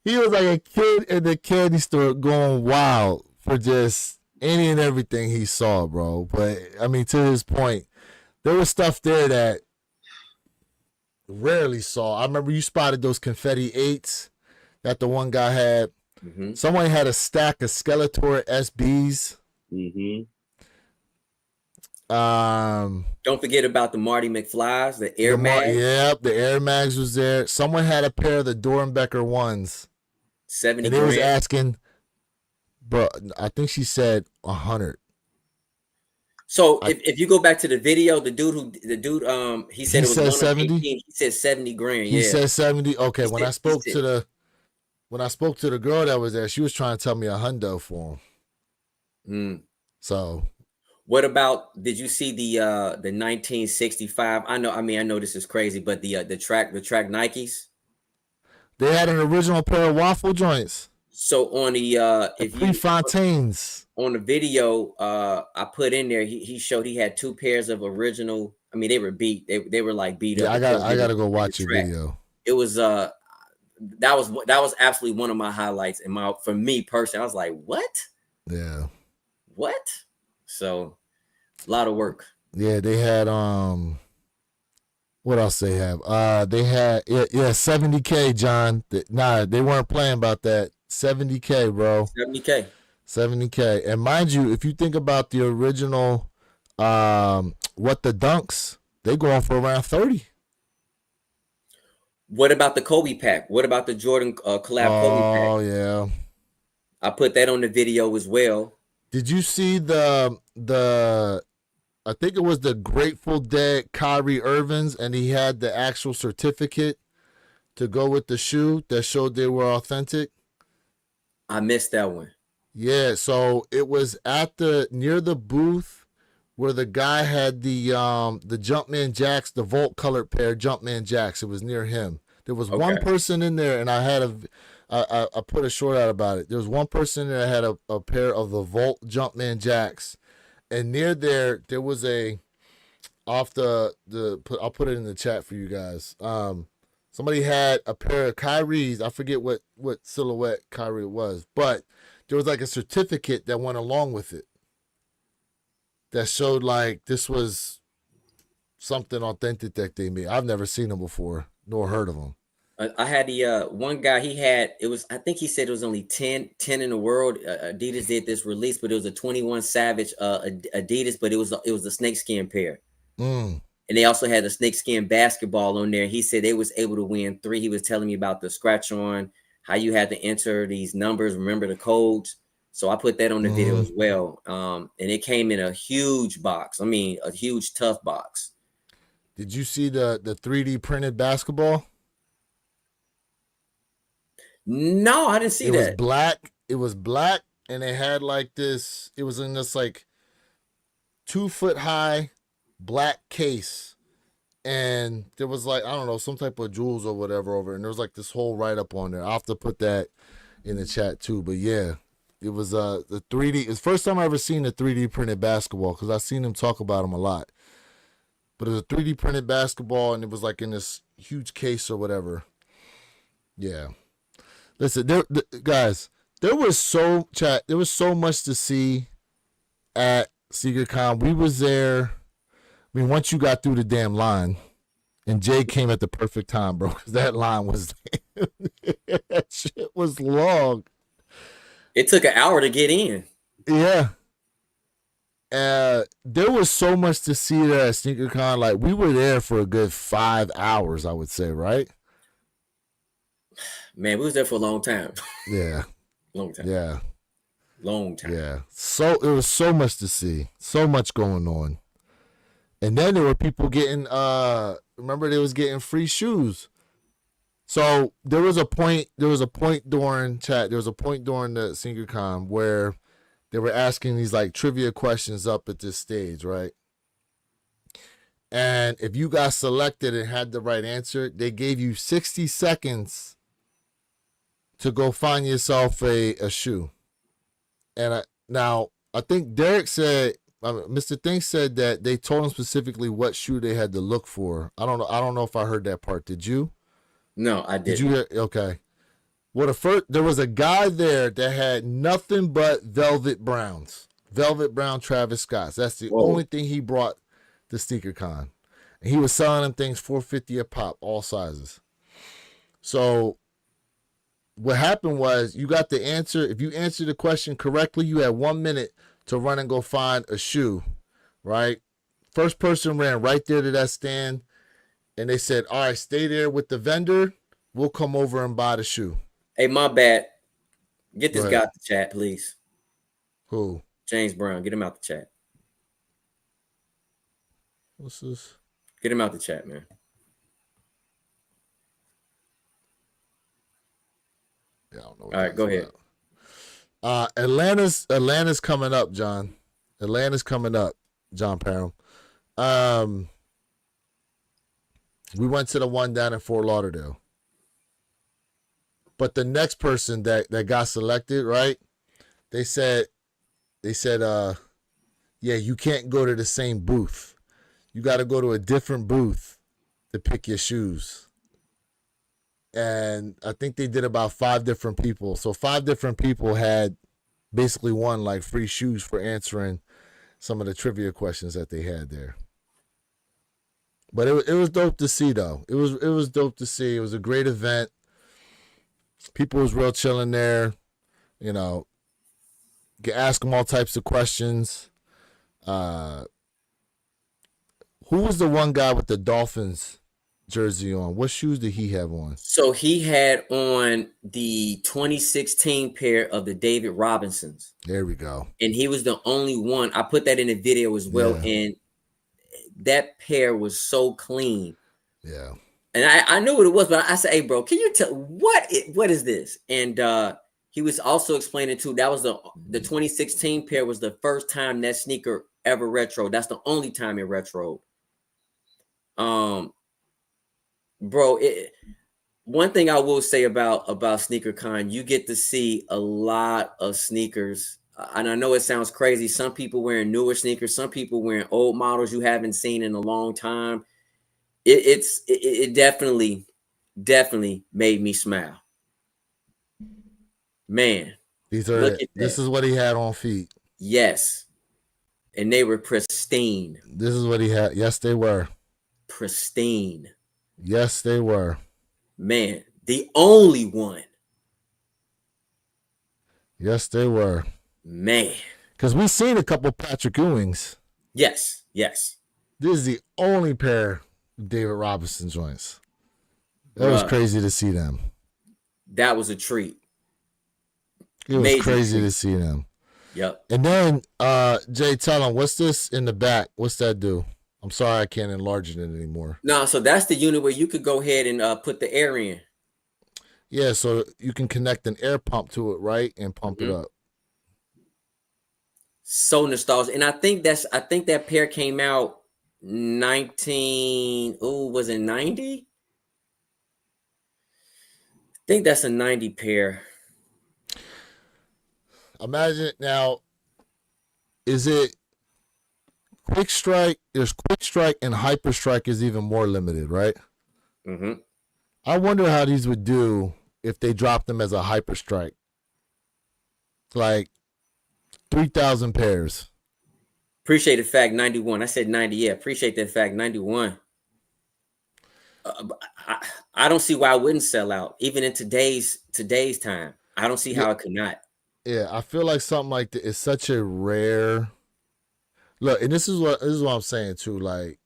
He was like a kid in the candy store going wild for just any and everything he saw, bro. But, I mean, to his point, there was stuff there that rarely saw. I remember you spotted those confetti 8s that the one guy had. Someone had a stack of Skeletor SBs. Don't forget about the Marty McFly's, the Air Max. Yep, the Air Max was there. Someone had a pair of the Dorenbecker ones. 70 and they was grand. asking, bro, I think she said 100. So if you go back to the video, the dude he said it was 70. He said 70 grand. He said 70. Okay, when I spoke to the girl that was there, she was trying to tell me $100 for him. So what about, did you see the 1965? I know this is crazy, but the track Nikes. They had an original pair of waffle joints. So on the Prefontaines. On the video, I put in there, he showed he had 2 pairs of original. I mean, they were beat. They were like beat up. I gotta go watch your video. It was that was absolutely one of my highlights. And for me personally, I was like, what? Yeah. What? So a lot of work. Yeah, they had what else they have? They had 70K, John. They weren't playing about that. 70K, bro. 70K. And mind you, if you think about the original what the Dunks, they going for around 30. What about the Kobe pack? What about the Jordan collab Kobe pack? Oh yeah. I put that on the video as well. Did you see the I think it was the Grateful Dead Kyrie Irvings, and he had the actual certificate to go with the shoe that showed they were authentic? I missed that one. Yeah, so it was at near the booth where the guy had the Jumpman Jacks, the Volt colored pair Jumpman Jacks. It was near him. There was one person in there, and I put a short out about it. There was one person that had a pair of the Volt Jumpman Jacks, and near there was I'll put it in the chat for you guys. Somebody had a pair of Kyrie's. I forget what silhouette Kyrie was, but there was like a certificate that went along with it that showed like this was something authentic that they made. I've never seen them before, nor heard of them. I had the one guy, I think he said it was only 10 in the world. Adidas did this release, but it was a 21 Savage Adidas, but it was a snakeskin pair. And they also had the snakeskin basketball on there. He said they was able to win 3. He was telling me about the scratch on, how you had to enter these numbers, remember the codes. So I put that on the video as well. And it came in a huge box. I mean, a huge tough box. Did you see the 3D printed basketball? No, I didn't see that. It was black, and it had like this. It was in this like 2 foot high black case, and there was like, I don't know, some type of jewels or whatever over it, and there was like this whole write up on there. I'll have to put that in the chat too. But yeah, it was the 3D. It's the first time I ever seen a 3D printed basketball, because I've seen them talk about them a lot. But it was a 3D printed basketball, and it was like in this huge case or whatever. Yeah. Listen, guys, there was so much to see at SneakerCon. We was there. I mean, once you got through the damn line, and Jay came at the perfect time, bro, because that line was that shit was long. It took an hour to get in. Yeah. There was so much to see there at SneakerCon. Like, we were there for a good 5 hours, I would say, right? Man, we was there for a long time. Yeah. Long time. Yeah. Long time. Yeah. So there was so much to see. So much going on. And then there were people getting remember they was getting free shoes. So there was a point during the SneakerCon where they were asking these like trivia questions up at this stage, right? And if you got selected and had the right answer, they gave you 60 seconds to go find yourself a shoe. And now I think Derek said, Mr. Think said that they told him specifically what shoe they had to look for. I don't know if I heard that part. Did you? No, I didn't. Did you hear? Okay. Well, there was a guy there that had nothing but velvet brown Travis Scotts. That's the only thing he brought to SneakerCon, and he was selling them things $450 a pop, all sizes. So what happened was, you got the answer. If you answered the question correctly, you had 1 minute to run and go find a shoe, right? First person ran right there to that stand, and they said, "All right, stay there with the vendor. We'll come over and buy the shoe." Hey, my bad. Get this Go guy ahead. out the chat, please. Who? James Brown. Get him out the chat. What's this? Get him out the chat, man. Yeah, I don't know. All right, go ahead. Atlanta's coming up, John. Atlanta's coming up, John Parham. We went to the one down in Fort Lauderdale. But the next person that got selected, right? They said, yeah, you can't go to the same booth. You got to go to a different booth to pick your shoes. And I think they did about 5 different people. So 5 different people had basically won like free shoes for answering some of the trivia questions that they had there. But it was dope to see, though. It was dope to see. It was a great event. People was real chilling there. You know, you can ask them all types of questions. Who was the one guy with the Dolphins jersey on? What shoes did he have on? So he had on the 2016 pair of the David Robinsons. There we go. And he was the only one. I put that in the video as well. Yeah. And that pair was so clean. Yeah. And I knew what it was, but I said, "Hey, bro, can you tell what is this?" And he was also explaining too. That was the 2016 pair was the first time that sneaker ever retro. That's the only time it retro. Bro, one thing I will say about SneakerCon, you get to see a lot of sneakers. And I know it sounds crazy. Some people wearing newer sneakers, some people wearing old models you haven't seen in a long time. It definitely made me smile. Man, These are look it. at This that. is what he had on feet. Yes. And they were pristine. This is what he had. Yes, they were. Pristine. Yes, they were. Man, the only one. Yes, they were. Man. Because we've seen a couple Patrick Ewings. Yes. This is the only pair of David Robinson joints. That was Bruh. crazy to see them. That was a treat. It was Major crazy treat. to see them. Yep. And then, Jay, tell him, what's this in the back? What's that do? I'm sorry I can't enlarge it anymore. No, so that's the unit where you could go ahead and put the air in. Yeah, so you can connect an air pump to it, right? And pump it up. So nostalgic. And I think that pair came out was it 90? I think that's a 90 pair. Imagine now, is it Quick Strike? There's Quick Strike and Hyper Strike is even more limited, right? Mm-hmm. I wonder how these would do if they dropped them as a Hyper Strike. Like 3,000 pairs. Appreciate the fact 91. I said 90. Yeah, appreciate that fact 91. I don't see why I wouldn't sell out, even in today's time. I don't see how it could not. Yeah, I feel like something like that is such a rare look, and this is what I'm saying too. Like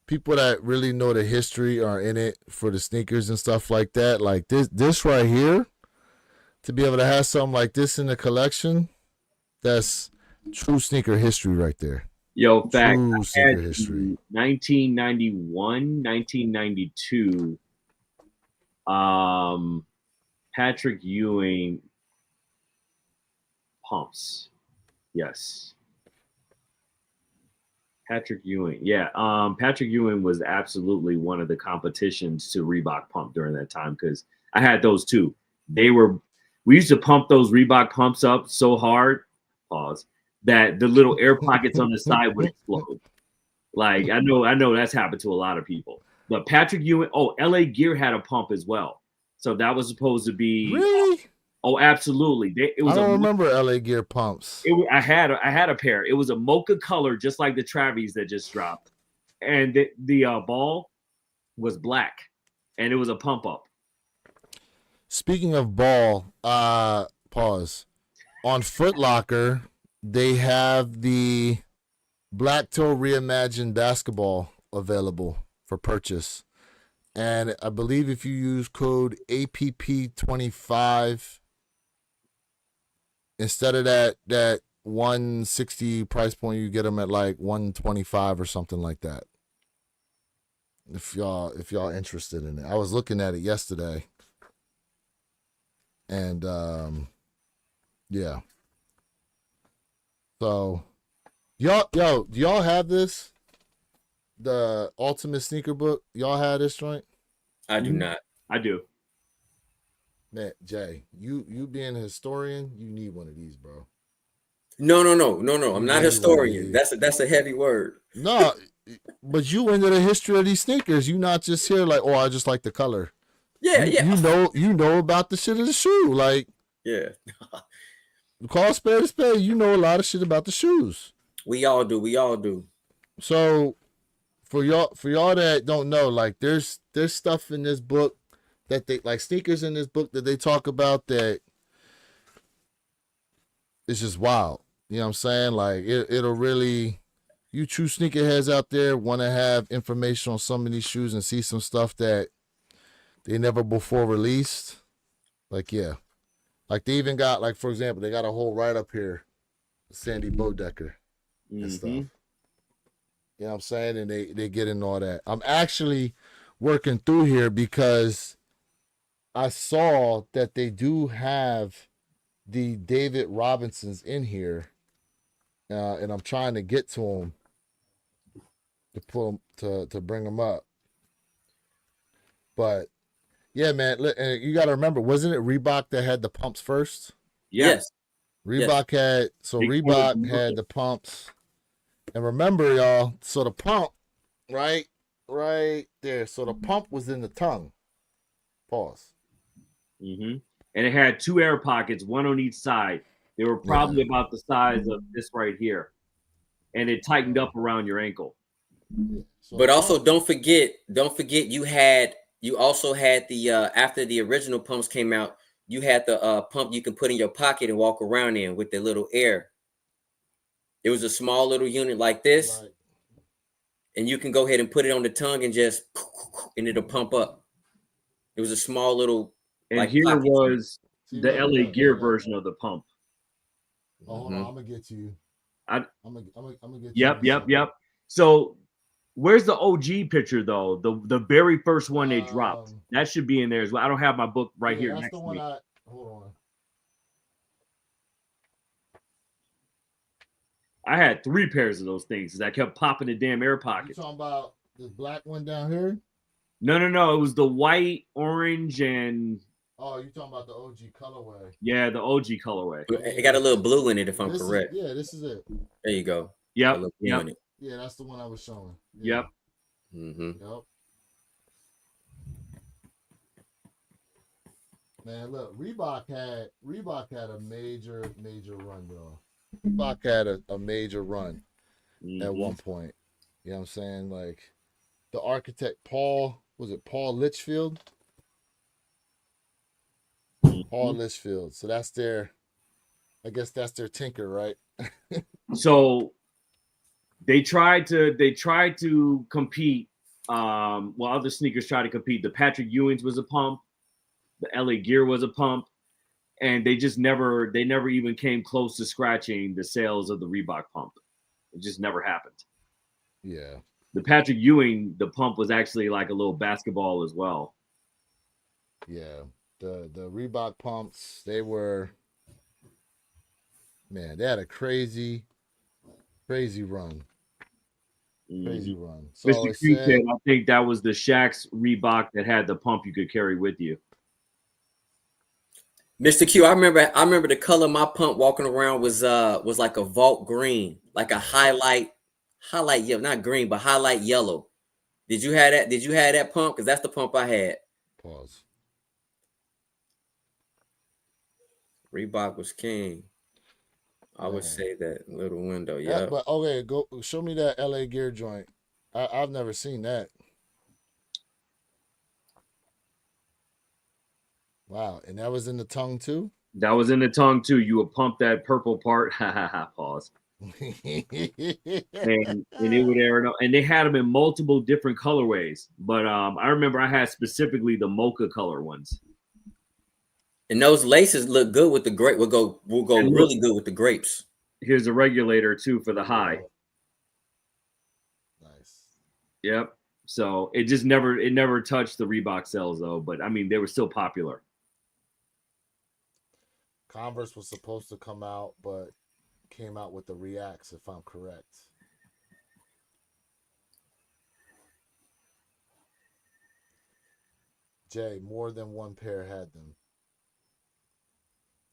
people that really know the history are in it for the sneakers and stuff like that. Like this right here, to be able to have something like this in the collection, that's true sneaker history right there. Yo, fact, True I sneaker had history. 1991, 1992. Patrick Ewing pumps. Yes. Patrick Ewing. Yeah. Patrick Ewing was absolutely one of the competitions to Reebok pump during that time because I had those too. We used to pump those Reebok pumps up so hard, that the little air pockets on the side would explode. Like I know that's happened to a lot of people. But Patrick Ewing, LA Gear had a pump as well. So that was supposed to be Really? Oh, absolutely. It was I don't remember LA Gear pumps. I had a pair. It was a mocha color, just like the Travis that just dropped, and the ball was black, and it was a pump up. Speaking of ball, pause. On Foot Locker, they have the Black Toe Reimagined Basketball available for purchase. And I believe if you use code APP25, instead of that 160 price point, you get them at like 125 or something like that. If y'all interested in it. I was looking at it yesterday. And yeah. So do y'all have this? The Ultimate Sneaker Book? Y'all have this joint? I do not. I do. Man, Jay, you being a historian, you need one of these, bro. No. I'm not a historian. That's a heavy word. No, but you into the history of these sneakers. You not just here like, oh, I just like the color. Yeah. You know about the shit of the shoe. Like, yeah. Call spade a spade. You know a lot of shit about the shoes. We all do. So for y'all that don't know, like there's stuff in this book that they like, sneakers in this book that they talk about that it's just wild. You know what I'm saying? Like it'll really, you true sneakerheads out there want to have information on some of these shoes and see some stuff that they never before released. Like, yeah. Like they even got, like, for example, they got a whole write-up here, Sandy Bodecker and stuff. You know what I'm saying? And they get in all that. I'm actually working through here because I saw that they do have the David Robinsons in here. And I'm trying to get to them to pull them, to bring them up. But yeah, man, and you got to remember, wasn't it Reebok that had the pumps first? Yes. Reebok had the pumps. And remember, y'all, so the pump, right there. So the pump was in the tongue. Pause. And it had 2 air pockets, one on each side. They were probably about the size of this right here. And it tightened up around your ankle. So but also don't forget you also had the after the original pumps came out, you had the pump you can put in your pocket and walk around in with the little air. It was a small little unit like this, right. And you can go ahead and put it on the tongue and just, and it'll pump up. It was a small little. And like here pocket. was the LA Gear version of the pump. Oh, hold on, I'm gonna get to you. I'm gonna get. Yep. So, where's the OG picture though? The very first one they dropped. That should be in there as well. I don't have my book right here. That's next the one. Hold on. I had 3 pairs of those things because I kept popping the damn air pockets. You talking about this black one down here? No. It was the white, orange, and. Oh, you talking about the OG colorway? Yeah, the OG colorway. It got a little blue in it, if I'm correct. This is it. There you go. Yep. Yeah, that's the one I was showing. Yeah. Yep. Yep. Man, look, Reebok had a major run, though. Reebok had a major run at one point. You know what I'm saying? Like the architect Paul Litchfield? Paul Litchfield. So that's I guess that's their tinker, right? So they tried to compete. Other sneakers tried to compete. The Patrick Ewing's was a pump. The LA Gear was a pump. And they never even came close to scratching the sales of the Reebok pump. It just never happened. Yeah. The Patrick Ewing, the pump was actually like a little basketball as well. Yeah. The Reebok pumps, they had a crazy run. Crazy run. So Mr. Q said, I think that was the Shaq's Reebok that had the pump you could carry with you. Mr. Q, I remember the color my pump walking around was like a vault green, like a highlight yellow, not green, but highlight yellow. Did you have that? Did you have that pump? Because that's the pump I had. Pause. Reebok was king. I would say that little window, yeah. But okay, go show me that LA Gear joint. I've never seen that. Wow, and that was in the tongue too? That was in the tongue too. You would pump that purple part. Pause. and it would air it, and they had them in multiple different colorways. But I remember I had specifically the mocha color ones. And those laces look good with the grape. Will go And look, really good with the grapes. here's a regulator too for the high. Nice. Yep. So it never touched the Reebok cells though. But I mean, they were still popular. Converse was supposed to come out, but came out with the Reacts, if I'm correct. Jay, more than one pair had them.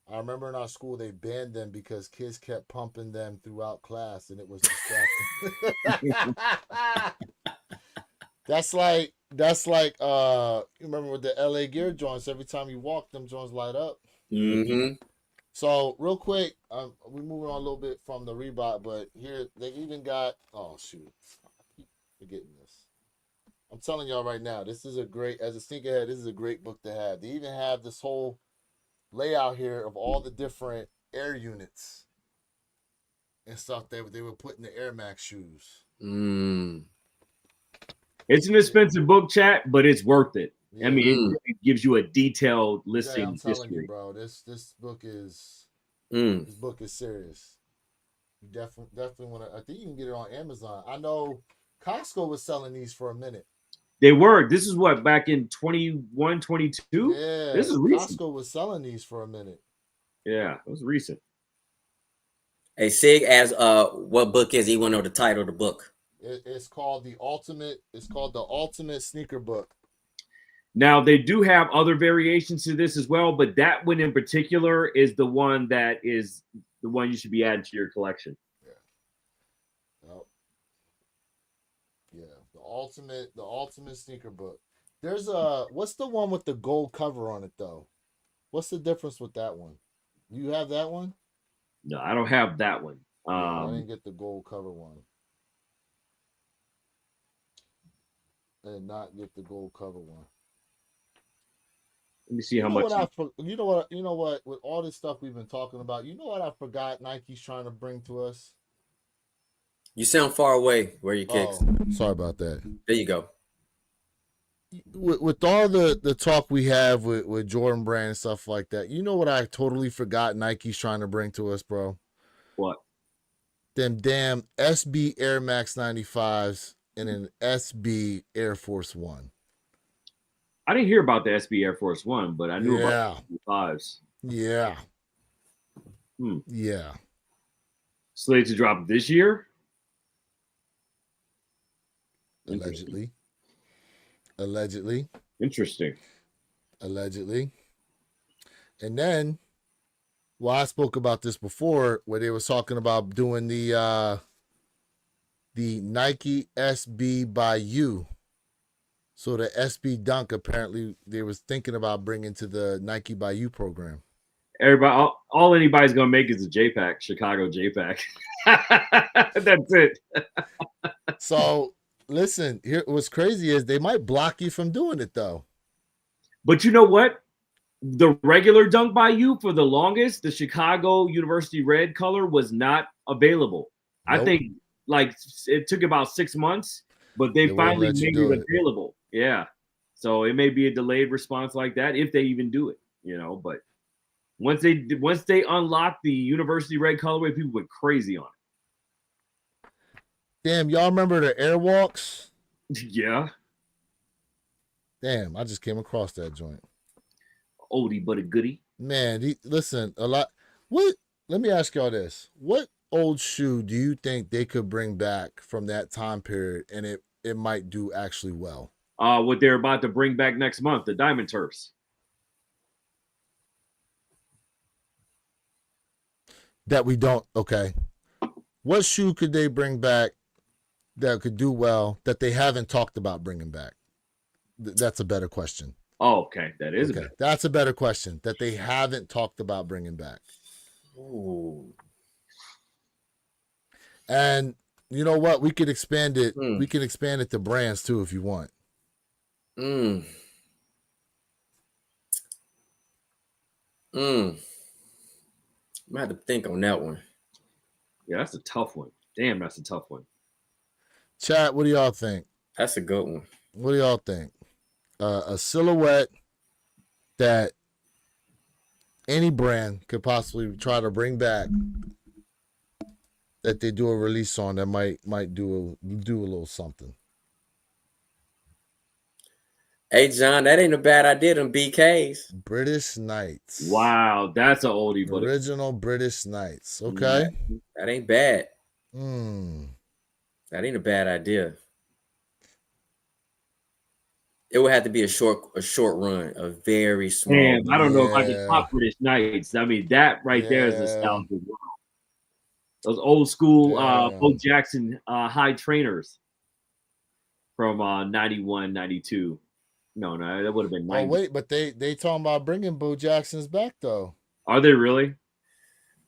I remember in our school they banned them because kids kept pumping them throughout class and it was distracting. That's like you remember with the LA Gear joints, every time you walk them joints light up. Mm-hmm. So real quick, we're moving on a little bit from the Reebok, but here they even got, oh shoot, I keep forgetting this. I'm telling y'all right now, this is a great, as a sneakerhead, this is a great book to have. They even have this whole layout here of all the different air units and stuff that they would put in the Air Max shoes. It's an expensive book, chat, but it's worth it. Yeah. I mean, it gives you a detailed listing. Yeah, I'm telling history. you, bro, this book is this book is serious. You definitely want to. I think you can get it on Amazon. I know Costco was selling these for a minute. They were. This is what, back in 21, 22? Yeah, this is recent. Costco was selling these for a minute. Yeah, it was recent. Hey, Sig asks, what book is it? You want to know the title of the book? It's called the Ultimate. It's called the Ultimate Sneaker Book. Now they do have other variations to this as well, but that one in particular is the one that is the one you should be adding to your collection. Yeah. Yep. Yeah. The Ultimate Sneaker Book. There's what's the one with the gold cover on it though? What's the difference with that one? You have that one? No, I don't have that one. I didn't get the gold cover one. And not get the gold cover one. Let me see how much. You know what? With all this stuff we've been talking about, you know what I forgot Nike's trying to bring to us? You sound far away. Where you kicks? Oh, sorry about that. There you go. With all the talk we have with Jordan Brand and stuff like that, you know what I totally forgot Nike's trying to bring to us, bro? What? Them damn SB Air Max 95s and an SB Air Force One. I didn't hear about the SB Air Force One, but I knew about the 5s. Yeah. Yeah. Slated to drop this year? Allegedly. Interesting. Allegedly. And then, well, I spoke about this before where they was talking about doing the Nike SB by You. So the SB Dunk, apparently they was thinking about bringing to the Nike by You program. Everybody, all anybody's gonna make is a JPAC, Chicago JPAC. That's it. So listen, here what's crazy is they might block you from doing it though. But you know what? The regular Dunk by You for the longest, the Chicago University Red color was not available. Nope. I think like it took about 6 months, but they finally made it available. Yeah. So it may be a delayed response like that if they even do it, you know, but once they unlock the University Red colorway, people went crazy on it. Damn, y'all remember the Airwalks? Yeah. Damn, I just came across that joint. Oldie but a goodie. Man, listen, a lot. What? Let me ask y'all this. What old shoe do you think they could bring back from that time period and it might do actually well? What they're about to bring back next month, the Diamond Turfs. That we don't, okay. What shoe could they bring back that could do well that they haven't talked about bringing back? That's a better question. Oh, okay. That is okay. That's a better question that they haven't talked about bringing back. Ooh. And you know what? We could expand it. We can expand it to brands too if you want. I'm gonna have to think on that one. Yeah, that's a tough one. Damn, that's a tough one. Chat, what do y'all think? That's a good one. What do y'all think? A silhouette that any brand could possibly try to bring back, that they do a release on, that might do a little something. Hey, John, that ain't a bad idea. Them BKs. British Knights. Wow, that's an oldie, but Original British Knights. Okay. That ain't bad. Hmm. That ain't a bad idea. It would have to be a short run, a very small. damn, I don't know if I can Yeah. top British Knights. I mean, that right there is Yeah. nostalgic. Those old school Yeah. Bo Jackson high trainers from 91, 92. No, that would have been 90. Oh wait, but they talking about bringing Bo Jacksons back though. Are they really?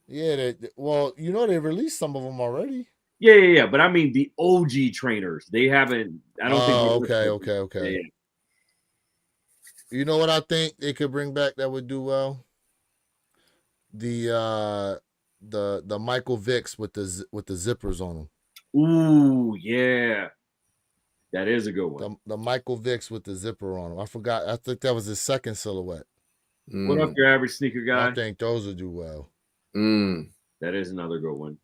Yeah, well, you know they released some of them already. Yeah. But I mean the OG trainers. They haven't. I don't think. Okay. Yeah. You know what I think they could bring back that would do well? The Michael Vicks with the zippers on them. Ooh, yeah. That is a good one. The Michael Vicks with the zipper on them. I forgot. I think that was his second silhouette. What up, your average sneaker guy? I think those would do well. That is another good one.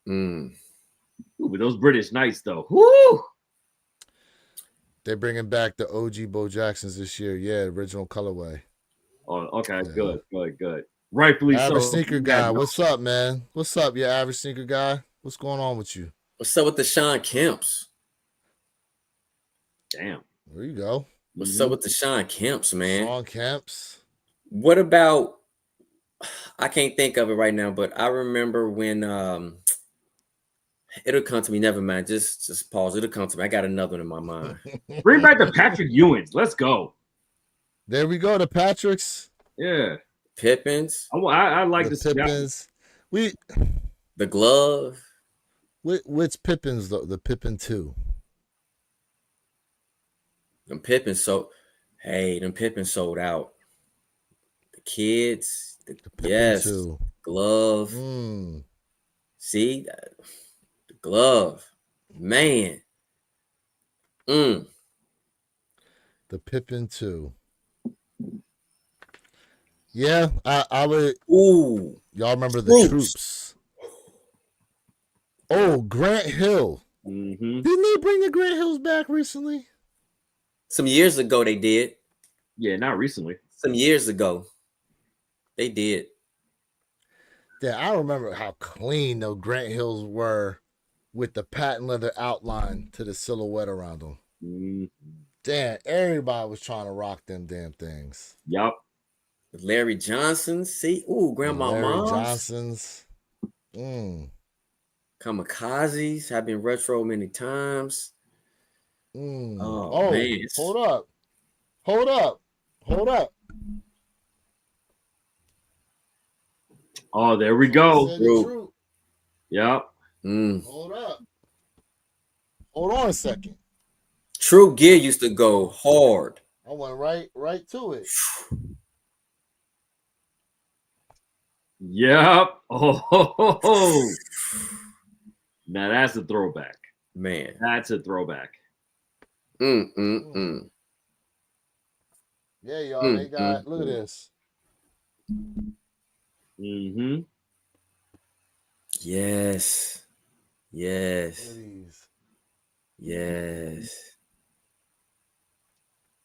Mm. Ooh, but those British Knights though. Woo! They're bringing back the OG Bo Jacksons this year. Yeah, original colorway. Oh, okay, Yeah. good. Rightfully average so. sneaker guy, what's up, man? What's up, your average sneaker guy? What's going on with you? What's up with the Sean Kemps? Damn. There you go. What's up with the Sean Kemps, man? Sean Kemps. What about? I can't think of it right now, but I remember when it'll come to me. Never mind. Just pause. It'll come to me. I got another one in my mind. Bring back the Patrick Ewings. Let's go. There we go. The Patricks. Yeah. Pippins. I like the this. Pippins. The glove. Which Pippins though? The Pippin 2. Them Pippins them Pippins sold out. The kids. The Pippin 2. Glove. See the glove, man. The Pippin 2. Yeah, I would. Ooh, y'all remember the Troops? Oh, Grant Hill. Mm-hmm. Didn't they bring the Grant Hills back recently? Some years ago they did. Yeah, not recently. Some years ago they did. Yeah, I remember how clean those Grant Hills were with the patent leather outline to the silhouette around them. Mm-hmm. Damn, everybody was trying to rock them damn things. Yup. Larry Johnson. See, Grandma Larry Mom's. Johnsons. Kamikazes have been retro many times. Oh, man. Hold up. Oh, there we go. Yep. Hold up. Hold on a second. True Gear used to go hard. I went right to it. Yep. Oh. Now that's a throwback. Man. That's a throwback. Yeah, y'all. They got. Look at this. Mm-hmm. Yes. Look at these.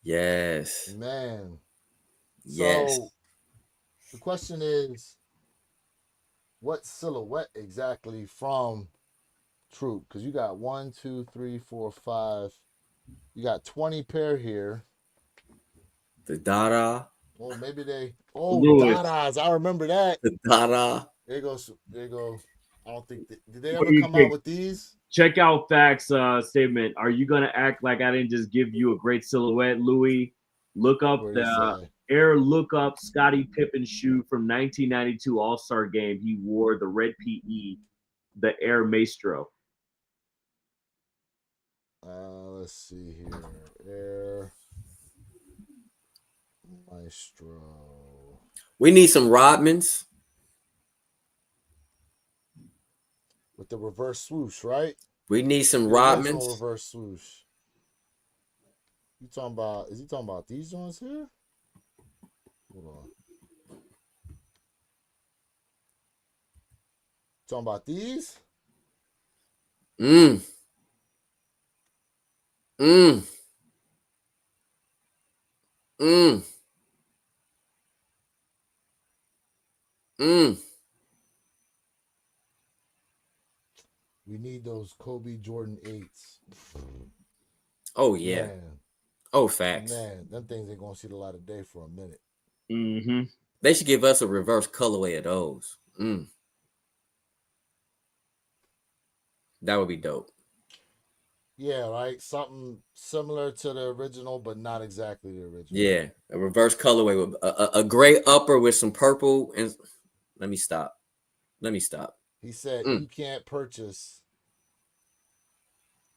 Yes. Man. Yes. So the question is, what silhouette exactly from Troop? Because you got 1, 2, 3, 4, 5. You got 20 pair here. The Dada. Well, maybe they. Lewis. Dadas. I remember that. The Dada. There you go. I don't think did they ever come out with these? Check out Facts statement. Are you gonna act like I didn't just give you a great silhouette, Louis? Look up the Air Lookup Scottie Pippen shoe from 1992 All-Star game. He wore the red PE, the Air Maestro. Let's see here. Air Maestro. We need some Rodmans. with the reverse swoosh, right? We need some The original Rodmans. reverse swoosh. You talking about? Is he talking about these ones here? Hold on. Talking about these? Mm. Mm. Mm. Mm. We need those Kobe Jordan 8s. Oh yeah. Man, Oh facts. man, them things ain't gonna see the light of day for a minute. Mm-hmm. They should give us a reverse colorway of those. That would be dope. Yeah, right. Something similar to the original, but not exactly the original. Yeah, a reverse colorway with a gray upper with some purple. And let me stop. He said you can't purchase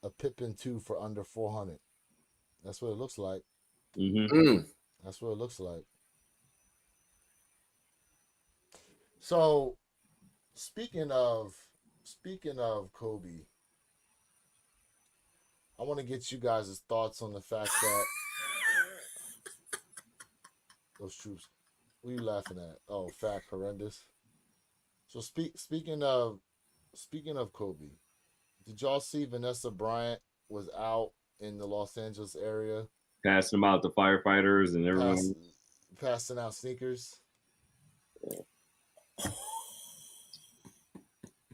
a Pippin 2 for under 400. That's what it looks like. Mm-hmm. That's what it looks like. So, speaking of Kobe, I want to get you guys' thoughts on the fact that those troops. What are you laughing at? Oh, fact horrendous. So speaking of Kobe, did y'all see Vanessa Bryant was out in the Los Angeles area Passing them out to firefighters and everyone. passing out sneakers?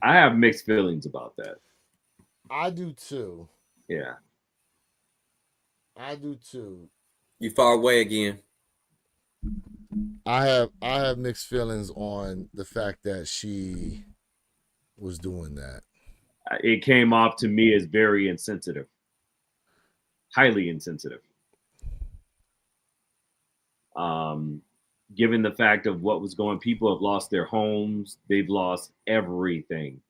I have mixed feelings about that. I do too. Yeah. I do too. You far away again. I have mixed feelings on the fact that she was doing that. It came off to me as very insensitive. Highly insensitive. Given the fact of what was going, people have lost their homes, they've lost everything.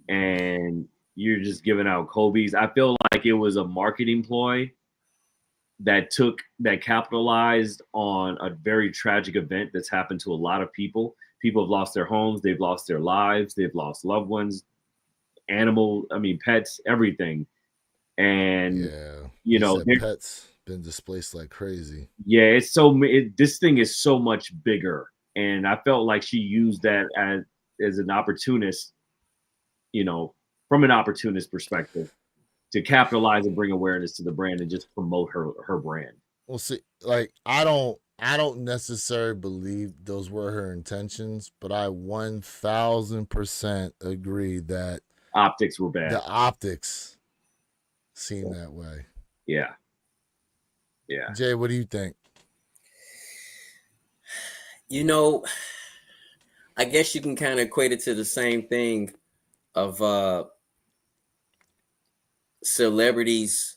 And you're just giving out Kobe's. I feel like it was a marketing ploy that capitalized on a very tragic event that's happened to a lot of people. People have lost their homes, they've lost their lives, they've lost loved ones, pets, everything. And pets been displaced like crazy. Yeah, it's this thing is so much bigger, and I felt like she used that as an opportunist, from an opportunist perspective, to capitalize and bring awareness to the brand and just promote her brand. Well, see, like I don't necessarily believe those were her intentions, but I 1000% agree that optics were bad. The optics seem that way. Yeah. Jay, what do you think? I guess you can kind of equate it to the same thing of celebrities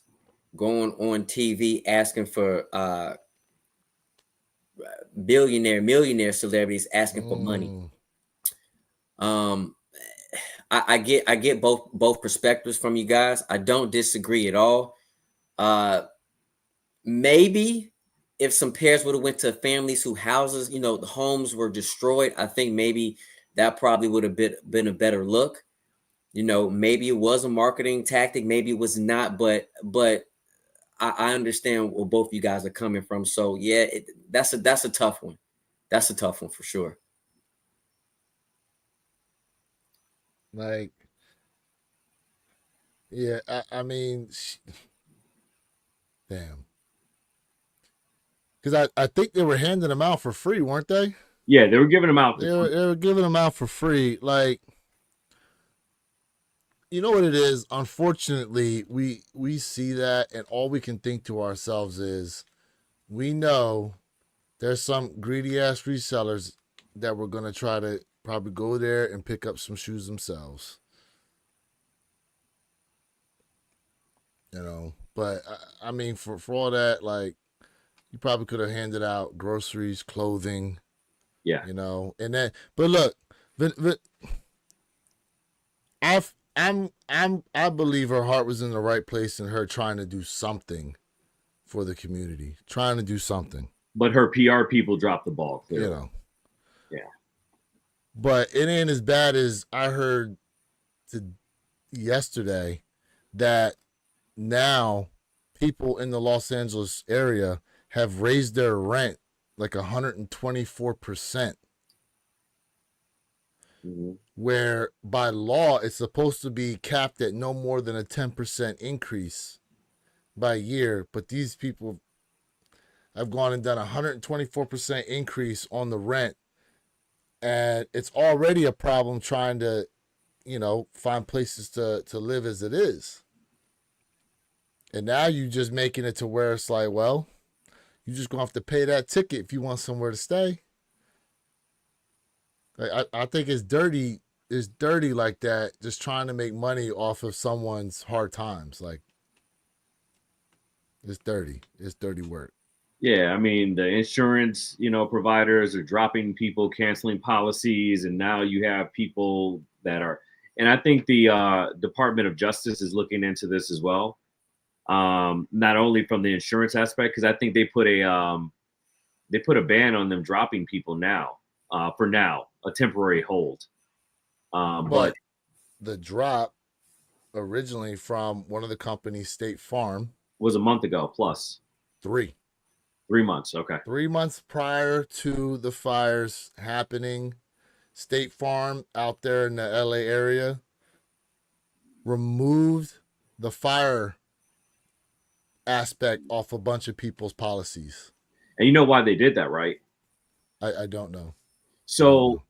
going on TV asking for millionaire celebrities asking for money. I get both perspectives from you guys. I don't disagree at all. Maybe if some pairs would have went to families whose houses, the homes were destroyed, I think maybe that probably would have been a better look. Maybe it was a marketing tactic, maybe it was not, but I understand where both you guys are coming from. So yeah, that's a tough one. That's a tough one for sure. Like, yeah, damn. Because I think they were handing them out for free, weren't they? Yeah, they were giving them out. They were giving them out for free. Like, you know what it is? Unfortunately, we see that, and all we can think to ourselves is, we know there's some greedy ass resellers that were gonna try to probably go there and pick up some shoes themselves. But I mean, for all that, like, you probably could have handed out groceries, clothing. Yeah. And then, but look, I believe her heart was in the right place in her trying to do something for the community, trying to do something. But her PR people dropped the ball, clearly. Yeah. But it ain't as bad as I heard posted yesterday that now people in the Los Angeles area have raised their rent like 124%, where by law it's supposed to be capped at no more than a 10% increase by year. But these people have gone and done 124% increase on the rent. And it's already a problem trying to, find places to live as it is. And now you just making it to where it's like, well, you just gonna have to pay that ticket if you want somewhere to stay. I think it's dirty. It's dirty like that, just trying to make money off of someone's hard times. Like, it's dirty. It's dirty work. Yeah, I mean, the insurance, providers are dropping people, canceling policies, and now you have people that are, and I think the Department of Justice is looking into this as well. Not only from the insurance aspect, because I think they put a ban on them dropping people now, for now, a temporary hold. But the drop originally from one of the companies, State Farm, was a month ago plus 3 months. Okay. 3 months prior to the fires happening, State Farm out there in the LA area removed the fire aspect off a bunch of people's policies. And you know why they did that, right? I don't know. So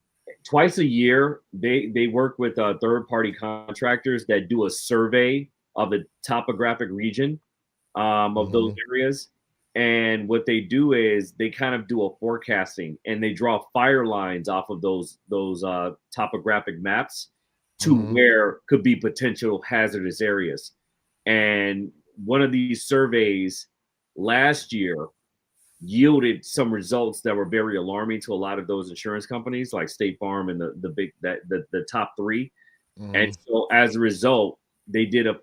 twice a year, they work with third-party contractors that do a survey of the topographic region of those areas. And what they do is they kind of do a forecasting, and they draw fire lines off of those topographic maps to where could be potential hazardous areas. And one of these surveys last year yielded some results that were very alarming to a lot of those insurance companies like State Farm and the top 3. And so as a result, they did a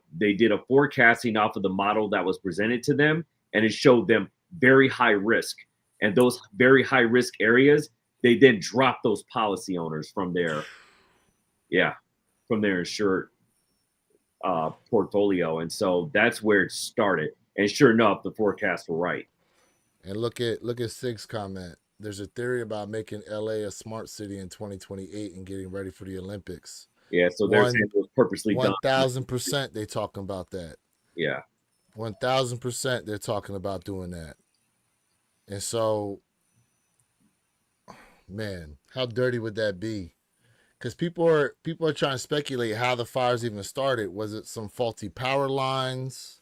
forecasting off of the model that was presented to them, and it showed them very high risk. And those very high risk areas, they then dropped those policy owners from their insured portfolio. And so that's where it started. And sure enough, the forecasts were right. And look at Sig's comment. There's a theory about making LA a smart city in 2028 and getting ready for the Olympics. Yeah, so they're saying it was purposely done. 1,000% they talking about that. Yeah. 1,000% they're talking about doing that. And so, man, how dirty would that be? Because people are trying to speculate how the fires even started. Was it some faulty power lines?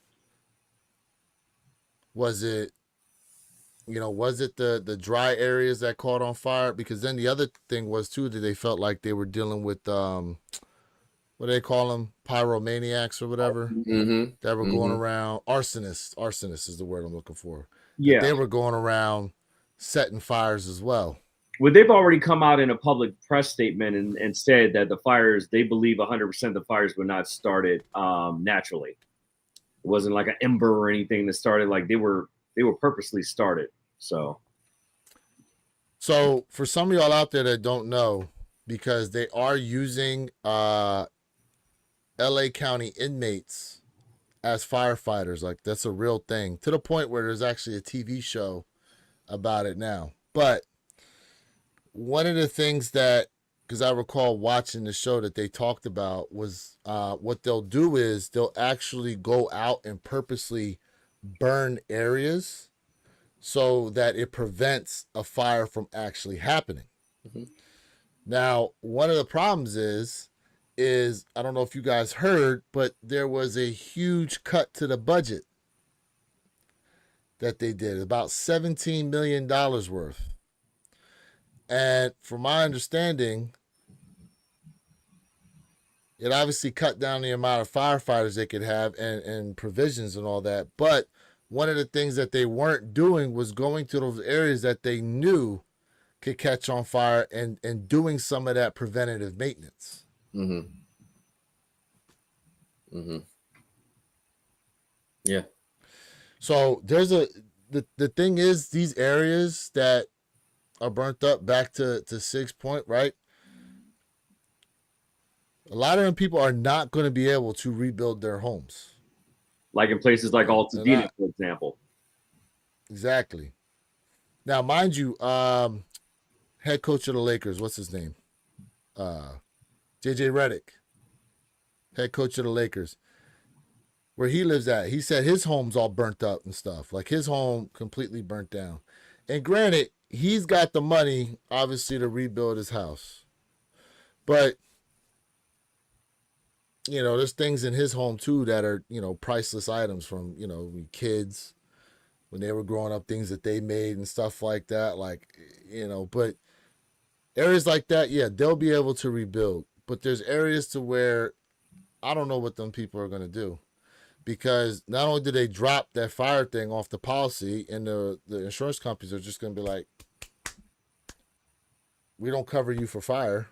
Was it the dry areas that caught on fire? Because then the other thing was too that they felt like they were dealing with what do they call them, pyromaniacs or whatever, that were going around, arsonists. Arsonist is the word I'm looking for. Yeah, they were going around setting fires as well. Well, they've already come out in a public press statement and said that the fires, they believe 100% of the fires were not started naturally. It wasn't like an ember or anything that started, like they were purposely started. So for some of y'all out there that don't know, because they are using LA County inmates as firefighters, like that's a real thing, to the point where there's actually a TV show about it now. But one of the things that, because I recall watching the show that they talked about, was what they'll do is they'll actually go out and purposely burn areas so that it prevents a fire from actually happening. Now, one of the problems is I don't know if you guys heard, but there was a huge cut to the budget that they did, about $17 million worth. And from my understanding, it obviously cut down the amount of firefighters they could have and provisions and all that. But one of the things that they weren't doing was going to those areas that they knew could catch on fire and doing some of that preventative maintenance. Yeah. So there's the thing is, these areas that are burnt up, back to Sig's point, right? A lot of them people are not going to be able to rebuild their homes. Like in places like Altadena, for example. Exactly. Now, mind you, head coach of the Lakers, what's his name? JJ Redick, head coach of the Lakers, where he lives at. He said his home's all burnt up and stuff. Like his home completely burnt down. And granted, he's got the money, obviously, to rebuild his house. But, you know, there's things in his home, too, that are, you know, priceless items from, you know, kids when they were growing up, things that they made and stuff like that. Like, you know, but areas like that, yeah, they'll be able to rebuild. But there's areas to where I don't know what them people are going to do. Because not only did they drop that fire thing off the policy, and the insurance companies are just going to be like, we don't cover you for fire.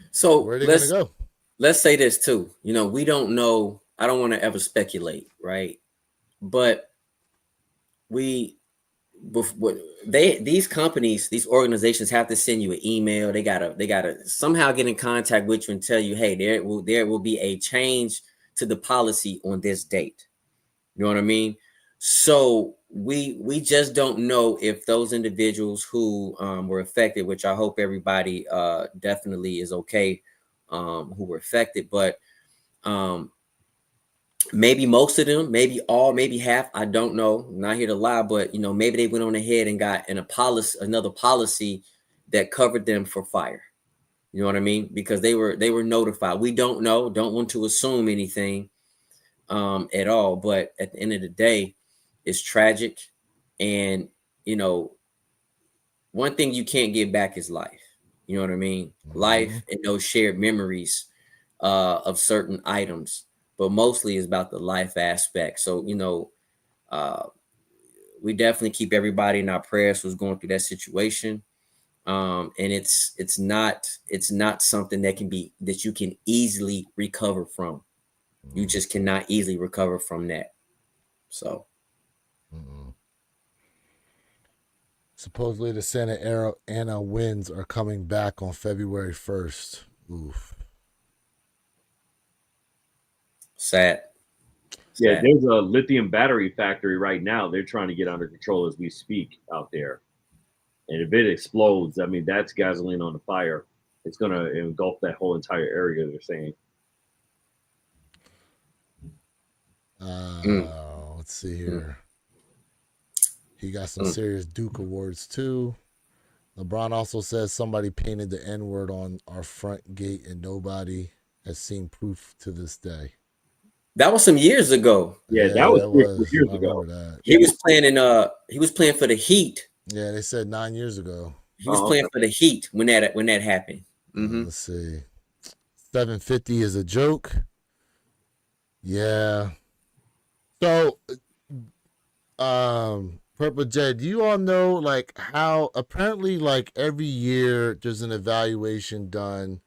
So where are they going to go? Let's say this too. You know, we don't know. I don't want to ever speculate, right? But these companies, these organizations have to send you an email. They gotta somehow get in contact with you and tell you, hey, there will be a change to the policy on this date. You know what I mean? So we just don't know if those individuals who were affected, which I hope everybody definitely is okay, who were affected, but maybe most of them, maybe all, maybe half. I don't know. I'm not here to lie, but you know, maybe they went on ahead and got another policy that covered them for fire. You know what I mean? Because they were notified. We don't know. Don't want to assume anything at all. But at the end of the day, it's tragic. And you know, one thing you can't get back is life. You know what I mean? Life and those shared memories of certain items. But mostly is about the life aspect. So, you know, we definitely keep everybody in our prayers who's going through that situation. And it's not something that you can easily recover from. You just cannot easily recover from that. So supposedly the Santa Ana winds are coming back on February 1st. Oof. Sad. Yeah, there's a lithium battery factory right now. They're trying to get under control as we speak out there. And if it explodes, I mean, that's gasoline on the fire. It's going to engulf that whole entire area, they're saying. Let's see here. He got some serious Duke awards, too. LeBron also says somebody painted the N-word on our front gate and nobody has seen proof to this day. That was some years ago. Yeah, that was years ago. He was playing for the Heat. Yeah, they said 9 years ago. He was playing for the Heat when that happened. Let's see. 750 is a joke. Yeah. So, Purple J, do you all know like how apparently like every year there's an evaluation done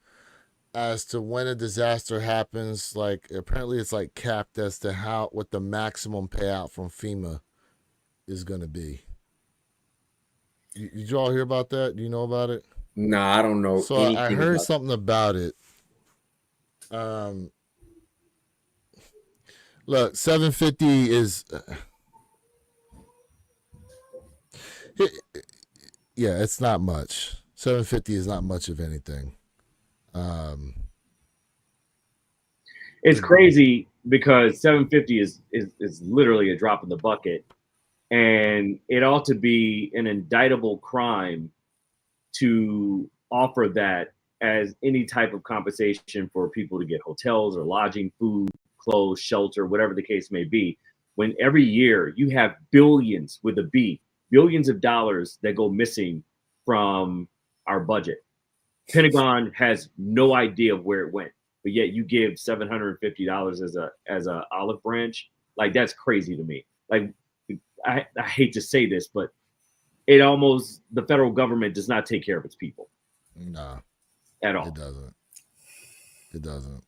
as to when a disaster happens? Like apparently it's like capped as to what the maximum payout from FEMA is going to be. Did you all hear about that? Do you know about it? No, I don't know. So I heard something about it. Look, 750 is yeah, it's not much. 750 is not much of anything. It's crazy because 750 is literally a drop in the bucket, and it ought to be an indictable crime to offer that as any type of compensation for people to get hotels or lodging, food, clothes, shelter, whatever the case may be. When every year you have billions with a B, billions of dollars that go missing from our budget. Pentagon has no idea of where it went, but yet you give $750 as a olive branch. Like, that's crazy to me. Like, I hate to say this, but the federal government does not take care of its people. Nah, at all. It doesn't.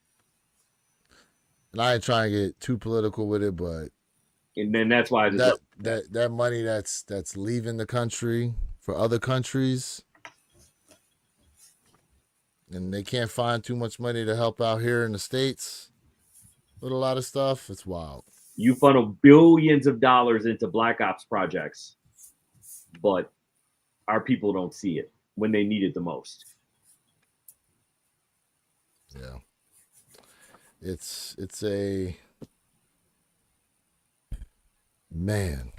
And I ain't trying to get too political with it, but and then that's why that money that's leaving the country for other countries, and they can't find too much money to help out here in the States with a lot of stuff. It's wild. You funnel billions of dollars into black ops projects, but our people don't see it when they need it the most. Yeah. It's a man.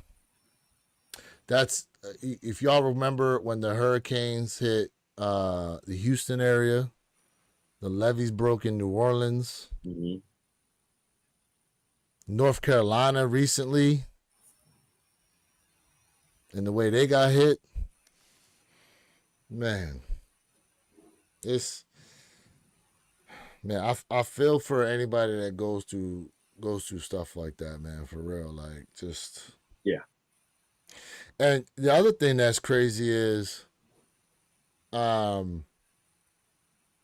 That's if y'all remember when the hurricanes hit the Houston area, the levees broke in New Orleans, North Carolina recently, and the way they got hit, man, I feel for anybody that goes through stuff like that, man, for real. Like, just, yeah. And the other thing that's crazy is, you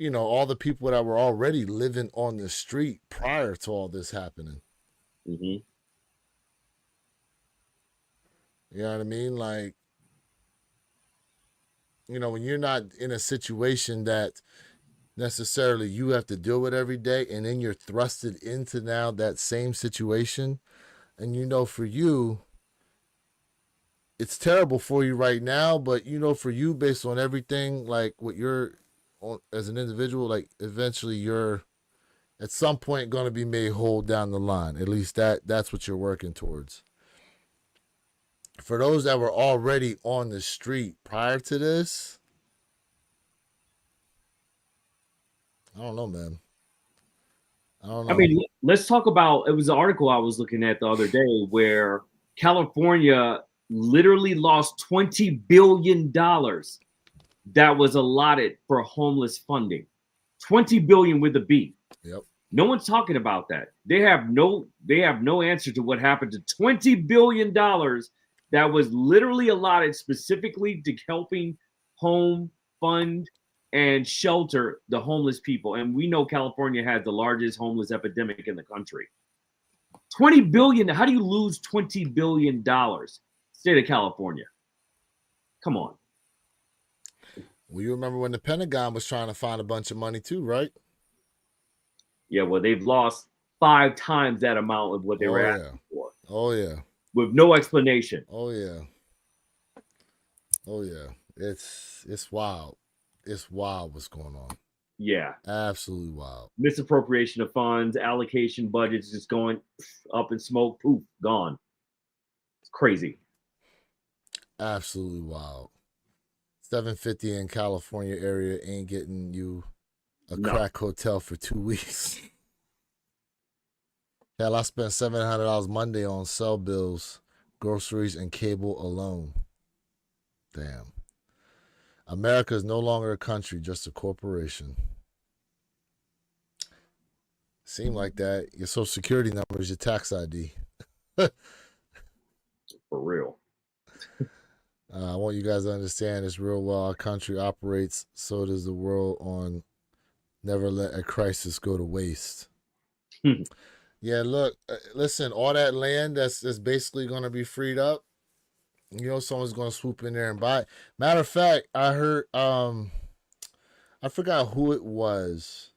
know, all the people that were already living on the street prior to all this happening. You know what I mean? Like, you know, when you're not in a situation that necessarily you have to deal with every day, and then you're thrusted into now that same situation, and you know, for you, it's terrible for you right now, but you know, for you, based on everything, like what you're as an individual, like eventually you're at some point going to be made whole down the line. At least that's what you're working towards. For those that were already on the street prior to this, I don't know, man. I don't know. I mean, let's talk about, it was an article I was looking at the other day where California literally lost $20 billion that was allotted for homeless funding. 20 billion with a B. Yep. No one's talking about that. They have no answer to what happened to $20 billion that was literally allotted specifically to helping home fund and shelter the homeless people. And we know California has the largest homeless epidemic in the country. 20 billion. How do you lose $20 billion? State of California. Come on. Well, you remember when the Pentagon was trying to find a bunch of money too, right? Yeah, well, they've lost 5 times that amount of what they were asking for. Oh, yeah. With no explanation. Oh, yeah. Oh, yeah. It's wild. It's wild what's going on. Yeah. Absolutely wild. Misappropriation of funds, allocation budgets just going up in smoke, poof, gone. It's crazy. Absolutely wild. $750 in California area ain't getting you a crack hotel for 2 weeks. Hell, I spent $700 Monday on cell bills, groceries, and cable alone. Damn. America is no longer a country, just a corporation. Seem like that. Your social security number is your tax ID. For real. I want you guys to understand this real well. Our country operates, so does the world, on never let a crisis go to waste. Yeah, look, listen, all that land that's basically going to be freed up, you know, someone's going to swoop in there and buy it. Matter of fact, I heard, I forgot who it was,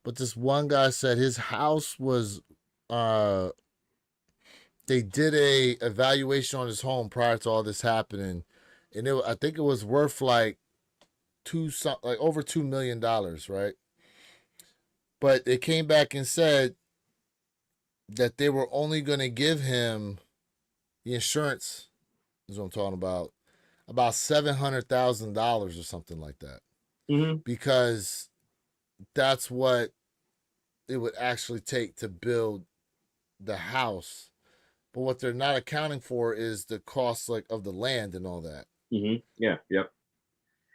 but this one guy said his house was, they did a evaluation on his home prior to all this happening, and I think it was worth like over $2 million, right? But they came back and said that they were only going to give him the insurance, is what I'm talking about $700,000 or something like that. Because that's what it would actually take to build the house. But what they're not accounting for is the cost of the land and all that. Yeah, yep.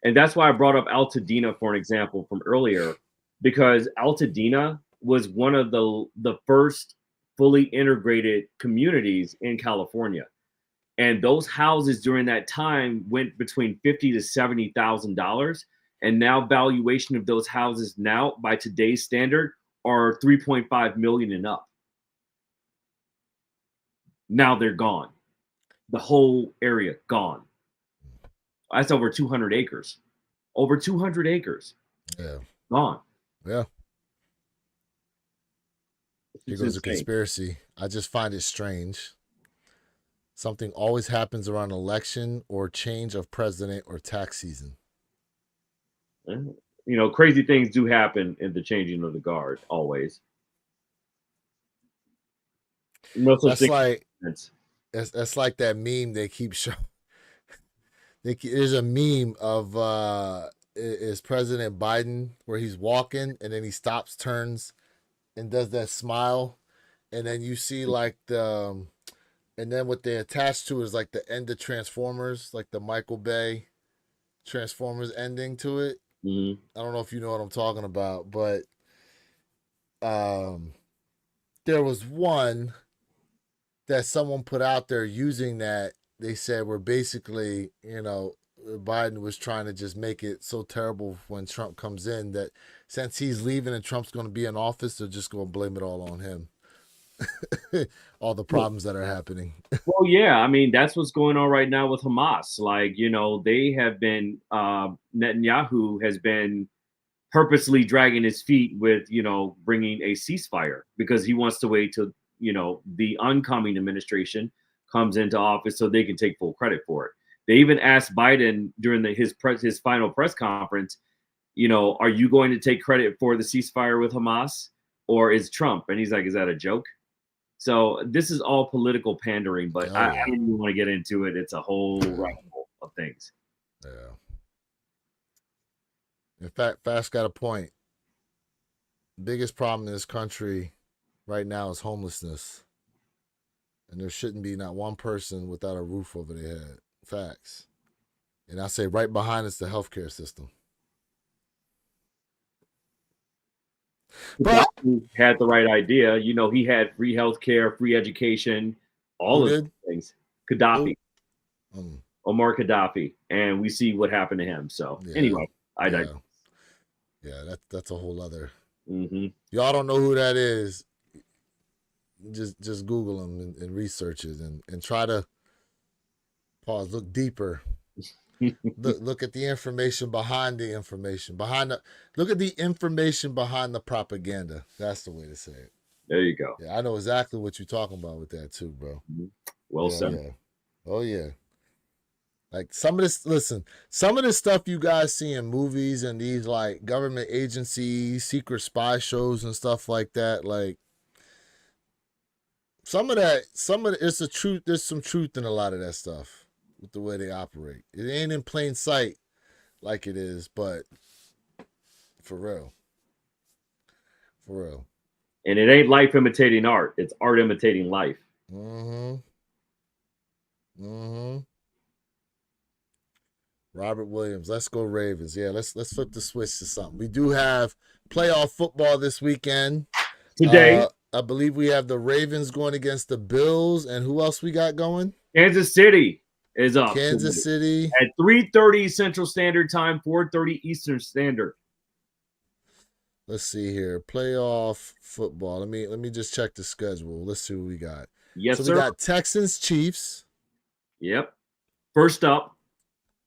And that's why I brought up Altadena for an example from earlier, because Altadena was one of the first fully integrated communities in California. And those houses during that time went between $50,000 to $70,000. And now valuation of those houses now, by today's standard, are $3.5 million and up. Now they're gone. The whole area gone. That's over 200 acres. Over 200 acres. Yeah. Gone. Yeah. Here It's goes a insane. conspiracy. I just find it strange. Something always happens around election or change of president or tax season. You know, crazy things do happen in the changing of the guard always. No such That's thing. like that's like that meme they keep showing. There's a meme of is President Biden where he's walking and then he stops, turns, and does that smile, and then you see like the and then what they attach to is like the end of Transformers, like the Michael Bay Transformers ending to it. Mhm. I don't know if you know what I'm talking about, but there was one that someone put out there using that. They said we're basically, Biden was trying to just make it so terrible when Trump comes in that since he's leaving and Trump's going to be in office, they're just going to blame it all on him. All the problems that are happening. Well, yeah, I mean, that's what's going on right now with Hamas. Like, they have been, Netanyahu has been purposely dragging his feet with, bringing a ceasefire because he wants to wait till, the oncoming administration comes into office so they can take full credit for it. They even asked Biden during his final press conference, are you going to take credit for the ceasefire with Hamas or is Trump? And he's like, is that a joke? So this is all political pandering, but I don't even want to get into it. It's a whole rabbit hole of things. Yeah. In fact, Fast got a point. Biggest problem in this country right now is homelessness. And there shouldn't be not one person without a roof over their head. Facts. And I say right behind us the healthcare system. But he had the right idea. He had free healthcare, free education, all of those things. Gaddafi. Omar Gaddafi. And we see what happened to him. So anyway, I digress. Yeah, that's a whole other. Mm-hmm. Y'all don't know who that is. Just Google him and research it and try to pause, look deeper. look at the information behind the information. Look at the information behind the propaganda. That's the way to say it. There you go. Yeah, I know exactly what you're talking about with that too, bro. Well said. Yeah. Oh yeah. Like some of this stuff you guys see in movies and these like government agencies, secret spy shows and stuff like that, like it's the truth. There's some truth in a lot of that stuff with the way they operate. It ain't in plain sight like it is, but for real. And it ain't life imitating art. It's art imitating life. Robert Williams, let's go Ravens. Yeah, let's flip the switch to something. We do have playoff football this weekend. Today. I believe we have the Ravens going against the Bills, and who else we got going? Kansas City is up. Kansas City at 3:30 Central Standard Time, 4:30 Eastern Standard. Let's see here. Playoff football. Let me just check the schedule. Let's see what we got. Yes, so sir. We got Texans, Chiefs. Yep. First up.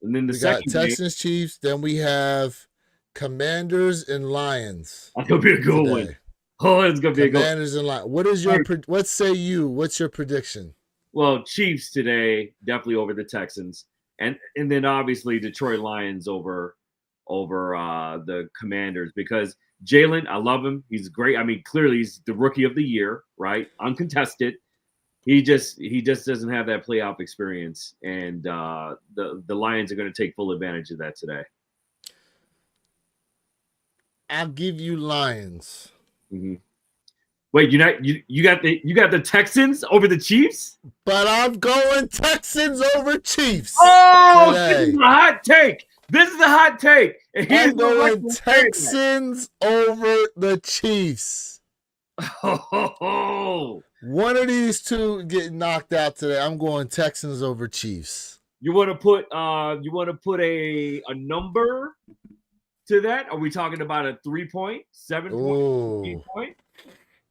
And then we got Texans, Chiefs. Then we have Commanders and Lions. That'll be a good one. Oh, it's gonna be a good one. Commanders and Lions. What is your what say you? What's your prediction? Well, Chiefs today, definitely over the Texans. And then obviously Detroit Lions over the Commanders because Jalen, I love him. He's great. I mean, clearly he's the rookie of the year, right? Uncontested. He just doesn't have that playoff experience, and the Lions are going to take full advantage of that today. I'll give you Lions. Mm-hmm. Wait, you got the Texans over the Chiefs? But I'm going Texans over Chiefs. Oh, this is a hot take. This is a hot take. I'm going Texans over the Chiefs. Oh. One of these two getting knocked out today. I'm going Texans over Chiefs. You want to put a number to that? Are we talking about a 3 point, 7 point, 8 point?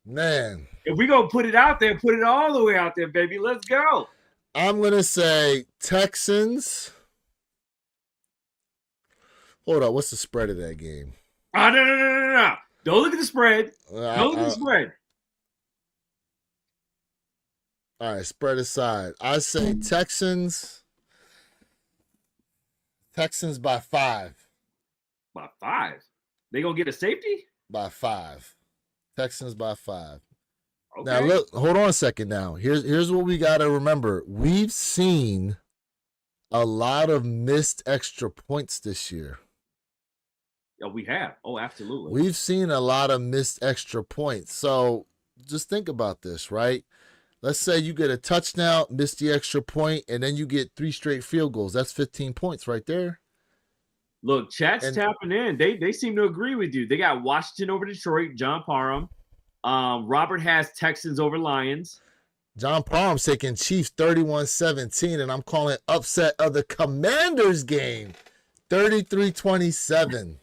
Man. If we're gonna put it out there, put it all the way out there, baby. Let's go. I'm gonna say Texans. Hold on, what's the spread of that game? No. Don't look at the spread. Don't look at the spread. All right, spread aside. I say Texans by 5. By 5. They gonna get a safety? By 5. Texans by 5. Okay. Now look, hold on a second now. Here's what we gotta remember. We've seen a lot of missed extra points this year. Yeah, we have. Oh, absolutely. We've seen a lot of missed extra points. So just think about this, right? Let's say you get a touchdown, miss the extra point, and then you get 3 straight field goals. That's 15 points right there. Look, chat's tapping in. They seem to agree with you. They got Washington over Detroit, John Parham. Robert has Texans over Lions. John Parham's taking Chiefs 31-17, and I'm calling upset of the Commanders game 33-27.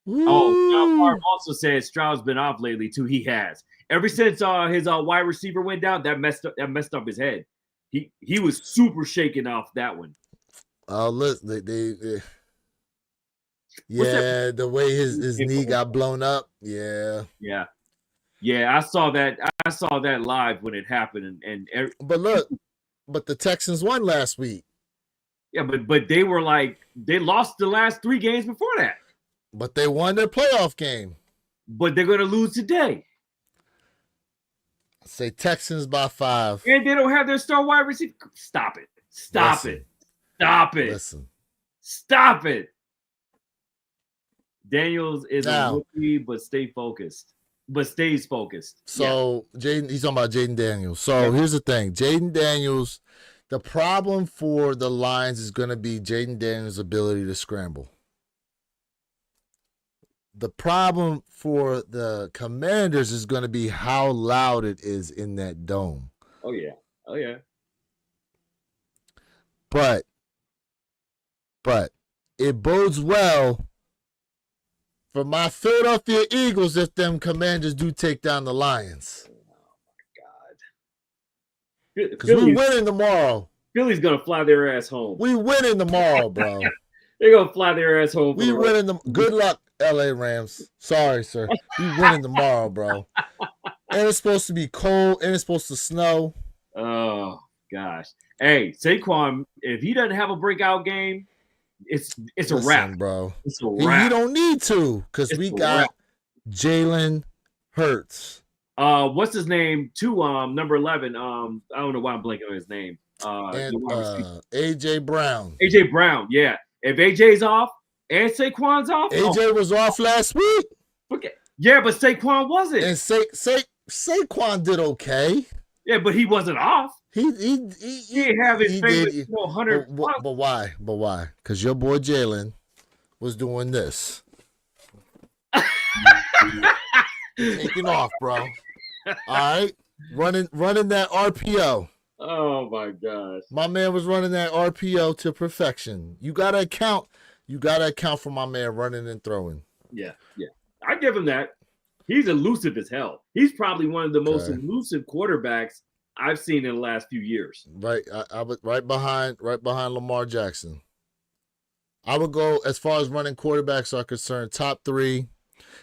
John Parham also said Stroud's been off lately too. He has. Ever since his wide receiver went down, that messed up his head. He was super shaken off that one. Oh, look, the way his knee got blown up. Yeah. I saw that. I saw that live when it happened. But the Texans won last week. Yeah, but they were they lost the last 3 games before that. But they won their playoff game. But they're gonna lose today. Say Texans by 5. And they don't have their star wide receiver. Stop it. Listen. Stop it. Daniels is a rookie, but stays focused. So he's talking about Jaden Daniels. So here's the thing. Jaden Daniels, the problem for the Lions is going to be Jaden Daniels' ability to scramble. The problem for the Commanders is going to be how loud it is in that dome. Oh, yeah. But it bodes well for my Philadelphia Eagles if them Commanders do take down the Lions. Oh, my God. Because we winning tomorrow. Philly's going to fly their ass home. We winning tomorrow, bro. They're going to fly their ass home. We winning them. Good luck, LA Rams. Sorry, sir. We winning tomorrow, bro. And it's supposed to be cold, and it's supposed to snow. Oh, gosh. Hey, Saquon, if he doesn't have a breakout game, it's a wrap, bro. It's a wrap. You don't need to, because we got Jalen Hurts. What's his name? Number 11. I don't know why I'm blanking on his name. AJ Brown. AJ Brown, yeah. If AJ's off and Saquon's off, AJ was off last week. Okay. Yeah, but Saquon wasn't. And Saquon did okay. Yeah, but he wasn't off. He didn't have his favorite 100. But why? Because your boy Jalen was doing this. Taking off, bro. All right. Running that RPO. Oh my gosh. My man was running that RPO to perfection. You gotta account for my man running and throwing. Yeah. I give him that. He's elusive as hell. He's probably one of the most elusive quarterbacks I've seen in the last few years. Right. I was right behind Lamar Jackson. I would go as far as running quarterbacks are concerned, top 3.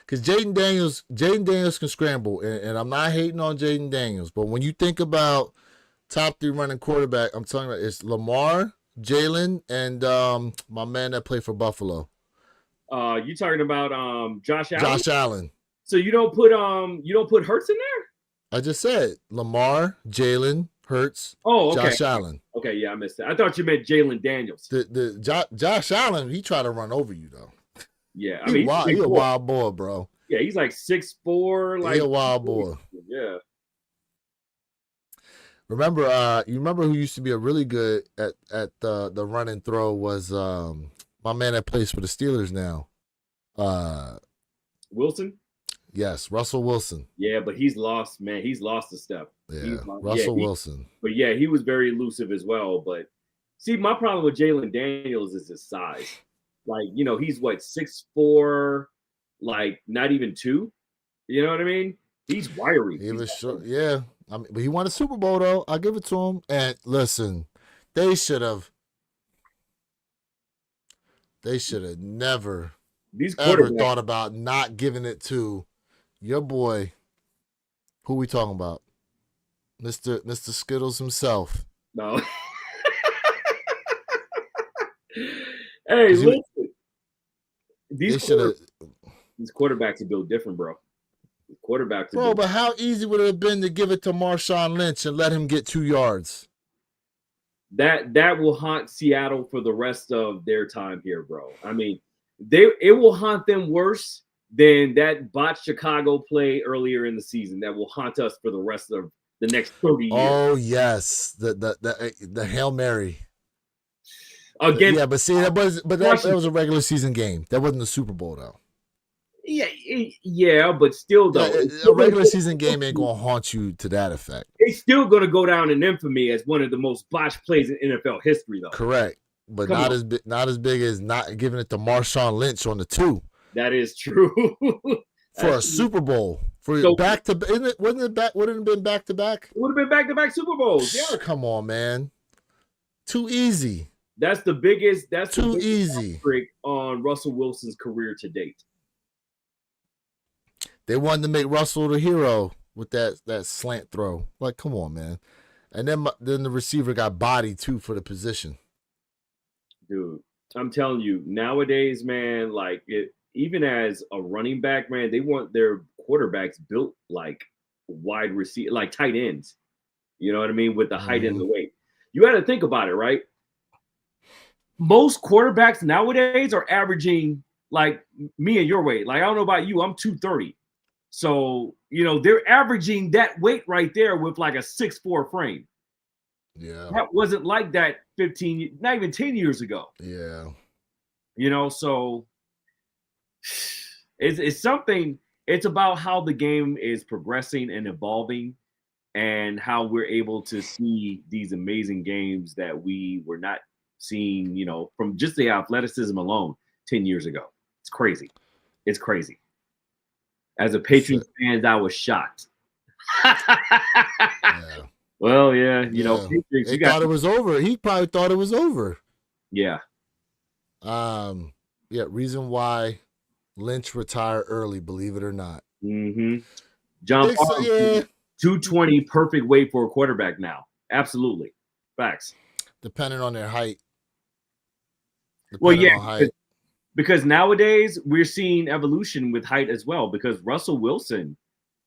Because Jaden Daniels can scramble, and I'm not hating on Jaden Daniels, but when you think about top 3 running quarterback, I'm telling you, it's Lamar, Jalen, and my man that played for Buffalo. You talking about Josh Allen? Josh Allen. So you don't put Hurts in there? I just said Lamar, Jalen, Hurts, okay. Josh Allen. Okay, yeah, I missed that. I thought you meant Jalen Daniels. Josh Allen, he tried to run over you though. Yeah, he's a wild boy, bro. Yeah, he's like 6'4", he's a wild boy. Yeah. Remember, you remember who used to be a really good at the run and throw was my man that plays for the Steelers now. Wilson? Yes, Russell Wilson. Yeah, but he's lost, man. He's lost a step. Yeah, Russell Wilson. But yeah, he was very elusive as well. But see, my problem with Jalen Daniels is his size. Like, he's what, 6'4", like not even 2. You know what I mean? He's wiry. He was short. Yeah. But he won a Super Bowl though. I'll give it to him. And listen, they should have never these ever quarterbacks. thought about not giving it to your boy? Who we talking about? Mr. Skittles himself. No. Hey, 'Cause listen. They should have. These quarterbacks are built different, bro. These quarterbacks are Bro, built. but how easy would it have been to give it to Marshawn Lynch and let him get 2 yards? That will haunt Seattle for the rest of their time here, bro. I mean, it will haunt them worse than that botched Chicago play earlier in the season. That will haunt us for the rest of the next 30 years. Oh yes, the Hail Mary. Again, Yeah, but see, that was a regular season game. That wasn't the Super Bowl though. Yeah, but still though, a regular season game ain't gonna haunt you to that effect. It's still gonna go down in infamy as one of the most botched plays in NFL history, though. Correct, but not as big as not giving it to Marshawn Lynch on the 2. That is true. For a Super Bowl, back to wouldn't it have been back to back? It would have been back-to-back Super Bowls. Yeah, come on, man, too easy. That's the biggest. That's too easy trick on Russell Wilson's career to date. They wanted to make Russell the hero with that slant throw. Like, come on, man. And then the receiver got bodied too for the position. Dude, I'm telling you, nowadays, man, like even as a running back, man, they want their quarterbacks built like wide receiver, like tight ends. You know what I mean? With the height and the weight. You got to think about it, right? Most quarterbacks nowadays are averaging like me and your weight. Like, I don't know about you, I'm 230. So, they're averaging that weight right there with like a 6'4" frame. Yeah. That wasn't like that 15, not even 10 years ago. Yeah. So it's something, it's about how the game is progressing and evolving and how we're able to see these amazing games that we were not seeing, from just the athleticism alone 10 years ago. It's crazy. It's crazy. As a Patriots fan, I was shocked. Yeah. Well, yeah, Patriots. They thought it was over. He probably thought it was over. Yeah. Yeah. Reason why Lynch retired early, believe it or not. Mm-hmm. John Paul, 220, perfect weight for a quarterback now. Absolutely, facts. Depending on their height. Because nowadays we're seeing evolution with height as well. Because Russell Wilson,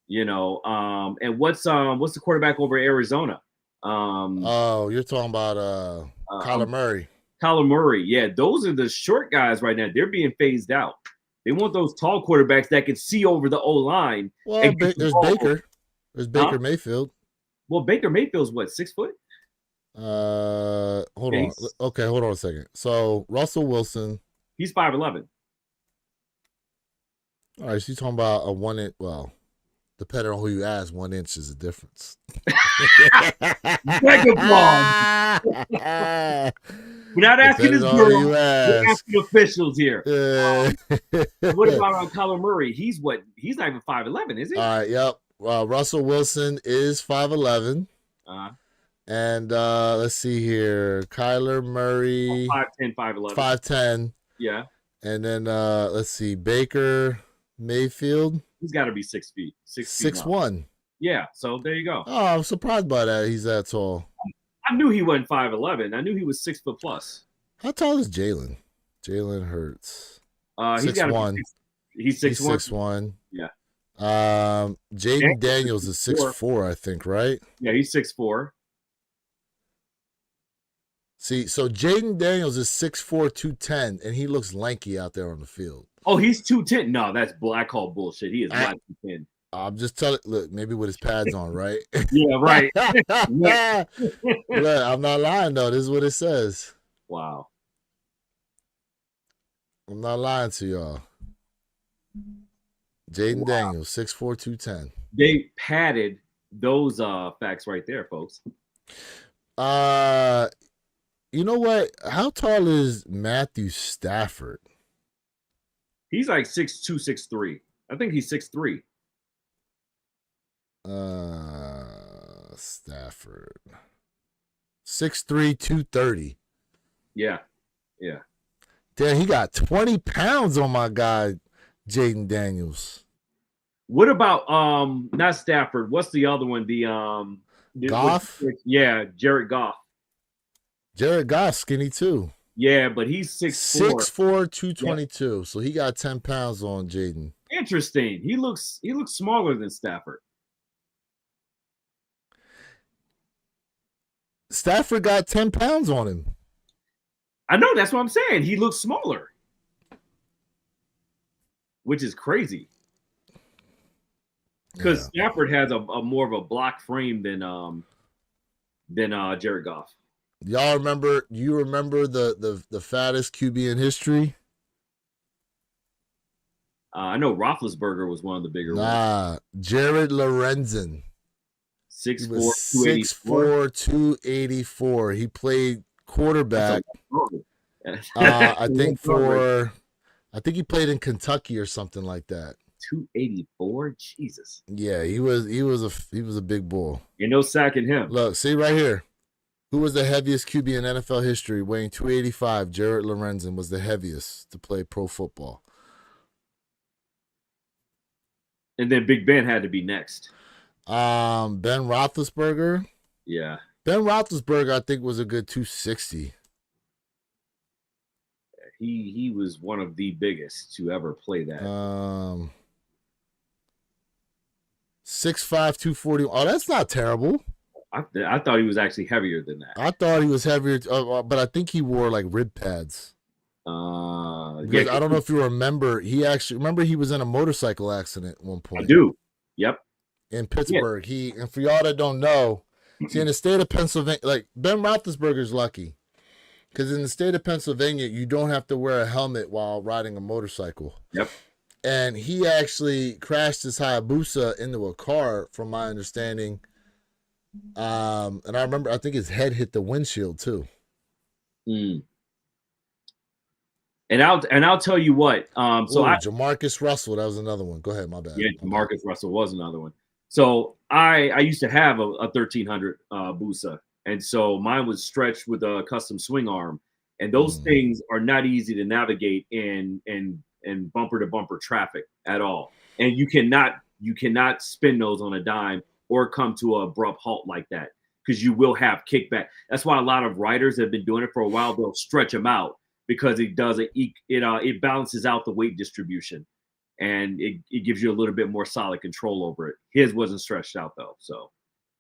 and what's the quarterback over Arizona? You're talking about Kyler Murray. Kyler Murray, yeah, those are the short guys right now. They're being phased out. They want those tall quarterbacks that can see over the O line. Well, there's Baker. There's Baker Mayfield. Well, Baker Mayfield's what, 6 foot? Hold on. Okay, hold on a second. So Russell Wilson. He's 5'11". All right, so you're talking about a 1 inch. Well, depending on who you ask, 1 inch is a difference. We're not asking this girl. We're asking officials here. What about Kyler Murray? He's not even 5'11", is he? All right, yep. Russell Wilson is 5'11". And let's see here. Kyler Murray. 5'10", 5'11". 5'10". Yeah. And then let's see. Baker Mayfield. He's got to be 6 feet. 6'1". Yeah, so there you go. Oh, I'm surprised by that. He's that tall. I knew he wasn't 5'11". I knew he was 6 foot plus. How tall is Jalen? Jalen Hurts. He's 6'1". He's 6'1". Yeah. Jaden Daniels is 6'4", I think, right? Yeah, he's 6'4". See, so Jaden Daniels is 6'4", 210, and he looks lanky out there on the field. Oh, he's 210. No, that's I call bullshit. He is not 210. I'm just telling. Look, maybe with his pads on, right? Yeah, right. Look, I'm not lying though. This is what it says. Wow. I'm not lying to y'all. Jaden Daniels, 6'4", 210. They padded those facts right there, folks. You know what? How tall is Matthew Stafford? He's like 6'2", 6'3". I think he's 6'3". Stafford. 6'3", 230. Yeah. Yeah. Damn, he got 20 pounds on my guy, Jaden Daniels. What about not Stafford? What's the other one? Goff? Yeah, Jared Goff. Jared Goff, skinny too. Yeah, but he's 6'4". 6'4", 222. Yep. So he got 10 pounds on Jaden. Interesting. He looks smaller than Stafford. Stafford got 10 pounds on him. I know, that's what I'm saying. He looks smaller, which is crazy. Because Stafford has a more of a block frame than Jared Goff. Y'all remember? You remember the fattest QB in history? I know Roethlisberger was one of the bigger ones. Jared Lorenzen. 6'4", 284. He played quarterback. I think he played in Kentucky or something like that. 284, Jesus. Yeah, he was a big bull. Ain't no sacking him. Look, see right here. Who was the heaviest QB in NFL history? Weighing 285. Jared Lorenzen was the heaviest to play pro football. And then Big Ben had to be next. Ben Roethlisberger. Yeah. Ben Roethlisberger, I think, was a good 260. He was one of the biggest to ever play that. 6'5", 240. Oh, that's not terrible. I thought he was actually heavier than that. I thought he was heavier, but I think he wore like rib pads. Yeah, I don't know if you remember. He was in a motorcycle accident at one point. I do. Yep. In Pittsburgh, and for y'all that don't know, see, in the state of Pennsylvania, like Ben Roethlisberger's lucky because in the state of Pennsylvania, you don't have to wear a helmet while riding a motorcycle. Yep. And he actually crashed his Hayabusa into a car, from my understanding. And I think his head hit the windshield too. And I'll tell you what. Jamarcus Russell, that was another one. Go ahead, my bad. Yeah, Jamarcus Russell was another one. So I used to have a 1300 Busa, and so mine was stretched with a custom swing arm, and those things are not easy to navigate in bumper to bumper traffic at all. And you cannot spin those on a dime or come to an abrupt halt like that, because you will have kickback. That's why a lot of riders have been doing it for a while. They'll stretch them out because it balances out the weight distribution, and it gives you a little bit more solid control over it. His wasn't stretched out though, so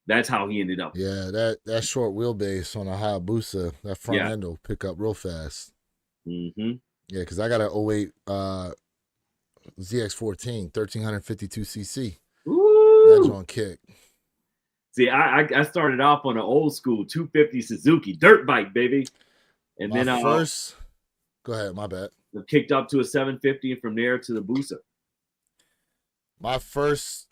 that's how he ended up. Yeah, that short wheelbase on a Hayabusa, that front end will pick up real fast. Mm-hmm. Yeah, because I got an 08 ZX14, 1352 cc. That's on kick. See, I started off on an old school 250 Suzuki dirt bike, baby, and then go ahead, my bad. Kicked up to a 750, and from there to the Busa. My first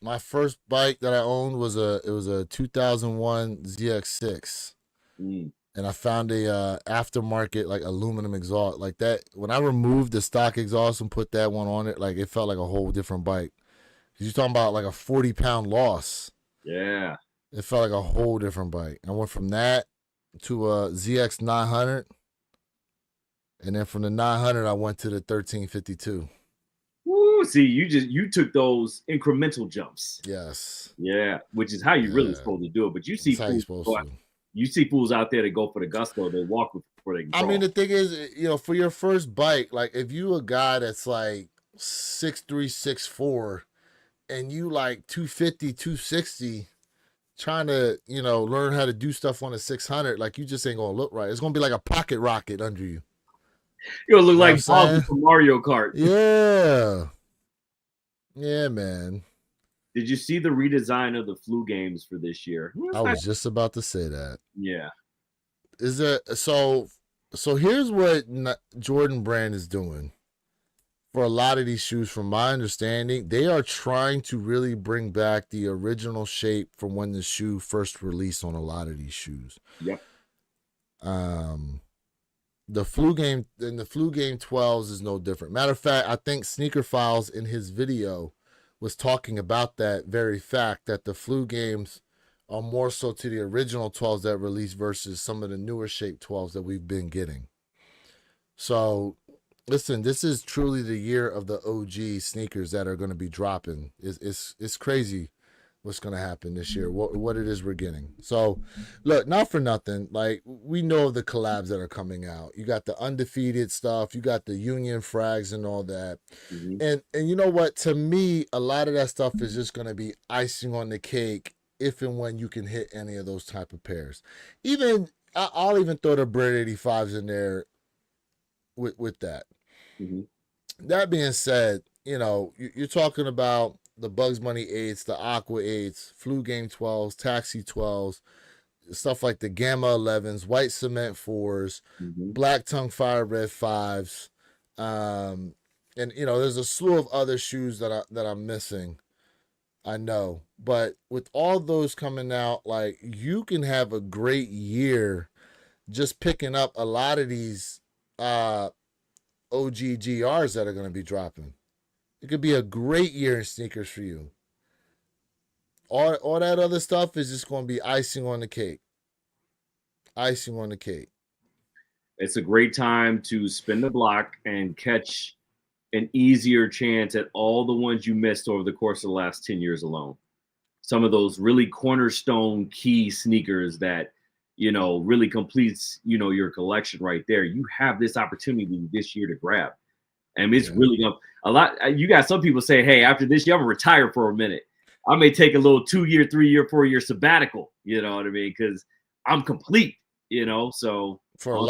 bike that I owned was a 2001 ZX6, and I found a aftermarket like aluminum exhaust like that. When I removed the stock exhaust and put that one on it, like it felt like a whole different bike. You're talking about like a 40-pound loss. Yeah, it felt like a whole different bike. I went from that to a ZX 900, and then from the 900 I went to the 1352. Woo, see, you took those incremental jumps. Yes. Yeah, which is how you really supposed to do it. But you see fools out there that go for the gusto, they walk before they I mean, the thing is, for your first bike, like if you a guy that's like 6'3", 6'4", and you like 250, 260, trying to, learn how to do stuff on a 600, like you just ain't gonna look right. It's gonna be like a pocket rocket under you. It'll look like Bowser from Mario Kart. Yeah. Yeah, man. Did you see the redesign of the flu games for this year? I was just about to say that. Yeah. Is it so here's what Jordan Brand is doing for a lot of these shoes. From my understanding, they are trying to really bring back the original shape from when the shoe first released on a lot of these shoes. Yep. The flu game 12s is no different. Matter of fact, I think Sneaker Files in his video was talking about that very fact, that the flu games are more so to the original 12s that released versus some of the newer shape 12s that we've been getting. So Listen, this is truly the year of the OG sneakers that are going to be dropping. It's crazy what's going to happen this year, what it is we're getting. So, look, not for nothing, like, we know the collabs that are coming out. You got the undefeated stuff, you got the Union frags and all that. And you know what? To me, a lot of that stuff is just going to be icing on the cake if and when you can hit any of those type of pairs. Even I'll even throw the Bread 85s in there with that. That being said, you know, you're talking about the Bugs Bunny 8s, the Aqua 8s, Flu Game 12s, Taxi 12s, stuff like the Gamma 11s, White Cement 4s, Black Tongue Fire Red 5s, and you know, there's a slew of other shoes that I'm missing. I know, but with all those coming out, like, you can have a great year just picking up a lot of these OGGRs that are going to be dropping. It could be a great year in sneakers for you. All that other stuff is just going to be icing on the cake. Icing on the cake. It's a great time to spin the block and catch an easier chance at all the ones you missed over the course of the last 10 years alone. Some of those really cornerstone key sneakers that, you know, really completes, you know, your collection right there. You have this opportunity this year to grab. And it's really going to, a lot. You got some people say, hey, after this year, I'm going to retire for a minute. I may take a little 2-year, 3-year, 4-year sabbatical. You know what I mean? Because I'm complete, you know, so. For a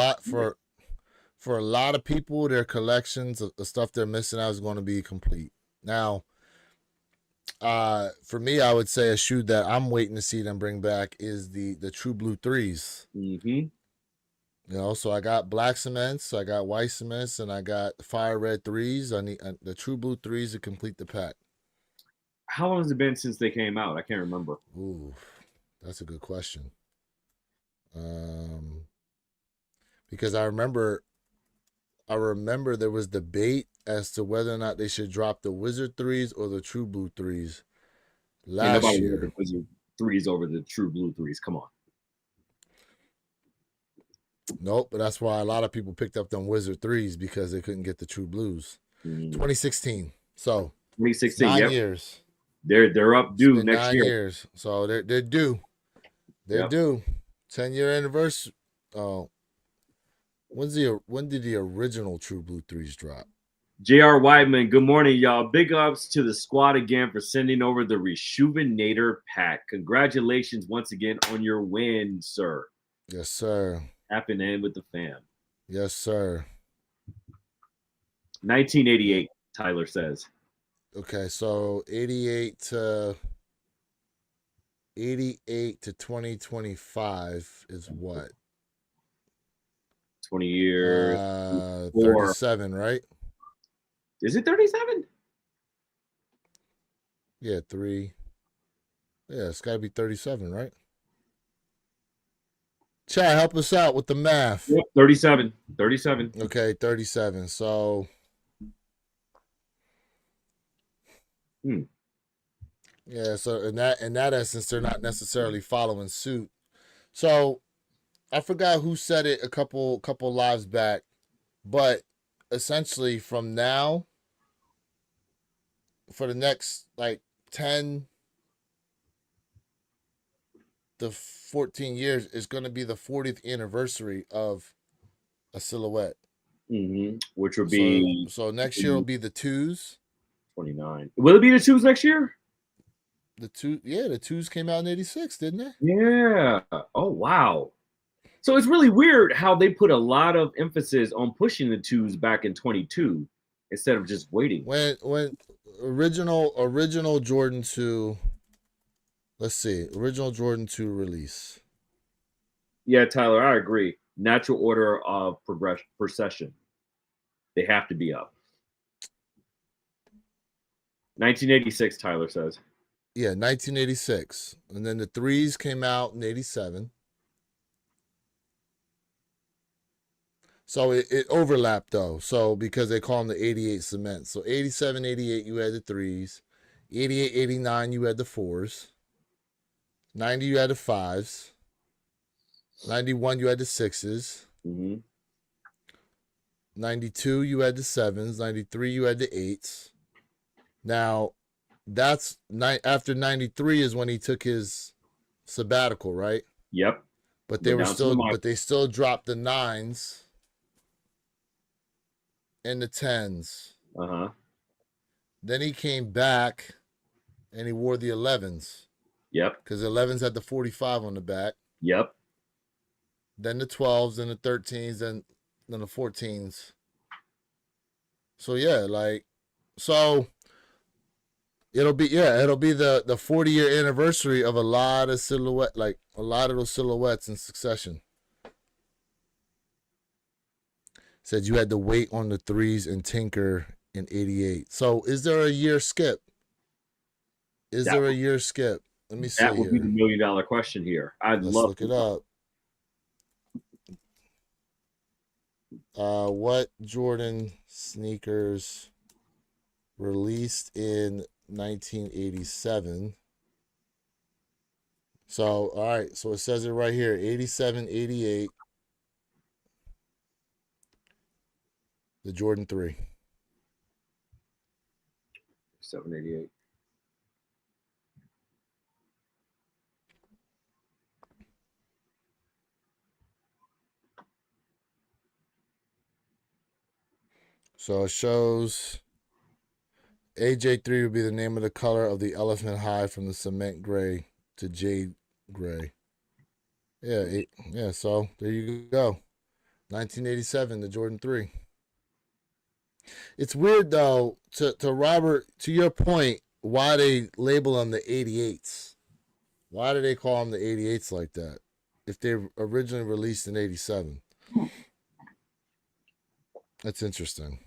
lot of people, their collections of the stuff they're missing out is going to be complete. Now, for me, I would say a shoe that I'm waiting to see them bring back is the True Blue 3s. You know, so I got black cements, I got white cements, and I got fire red 3s. I need the True Blue 3s to complete the pack. How long has it been since they came out? I can't remember. Ooh, that's a good question. Because I remember there was debate as to whether or not they should drop the Wizard 3s or the True Blue 3s last year. The Wizard 3s over the True Blue 3s. Come on. Nope, but that's why a lot of people picked up them Wizard 3s because they couldn't get the True Blues. 2016. So 2016. 9 years. They're up due next 9 year. years. So they're due. They're due. 10-year anniversary. Oh. When did the original True Blue 3s drop? J.R. Whiteman, good morning, y'all. Big ups to the squad again for sending over the Reshoevnator pack. Congratulations once again on your win, sir. Yes, sir. Happen to end with the fam. Yes, sir. 1988, Tyler says. Okay, so 88 to 2025 is what? 20 years. 37, right? Is it 37? Yeah, 3. Yeah, it's got to be 37, right? Chad, help us out with the math. Yep, 37. 37. Okay, 37. So yeah, so in that essence, they're not necessarily following suit. So I forgot who said it a couple lives back, but essentially from now for the next like 10 to 14 years is going to be the 40th anniversary of a silhouette. Which would be so next year will be the 2s. 29. Will it be the 2s next year? The 2s came out in 86, didn't they? Yeah. Oh, wow. So it's really weird how they put a lot of emphasis on pushing the 2s back in 22 instead of just waiting. When original Jordan 2, let's see, original Jordan 2 release. Yeah, Tyler, I agree. Natural order of procession. They have to be up. 1986, Tyler says. Yeah, 1986. And then the 3s came out in 87. So it overlapped, though. So because they call them the 88 cement. So 87, 88, you had the 3s. 88, 89, you had the 4s. 90, you had the 5s. 91, you had the 6s. 92, you had the 7s. 93, you had the 8s. Now, after 93 is when he took his sabbatical, right? Yep. But they still dropped the 9s and the 10s. Uh-huh. Then he came back and he wore the 11s. Yep. Because the 11s had the 45 on the back. Yep. Then the 12s, then the 13s, then the 14s. So yeah, it'll be the 40-year anniversary of a lot of those silhouettes in succession. Said you had to wait on the 3s and tinker in 88. So is there a year skip? Let me see. That would be the $1 million question here. Let's look it up. What Jordan sneakers released in 1987? So, all right. So it says it right here, 87, 88. The Jordan 3. 788. So it shows AJ3 would be the name of the color of the elephant hide from the cement gray to jade gray. Yeah, so there you go. 1987, the Jordan 3. It's weird though, to Robert, to your point, why they label them the 88s. Why do they call them the 88s like that? If they originally released in 87. That's interesting.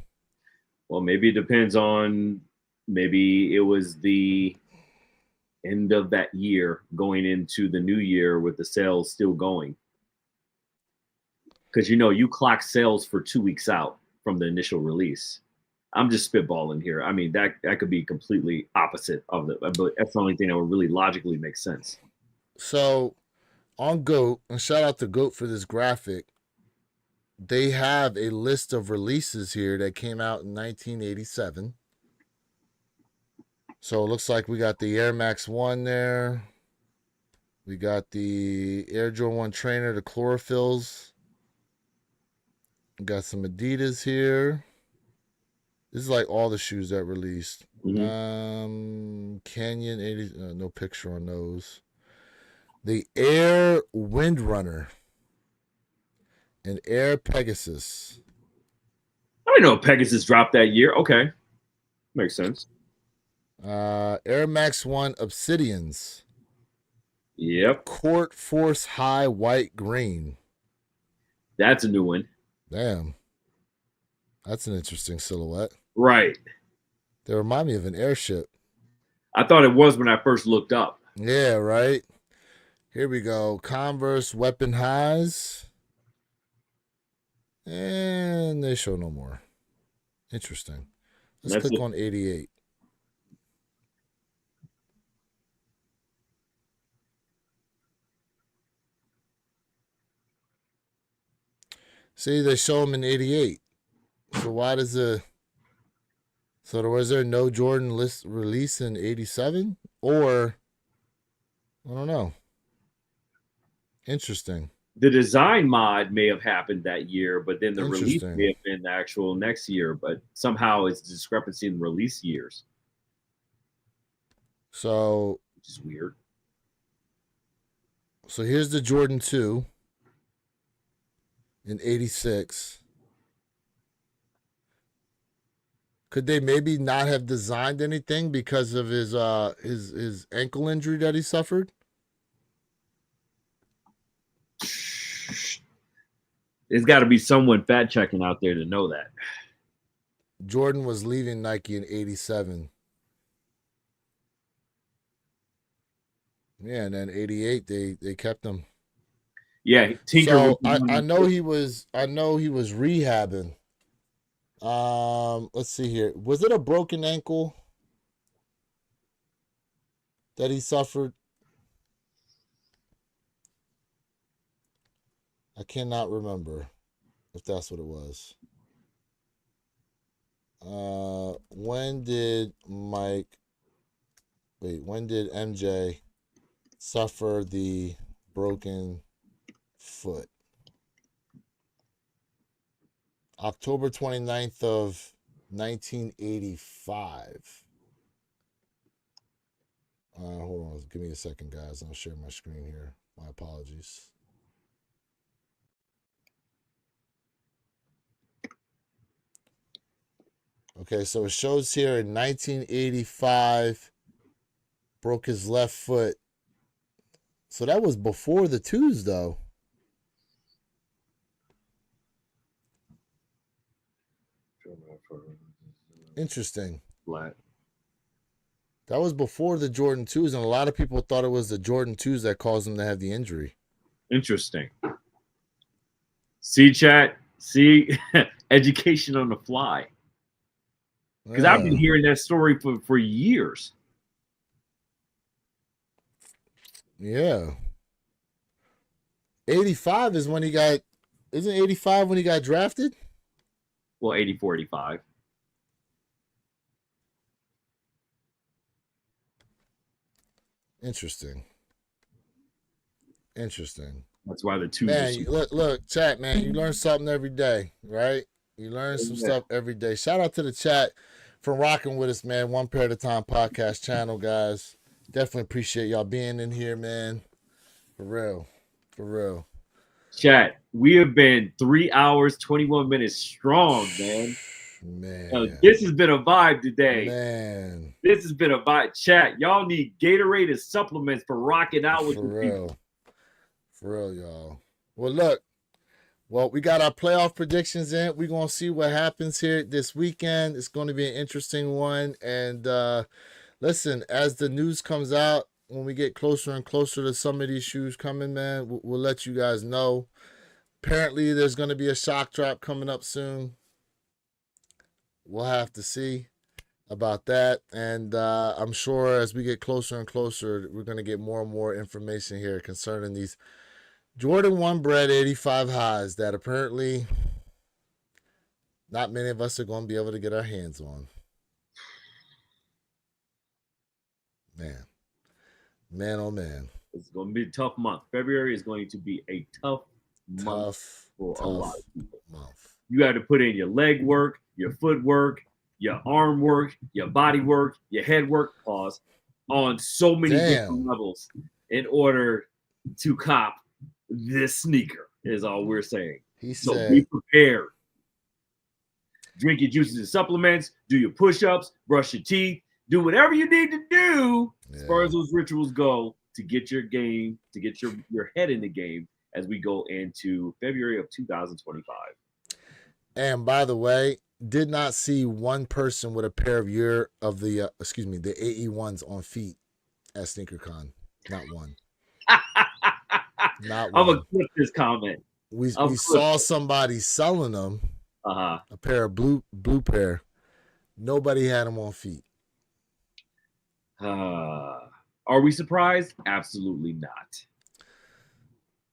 Well, maybe it depends on, maybe it was the end of that year going into the new year with the sales still going. Because, you clock sales for 2 weeks out from the initial release. I'm just spitballing here. I mean, that could be completely opposite of but that's the only thing that would really logically make sense. So on GOAT, and shout out to GOAT for this graphic, they have a list of releases here that came out in 1987. So it looks like we got the Air Max 1 there. We got the Air Jordan 1 Trainer, the chlorophylls. We got some Adidas here. This is like all the shoes that released. Mm-hmm. Canyon 80, no picture on those. The Air Windrunner and Air Pegasus. I didn't know Pegasus dropped that year. Okay. Makes sense. Air Max 1 Obsidians. Yep. Court Force High White Green. That's a new one. Damn. That's an interesting silhouette. Right. They remind me of an airship. I thought it was when I first looked up. Yeah, right. Here we go. Converse Weapon Highs. And they show no more. Interesting. Let's click on 88. See, they show them in 88. So why does was there no Jordan list release in 87? Or, I don't know. Interesting. The design mod may have happened that year, but then the release may have been the actual next year, but somehow it's discrepancy in release years. So, which is weird. So here's the Jordan 2 in 86. Could they maybe not have designed anything because of his ankle injury that he suffered? There's got to be someone fact checking out there to know that. Jordan was leaving Nike in 87. Yeah, and then 88 they kept him. Yeah, Tinker. So I know he was rehabbing. Let's see here. Was it a broken ankle that he suffered? I cannot remember if that's what it was. When did MJ suffer the broken foot? October 29th of 1985. Hold on. Give me a second, guys. I'll share my screen here. My apologies. Okay, so it shows here in 1985, broke his left foot. So that was before the twos, though. Interesting. Flat. That was before the Jordan 2s, and a lot of people thought it was the Jordan 2s that caused him to have the injury. Interesting. See, chat. See, education on the fly. Because I've been hearing that story for years. Yeah. 85 is when he got, isn't 85 when he got drafted? Well, 84, 85. Interesting. That's why the two. Man, look, chat, man, you learn something every day, right? You learn some stuff every day. Shout out to the chat for rocking with us, man. One Pair at a Time podcast channel, guys. Definitely appreciate y'all being in here, man. For real. Chat, we have been 3 hours, 21 minutes strong, man. Man, this has been a vibe today. Man, this has been a vibe. Chat, y'all need Gatorade and supplements for rocking out with the people. For real, y'all. Well, look. Well, we got our playoff predictions in. We're going to see what happens here this weekend. It's going to be an interesting one. And listen, as the news comes out, when we get closer and closer to some of these shoes coming, man, we'll let you guys know. Apparently, there's going to be a shock drop coming up soon. We'll have to see about that. And I'm sure as we get closer and closer, we're going to get more and more information here concerning these Jordan 1 bred 85 highs that apparently not many of us are going to be able to get our hands on. Man, oh man. It's going to be a tough month. February is going to be a tough month for a lot of people. You got to put in your leg work, your foot work, your arm work, your body work, your head work, on so many different levels in order to cop this sneaker, is all we're saying. So be prepared. Drink your juices and supplements, do your push-ups, brush your teeth, do whatever you need to do as far as those rituals go to get your game, to get your head in the game as we go into February of 2025. And by the way, did not see one person with a pair of the AE1s on feet at SneakerCon. Not one. Not one. I'm gonna clip this comment. We saw somebody selling them. A pair of blue pair. Nobody had them on feet. Are we surprised? Absolutely not.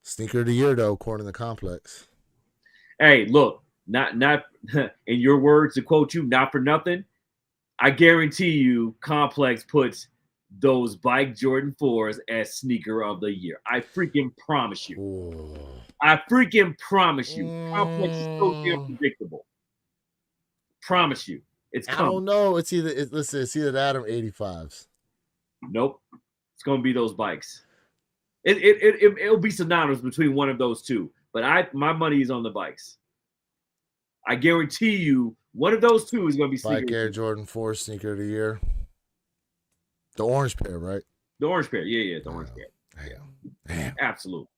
Sneaker of the year, though, according to Complex. Hey, look, not in your words to quote you, not for nothing. I guarantee you, Complex puts those Bike Jordan 4s as sneaker of the year. I freaking promise you. Ooh. I freaking promise you. Complex is so damn predictable. Promise you. It's coming. I don't know. It's either that or 85s. Nope. It's gonna be those bikes. It'll be synonymous between one of those two. But my money is on the bikes. I guarantee you one of those two is gonna be sneaker. Bike Air Jordan 4 sneaker of the year. The orange pair, right? The orange pair. Yeah, the orange pair. Damn. Absolutely.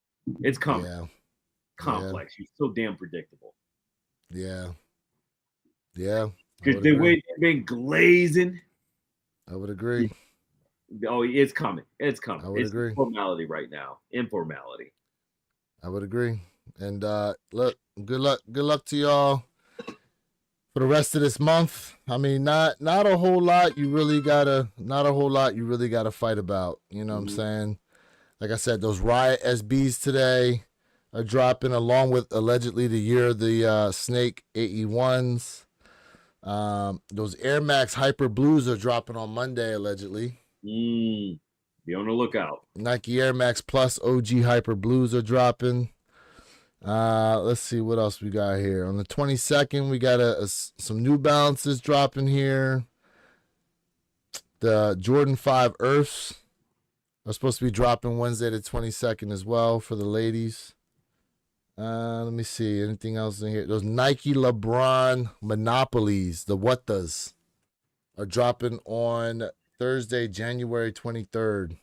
It's coming. Yeah. Complex. You're so damn predictable. Yeah. Because the way they've been glazing. I would agree. Oh, it's coming. It's coming. I would agree. Informality right now. Informality. I would agree. And look, good luck to y'all for the rest of this month. I mean, not a whole lot you really gotta fight about. You know what I'm saying? Like I said, those Riot SBs today are dropping along with allegedly the year of the Snake AE1s. Those Air Max Hyper Blues are dropping on Monday, allegedly. Be on the lookout. Nike Air Max Plus OG Hyper Blues are dropping. Let's see what else we got here. On the 22nd, we got some New Balances dropping here. The Jordan 5 Earths are supposed to be dropping Wednesday the 22nd as well for the ladies. Let me see. Anything else in here? Those Nike LeBron Monopolies, the What Does, are dropping on Thursday, January 23rd.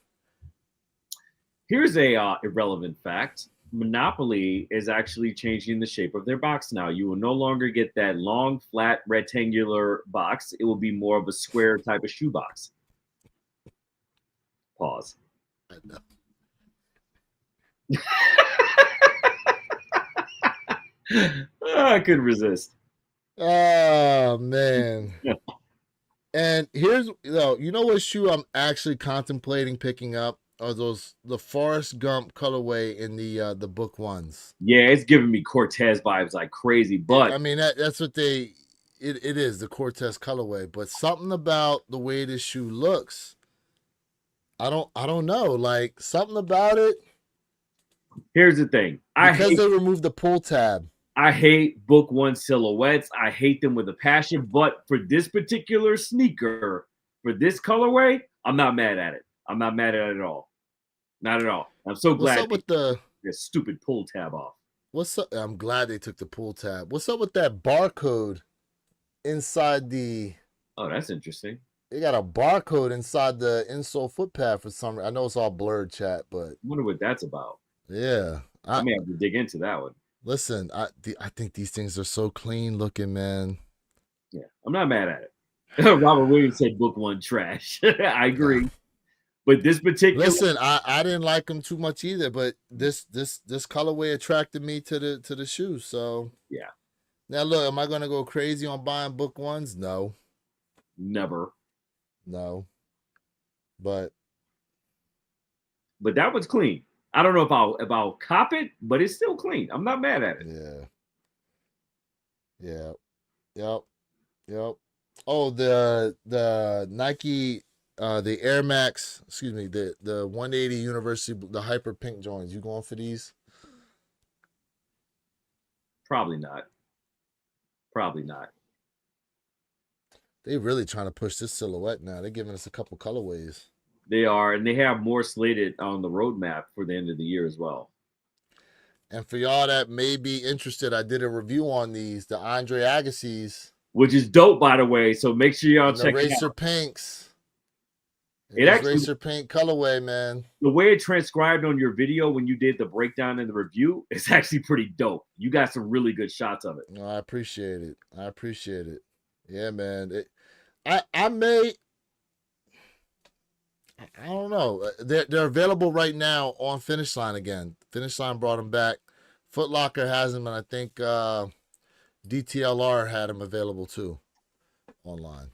Here's a irrelevant fact. Monopoly is actually changing the shape of their box now. You will no longer get that long, flat, rectangular box. It will be more of a square type of shoebox. Pause. I know. I couldn't resist. Oh, man. And here's, you know what shoe I'm actually contemplating picking up? Are the Forrest Gump colorway in the book ones? Yeah, it's giving me Cortez vibes like crazy. But I mean, that's what it is, the Cortez colorway. But something about the way this shoe looks, I don't know. Like, something about it. Here's the thing. Because they removed the pull tab. I hate book one silhouettes. I hate them with a passion. But for this particular sneaker, for this colorway, I'm not mad at it. I'm not mad at it at all. Not at all. I'm so glad What's up with the stupid pull tab off. What's up? I'm glad they took the pull tab. What's up with that barcode inside the? Oh, that's interesting. They got a barcode inside the insole foot pad for some. I know it's all blurred, chat, but I wonder what that's about. Yeah, I may have to dig into that one. Listen, I think these things are so clean looking, man. Yeah, I'm not mad at it. Robert Williams said book one trash. I agree. But this particular I didn't like them too much either, but this colorway attracted me to the shoe. So yeah. Now look, am I gonna go crazy on buying book ones? No. Never. No. But that one's clean. I don't know if I'll cop it, but it's still clean. I'm not mad at it. Yeah. Yep. Oh, the Nike the Air Max, excuse me, the 180 University, the Hyper Pink joints. You going for these? Probably not. They really trying to push this silhouette now. They're giving us a couple colorways. They are, and they have more slated on the roadmap for the end of the year as well. And for y'all that may be interested, I did a review on these, the Andre Agassi's, which is dope, by the way. So make sure y'all check it out. Racer Pinks. It actually Racer Pink colorway, man. The way it transcribed on your video when you did the breakdown and the review, it's actually pretty dope. You got some really good shots of it. No, I appreciate it. Yeah, man. I don't know. They're available right now on Finish Line again. Finish Line brought them back. Foot Locker has them, and I think DTLR had them available too online.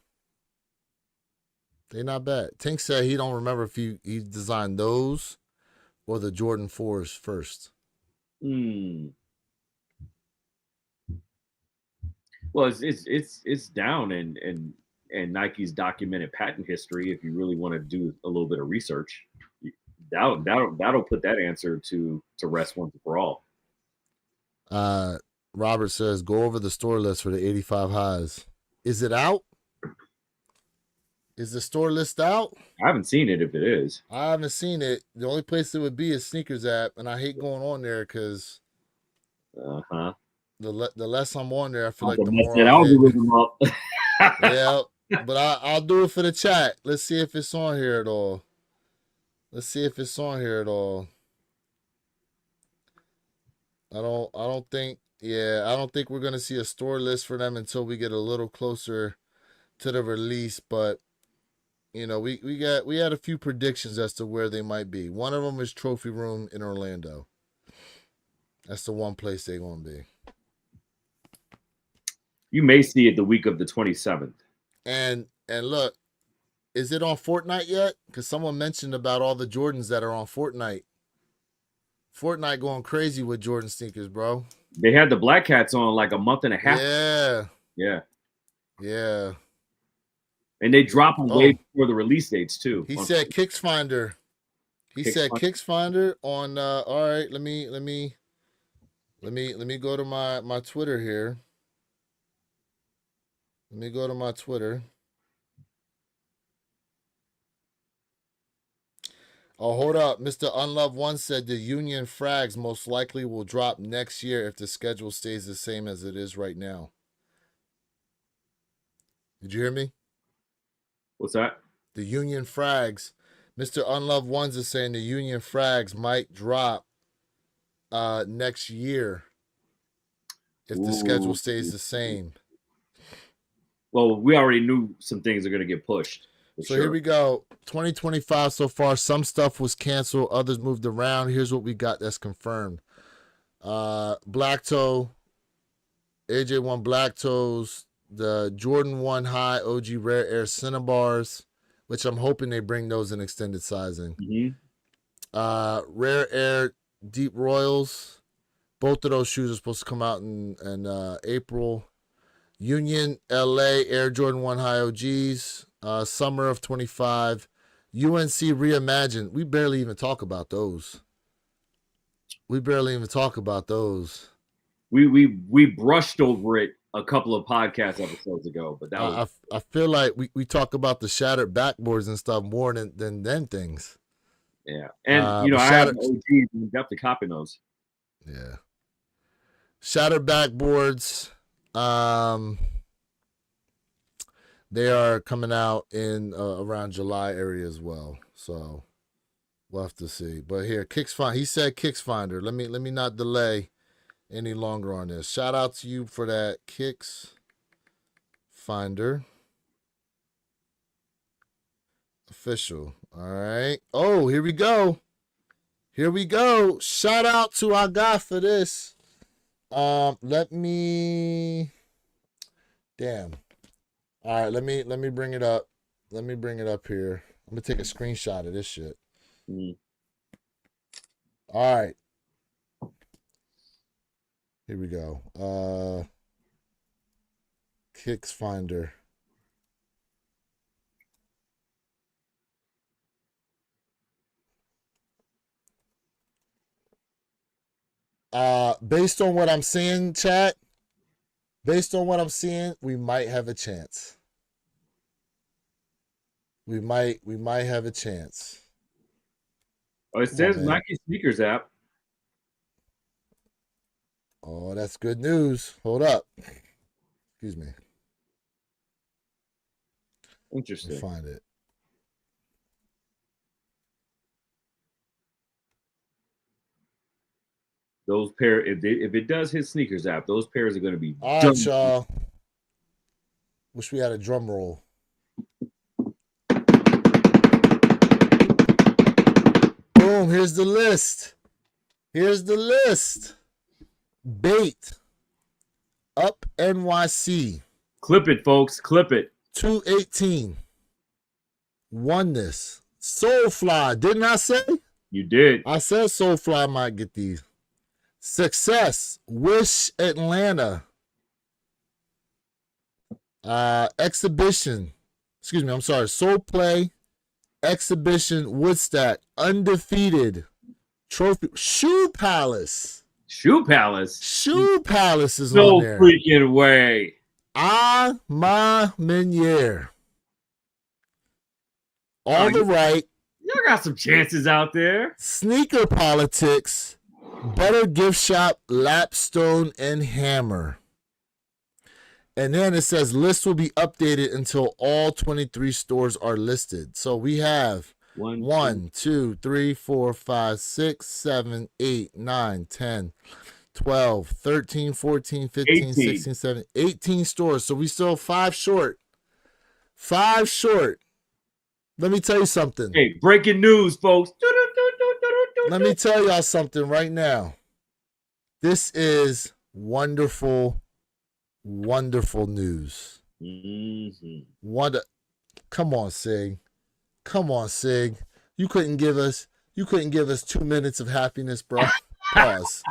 They're not bad. Tink said he don't remember if he designed those or the Jordan 4s first. Well, it's down in Nike's documented patent history. If you really want to do a little bit of research, that'll put that answer to rest once and for all. Robert says go over the store list for the 85 highs. Is it out? Is the store list out? I haven't seen it. If it is, I haven't seen it. The only place it would be is Sneakers app, and I hate going on there because the less I'm on there, I feel like the more algorithm up. Yeah, but I'll do it for the chat. Let's see if it's on here at all. I don't think we're gonna see a store list for them until we get a little closer to the release, but you know, we had a few predictions as to where they might be. One of them is Trophy Room in Orlando. That's the one place they're gonna be. You may see it the week of the 27th. And look, is it on Fortnite yet? Because someone mentioned about all the Jordans that are on Fortnite. Fortnite going crazy with Jordan sneakers, bro. They had the Black Cats on like a month and a half. Yeah. Yeah. Yeah. And they drop them way before the release dates too. He said KicksFinder. He said KicksFinder on all right, let me go to my Twitter here. Let me go to my Twitter. Oh, hold up. Mr. Unloved One said the Union Frags most likely will drop next year if the schedule stays the same as it is right now. Did you hear me? What's that? The Union Frags. Mr. Unloved Ones is saying the Union Frags might drop next year if the schedule stays the same. Well, we already knew some things are going to get pushed. So here we go. 2025 so far. Some stuff was canceled. Others moved around. Here's what we got that's confirmed. Black Toe. AJ1 Black Toes. The Jordan 1 High OG Rare Air Cinnabars, which I'm hoping they bring those in extended sizing. Mm-hmm. Rare Air Deep Royals. Both of those shoes are supposed to come out in April. Union LA Air Jordan 1 High OGs. Summer of 25. UNC Reimagined. We barely even talk about those. We brushed over it a couple of podcast episodes ago, but that was... I feel like we talk about the shattered backboards and stuff more than things. Yeah, and I have OGs and definitely copying those. Yeah, shattered backboards. They are coming out in around July area as well, so we'll have to see. But here, KicksFinder. He said KicksFinder. Let me not delay any longer on this. Shout out to you for that, KicksFinder official. All right. Oh, here we go. Shout out to our guy for this. Let me. Damn. All right, let me bring it up. Let me bring it up here. I'm gonna take a screenshot of this shit. All right. Here we go. KicksFinder. Based on what I'm seeing, chat. Based on what I'm seeing, we might have a chance. We might have a chance. Oh, it says Nike Sneakers app. Oh, that's good news. Hold up. Excuse me. Interesting. Find it. Those pair, if it does hit Sneakers app, those pairs are going to be. All right, y'all. Wish we had a drum roll. Boom, here's the list. Bait. Up NYC. Clip it, folks. Clip it. 218. Oneness. Soulfly. Didn't I say? You did. I said Soulfly might get these. Success. Wish Atlanta. Exhibition. Excuse me, I'm sorry. Soul Play. Exhibition. Woodstack. Undefeated. Trophy. Shoe Palace. Shoe Palace is no on there. No freaking way. Ma Meniere. All the right. Y'all got some chances out there. Sneaker Politics. Butter Gift Shop, Lapstone, and Hammer. And then it says list will be updated until all 23 stores are listed. So we have 1, 2, 3, 4, 5, 6, 7, 8, 9, 10, 12, 13, 14, 15, 18. 16, 17, 18 stores. So we still 5 short. 5 short. Let me tell you something. Hey, breaking news, folks. Let me tell y'all something right now. This is wonderful, wonderful news. Mm-hmm. Come on, Sig. You couldn't give us 2 minutes of happiness, bro. Pause.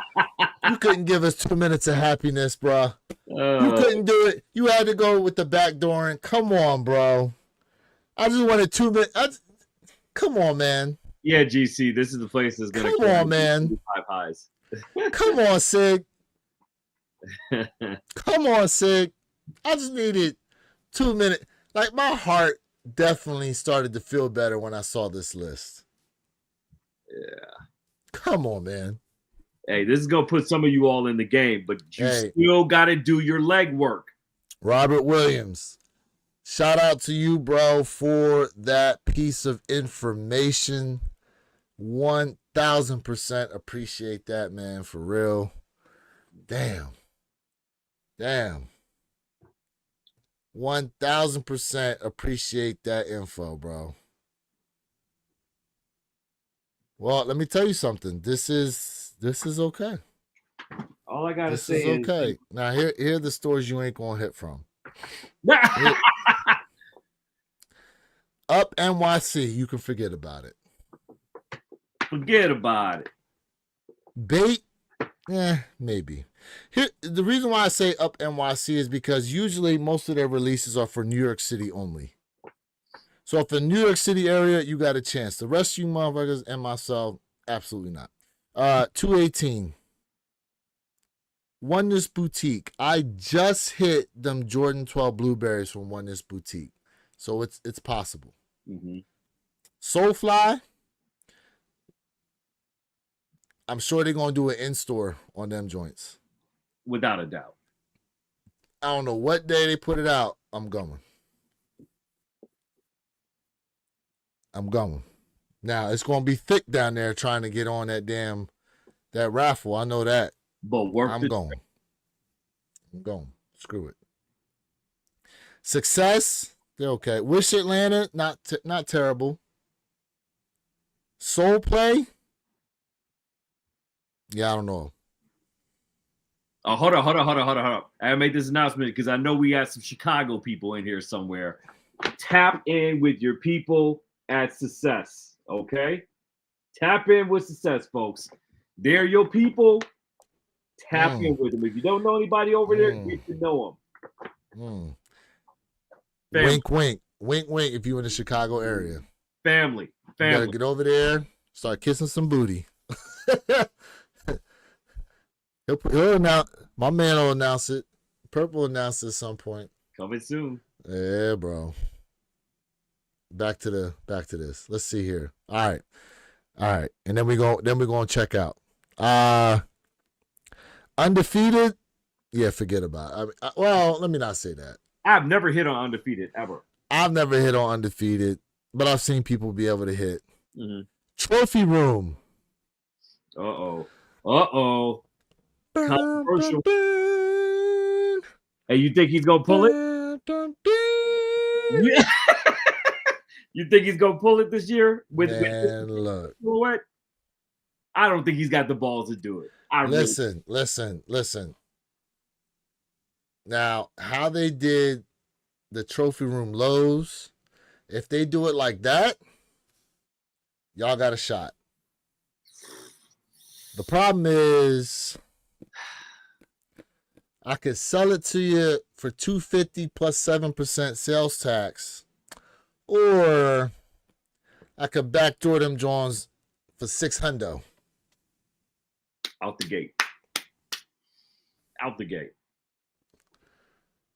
You couldn't give us 2 minutes of happiness, bro. You couldn't do it. You had to go with the back door. And come on, bro. I just wanted 2 minutes. Come on, man. Yeah, GC, this is the place that's going to come on, man. 5 highs. Come on, Sig. Come on, Sig. I just needed 2 minutes. Like, my heart definitely started to feel better when I saw this list. Yeah. Come on, man. Hey, this is going to put some of you all in the game, but you still got to do your legwork. Robert Williams, shout out to you, bro, for that piece of information. 1000% appreciate that, man, for real. Damn. 1000% appreciate that info, bro. Well, let me tell you something. This is okay. All I gotta say is okay. Now here are the stores you ain't gonna hit from. Up NYC, you can forget about it. Forget about it. Bait, maybe. Here, the reason why I say Up NYC is because usually most of their releases are for New York City only. So if in New York City area, you got a chance. The rest of you motherfuckers and myself, absolutely not. 218. Oneness Boutique. I just hit them Jordan 12 blueberries from Oneness Boutique. So it's possible. Mm-hmm. Soulfly. I'm sure they're going to do an in-store on them joints. Without a doubt. I don't know what day they put it out. I'm going. Now, it's going to be thick down there trying to get on that raffle. I know that. But I'm going. Screw it. Success, they're okay. Wish Atlanta, not terrible. Soul Play, yeah, I don't know. Oh, hold on. I gotta make this announcement because I know we got some Chicago people in here somewhere. Tap in with your people at Success, okay? Tap in with Success, folks. They're your people. Tap in with them. If you don't know anybody over there, get to know them. Wink, wink. Wink, wink if you're in the Chicago area. Family. You gotta get over there, start kissing some booty. He'll announce, my man will announce it. Purple will announce it at some point. Coming soon. Yeah, bro. Back to this. Let's see here. All right. And then we're going to check out. Undefeated. Yeah, forget about it. Well, let me not say that. I've never hit on Undefeated ever. I've never hit on Undefeated, but I've seen people be able to hit. Mm-hmm. Trophy Room. Uh-oh. Controversial. Hey, you think he's gonna pull it? You think he's gonna pull it this year? Look. What? I don't think he's got the balls to do it. Listen. Now, how they did the Trophy Room lows, if they do it like that, y'all got a shot. The problem is I could sell it to you for $250 plus 7% sales tax, or I could backdoor them Jones for $600. Out the gate.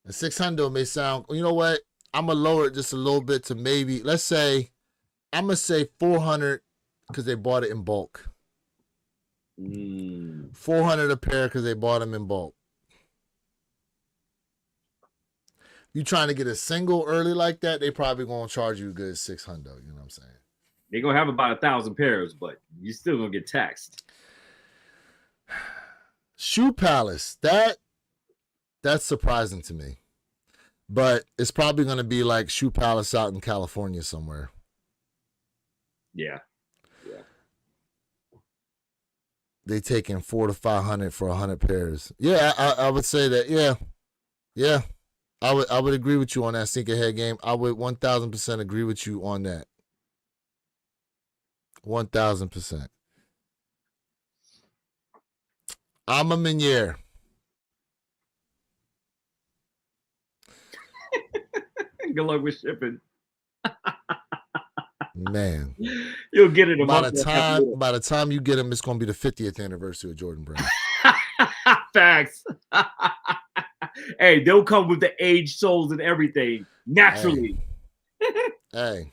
And $600 may sound, you know what? I'm going to lower it just a little bit to maybe, let's say, I'm going to say $400 because they bought it in bulk. $400 a pair because they bought them in bulk. You trying to get a single early like that, they probably going to charge you a good $600. You know what I'm saying? They're going to have about 1,000 pairs, but you're still going to get taxed. Shoe Palace, that's surprising to me. But it's probably going to be like Shoe Palace out in California somewhere. Yeah. They taking $400 to $500 for 100 pairs. Yeah, I would say that. Yeah. I would agree with you on that sneakerhead game. I would 1,000% agree with you on that. 1,000%. I'm a Meunier. Good luck with shipping. Man, You'll get it a by month. the time you get them, it's gonna be the 50th anniversary of Jordan Brand. Facts. Hey, they'll come with the aged soles and everything naturally. Hey.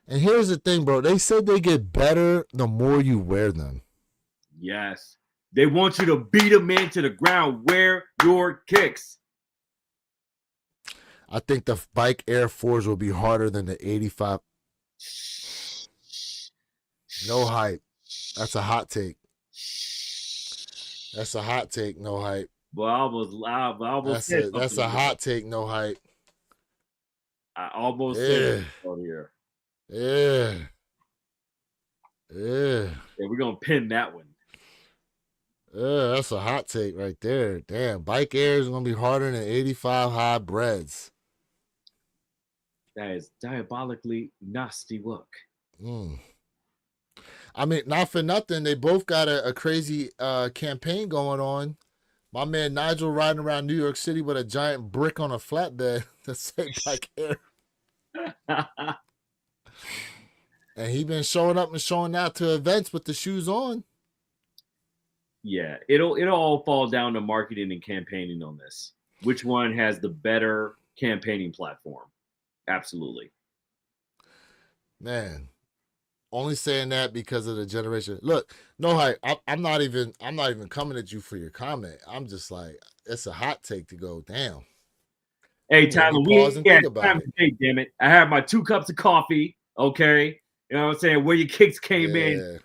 And here's the thing, bro. They said they get better the more you wear them. Yes. They want you to beat a man to the ground. Wear your kicks. I think the Bike Air 4s will be harder than the 85. No hype. That's a hot take. That's a hot take. No hype. Well, I almost said something. That's a hot take. No hype. I almost said something here. Yeah. Yeah, we're gonna pin that one. Yeah, that's a hot take right there. Damn, Bike Air is gonna be harder than 85 high breads. That is diabolically nasty work. I mean, not for nothing, they both got a crazy campaign going on. My man Nigel riding around New York City with a giant brick on a flatbed that said Bike Air. And he been showing up and showing out to events with the shoes on. Yeah, it'll all fall down to marketing and campaigning on this. Which one has the better campaigning platform? Absolutely. Man, only saying that because of the generation. Look, no hype. I'm not even coming at you for your comment. I'm just like, it's a hot take to go, damn. Hey, Tyler, we had time today, damn it. I had my 2 cups of coffee, okay? You know what I'm saying? Where your kicks came in,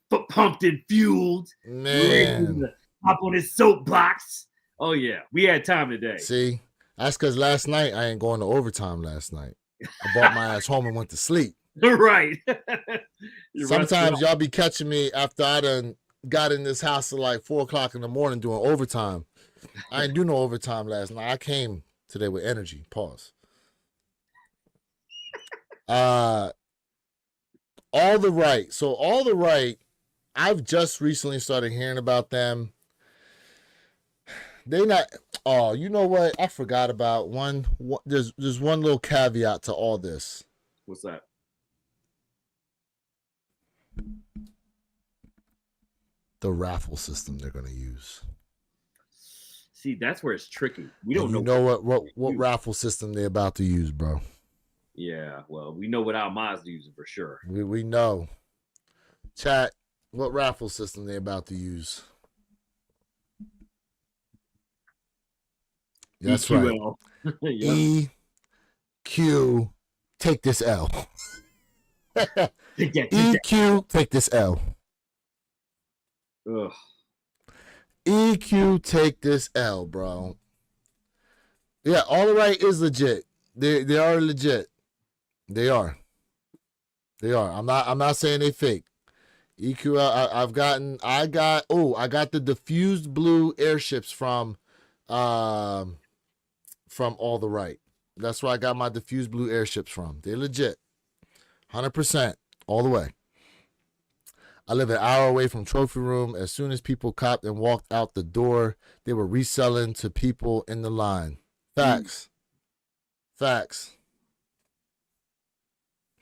foot pumped and fueled. Man. Up on his soapbox. Oh, yeah. We had time today. See, that's because last night I ain't going to overtime last night. I brought my ass home and went to sleep. Right. Sometimes y'all be catching me after I done got in this house at like 4 o'clock in the morning doing overtime. I didn't do no overtime last night. I came today with energy. Pause. All the Right. So All the Right, I've just recently started hearing about them. They not. Oh, you know what? I forgot about one. There's one little caveat to all this. What's that? The raffle system they're going to use. See, that's where it's tricky. We don't know. You know what raffle system they're about to use, bro. Yeah, well, we know what Almaz using for sure. We know. Chat, what raffle system they're about to use. That's EQL. Right. EQ, take this L. EQ, take this L. Ugh. EQ, take this L, bro. Yeah, All the Right is legit. They are legit. They are. I'm not saying they fake. EQ, I got the diffused blue airships from All the Right. That's where I got my diffused blue airships from. They're legit. 100% all the way. I live an hour away from Trophy Room. As soon as people copped and walked out the door, they were reselling to people in the line. Facts. Facts.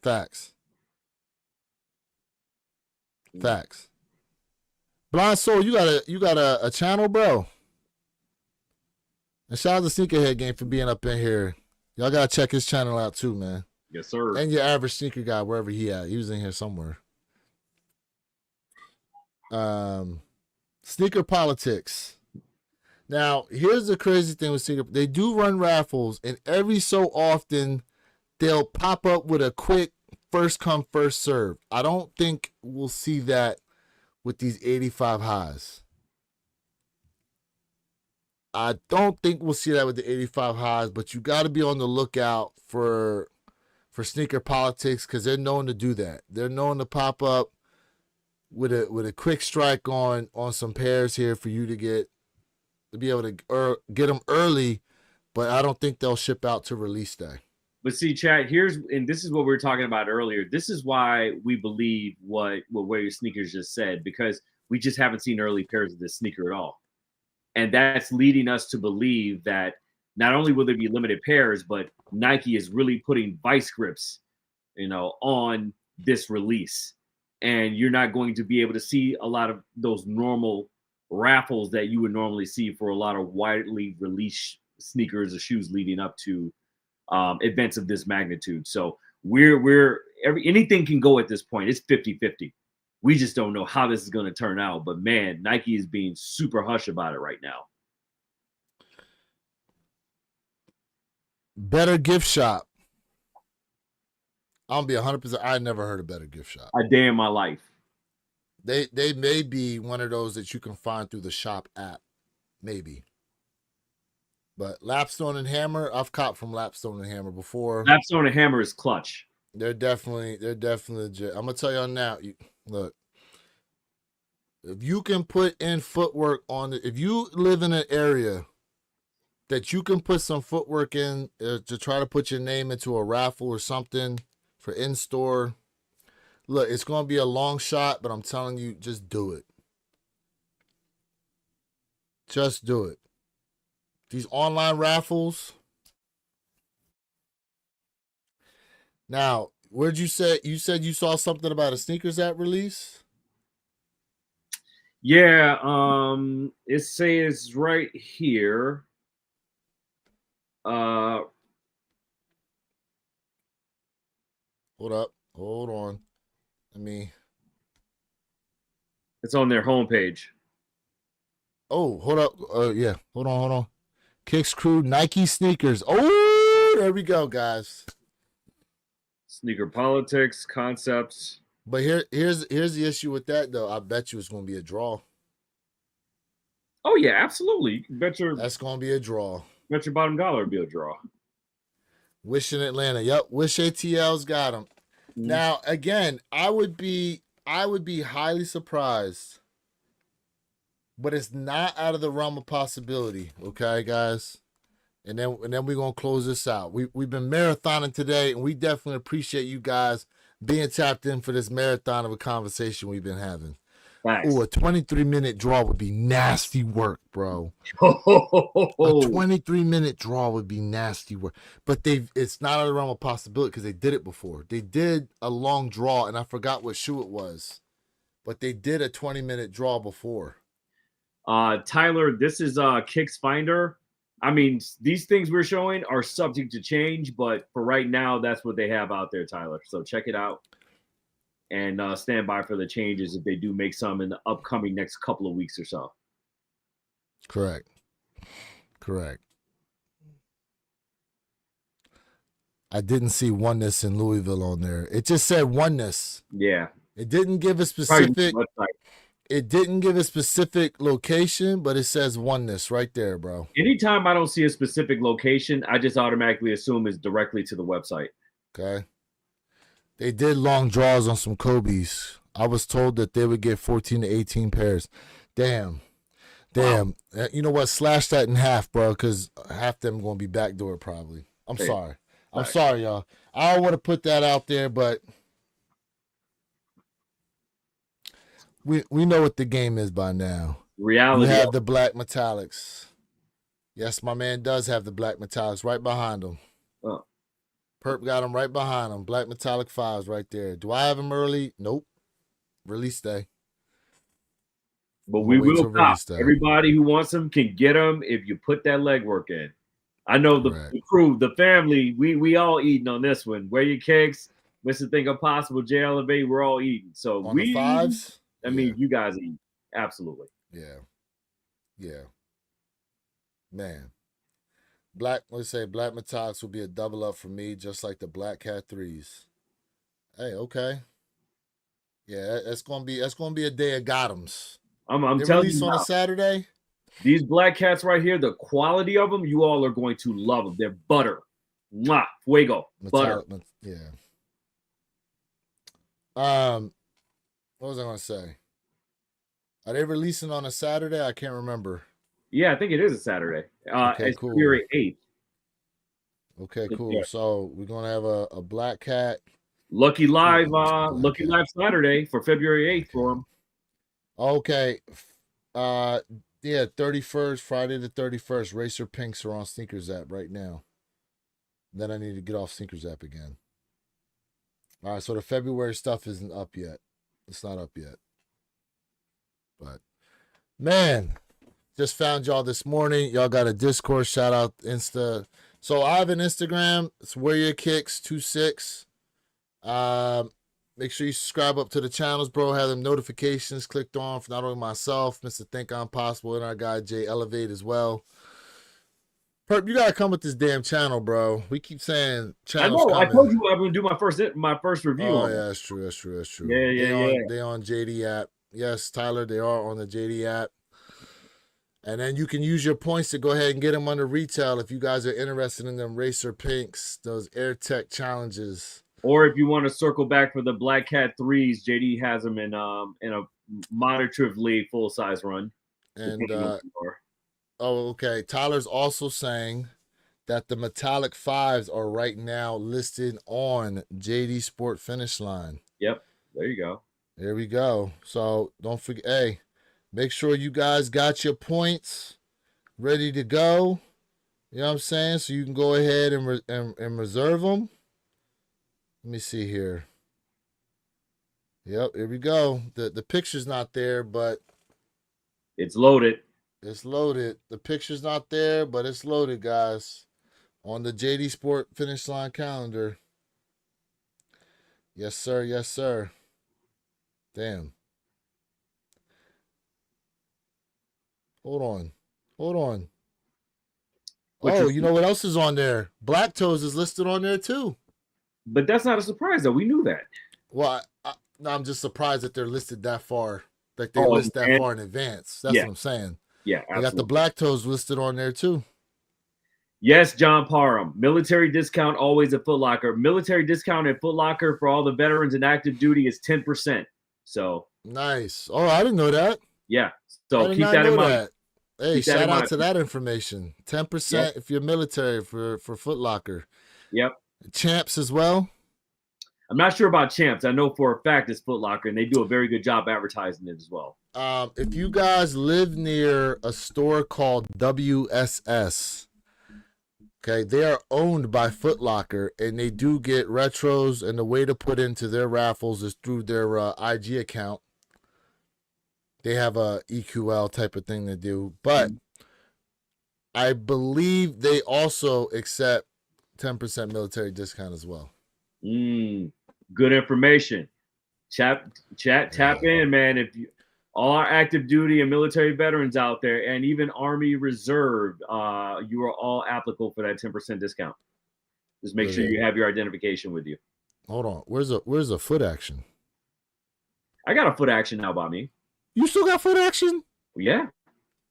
Facts. Facts. Blind Soul, you got a channel, bro. And shout out to Sneakerhead Game for being up in here. Y'all gotta check his channel out too, man. Yes, sir. And your average sneaker guy, wherever he at. He was in here somewhere. Sneaker politics. Now, here's the crazy thing with sneaker. They do run raffles, and every so often they'll pop up with a quick first come, first serve. I don't think we'll see that with these 85 highs. I don't think we'll see that with the 85 highs, but you got to be on the lookout for sneaker politics because they're known to do that. They're known to pop up with a quick strike on some pairs here for you to be able to get them early, but I don't think they'll ship out to release day. But see, Chad, and this is what we were talking about earlier. This is why we believe what Wear Your Sneakers just said, because we just haven't seen early pairs of this sneaker at all. And that's leading us to believe that not only will there be limited pairs, but Nike is really putting vice grips, on this release. And you're not going to be able to see a lot of those normal raffles that you would normally see for a lot of widely released sneakers or shoes leading up to events of this magnitude. So anything can go at this point. It's 50-50. We just don't know how this is going to turn out. But man, Nike is being super hush about it right now. Better gift shop. I'm gonna be 100%. I never heard of Better Gift Shop. A day in my life. They may be one of those that you can find through the shop app, maybe. But Lapstone and Hammer, I've copped from Lapstone and Hammer before. Lapstone and Hammer is clutch. They're definitely legit. I'm gonna tell y'all now. Look, if you can put in footwork on it, if you live in an area that you can put some footwork in to try to put your name into a raffle or something for in-store, look, it's going to be a long shot, but I'm telling you, just do it. Just do it. These online raffles. Now, where'd you say? You said you saw something about a sneakers app release? Yeah, it says right here. Hold up. Hold on. It's on their homepage. Oh, hold up. Yeah. Hold on. Kicks Crew Nike sneakers. Oh, there we go, guys. Sneaker politics, concepts. But here's the issue with that, though. I bet you it's going to be a draw. Oh yeah, absolutely. That's going to be a draw. Bet your bottom dollar will be a draw. Wish in Atlanta. Yep. Wish ATL's got him. Mm-hmm. Now, again, I would be highly surprised, but it's not out of the realm of possibility. Okay, guys. And then we're gonna close this out. We've been marathoning today, and we definitely appreciate you guys being tapped in for this marathon of a conversation we've been having. Nice. Oh, a 23-minute draw would be nasty work, bro. A 23-minute draw would be nasty work. But it's not out of the realm of possibility because they did it before. They did a long draw, and I forgot what shoe it was. But they did a 20-minute draw before. Tyler, this is Kicks Finder. I mean, these things we're showing are subject to change, but for right now, that's what they have out there, Tyler. So check it out. And stand by for the changes if they do make some in the upcoming next couple of weeks or so. Correct. I didn't see Oneness in Louisville on there. It just said Oneness. Yeah. It didn't give a specific. It didn't give a specific location, but it says Oneness right there, bro. Anytime I don't see a specific location, I just automatically assume it's directly to the website. Okay. They did long draws on some Kobe's. I was told that they would get 14 to 18 pairs. Damn. Wow. You know what? Slash that in half, bro, because half them going to be backdoor probably. I'm sorry. I'm sorry, y'all. I don't want to put that out there, but we know what the game is by now. Reality. We have the black metallics. Yes, my man does have the black metallics right behind him. Oh. Perp got him right behind him. Black metallic 5s right there. Do I have him early? Nope. Release day. But we will cop. Everybody who wants them can get them if you put that legwork in. I know the crew, the family, we all eating on this one. Wear your cakes, Mr. Think Impossible, J Elevate, we're all eating. So on the 5s? I mean, you guys eat. Absolutely. Yeah. Man. Let's say black metallics will be a double up for me, just like the Black Cat 3s. Hey, okay. Yeah, that's gonna be a day of Gothams. I'm telling you, on a Saturday. These Black Cats right here, the quality of them, you all are going to love them. They're butter, mwah, fuego, butter. Yeah. What was I gonna say? Are they releasing on a Saturday? I can't remember. Yeah, I think it is a Saturday. Okay, it's cool. February 8th. Okay, cool. Yeah. So we're gonna have a Black Cat. Lucky Live Saturday for February 8th for them. Okay. Yeah, 31st, Friday the 31st. Racer Pinks are on Sneakers app right now. Then I need to get off Sneakers app again. All right, so the February stuff isn't up yet. It's not up yet. But, man, just found y'all this morning. Y'all got a Discourse. Shout out Insta. So I have an Instagram. It's Wear Your Kicks 26. Make sure you subscribe up to the channels, bro. Have them notifications clicked on for not only myself, Mr. Think I'm Possible, and our guy Jay Elevate as well. Perp, you gotta come with this damn channel, bro. We keep saying channels. I know. Coming. I told you I'm gonna do my first review. Oh on yeah, it. that's true. That's true. That's true. Yeah. They on JD app. Yes, Tyler, they are on the JD app. And then you can use your points to go ahead and get them under retail if you guys are interested in them Racer Pinks, those Air Tech challenges. Or if you want to circle back for the Black Cat 3s, JD has them in a moderatively full size run. And okay. Tyler's also saying that the metallic 5s are right now listed on JD Sport Finish Line. Yep. There you go. There we go. So don't forget, hey, make sure you guys got your points ready to go. You know what I'm saying? So you can go ahead and reserve them. Let me see here. Yep, here we go. The picture's not there, but it's loaded. It's loaded. The picture's not there, but it's loaded, guys. On the JD Sport Finish Line calendar. Yes, sir. Yes, sir. Damn. Hold on. Oh, you know what else is on there? Black Toes is listed on there too. But that's not a surprise, though. We knew that. Well, no, I'm just surprised that they're listed that far. Like they list that far in advance. That's what I'm saying. Yeah, absolutely. They got the Black Toes listed on there too. Yes, John Parham. Military discount always at Foot Locker. Military discount at Foot Locker for all the veterans and active duty is 10%. So nice. Oh, I didn't know that. Yeah. So keep that in mind. Hey, shout out to that information. 10% if you're military for Foot Locker. Yep. Champs as well. I'm not sure about Champs. I know for a fact it's Foot Locker, and they do a very good job advertising it as well. If you guys live near a store called WSS, okay, they are owned by Foot Locker, and they do get retros, and the way to put into their raffles is through their IG account. They have a EQL type of thing to do, but I believe they also accept 10% military discount as well. Good information. Tap in, man. If you all our active duty and military veterans out there, and even Army Reserve, you are all applicable for that 10% discount. Just make sure you have your identification with you. Hold on. Where's a foot action? I got a foot action now by me. You still got foot action? Yeah.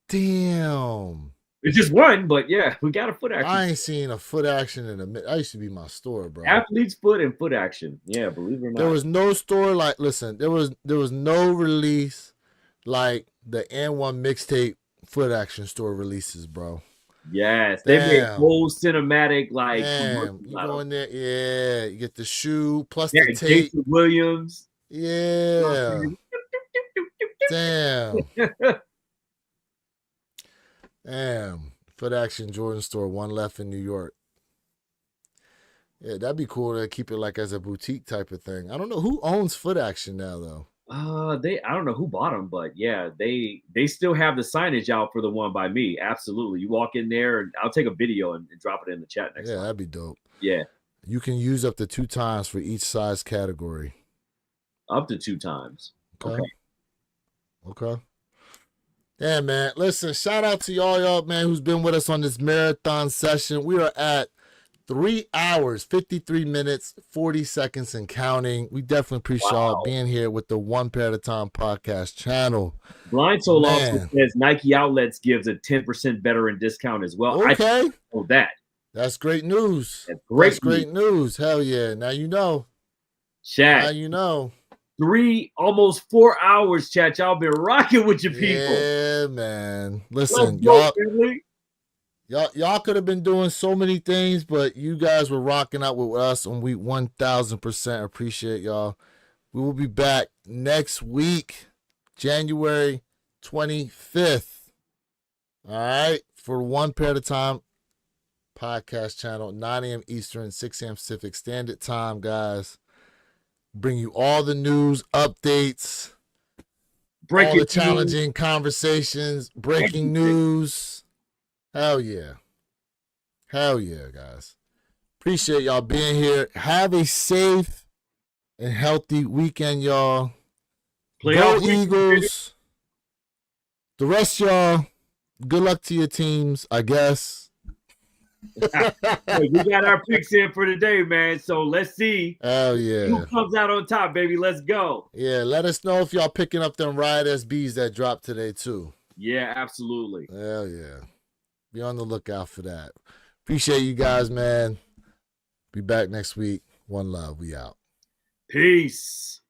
Damn. It's just one, but yeah, we got a foot action. I ain't seen a foot action in a minute. I used to be my store, bro. Athlete's foot and foot action. Yeah, believe it or not. There was no store like, listen, there was no release like the N1 mixtape foot action store releases, bro. Yes, they made whole cinematic like. Damn, you go in there, yeah, you get the shoe plus the tape. Jason Williams. Yeah. Damn. Damn. Foot Action Jordan store, one left in New York. Yeah, that'd be cool to keep it like as a boutique type of thing. I don't know who owns Foot Action now though. I don't know who bought them, but yeah, they still have the signage out for the one by me. Absolutely. You walk in there and I'll take a video and drop it in the chat next time. Yeah, that'd be dope. Yeah. You can use up to 2 times for each size category. Up to 2 times. Okay. Yeah, man. Listen, shout out to y'all, man, who's been with us on this marathon session. We are at 3 hours, 53 minutes, 40 seconds and counting. We definitely appreciate y'all being here with the One Pair at a Time podcast channel. Blind Soul also says Nike Outlets gives a 10% veteran discount as well. Okay. I know that. That's great news. That's great news. Hell yeah. Now you know. Chat. Now you know. 3, almost 4 hours, chat. Y'all been rocking with your people. Yeah, man. Listen, y'all could have been doing so many things, but you guys were rocking out with us, and we 1000% appreciate y'all. We will be back next week, January 25th. All right. For One Pair at a Time podcast channel, 9 a.m. Eastern, 6 a.m. Pacific Standard Time, guys. Bring you all the news, updates, all the challenging conversations, breaking news. Hell yeah. Hell yeah, guys. Appreciate y'all being here. Have a safe and healthy weekend, y'all. Go Eagles. The rest of y'all, good luck to your teams, I guess. Hey, we got our picks in for today, man. So let's see. Hell yeah. Who comes out on top, baby? Let's go. Yeah, let us know if y'all picking up them Riot SBs that dropped today, too. Yeah, absolutely. Hell yeah. Be on the lookout for that. Appreciate you guys, man. Be back next week. One love. We out. Peace.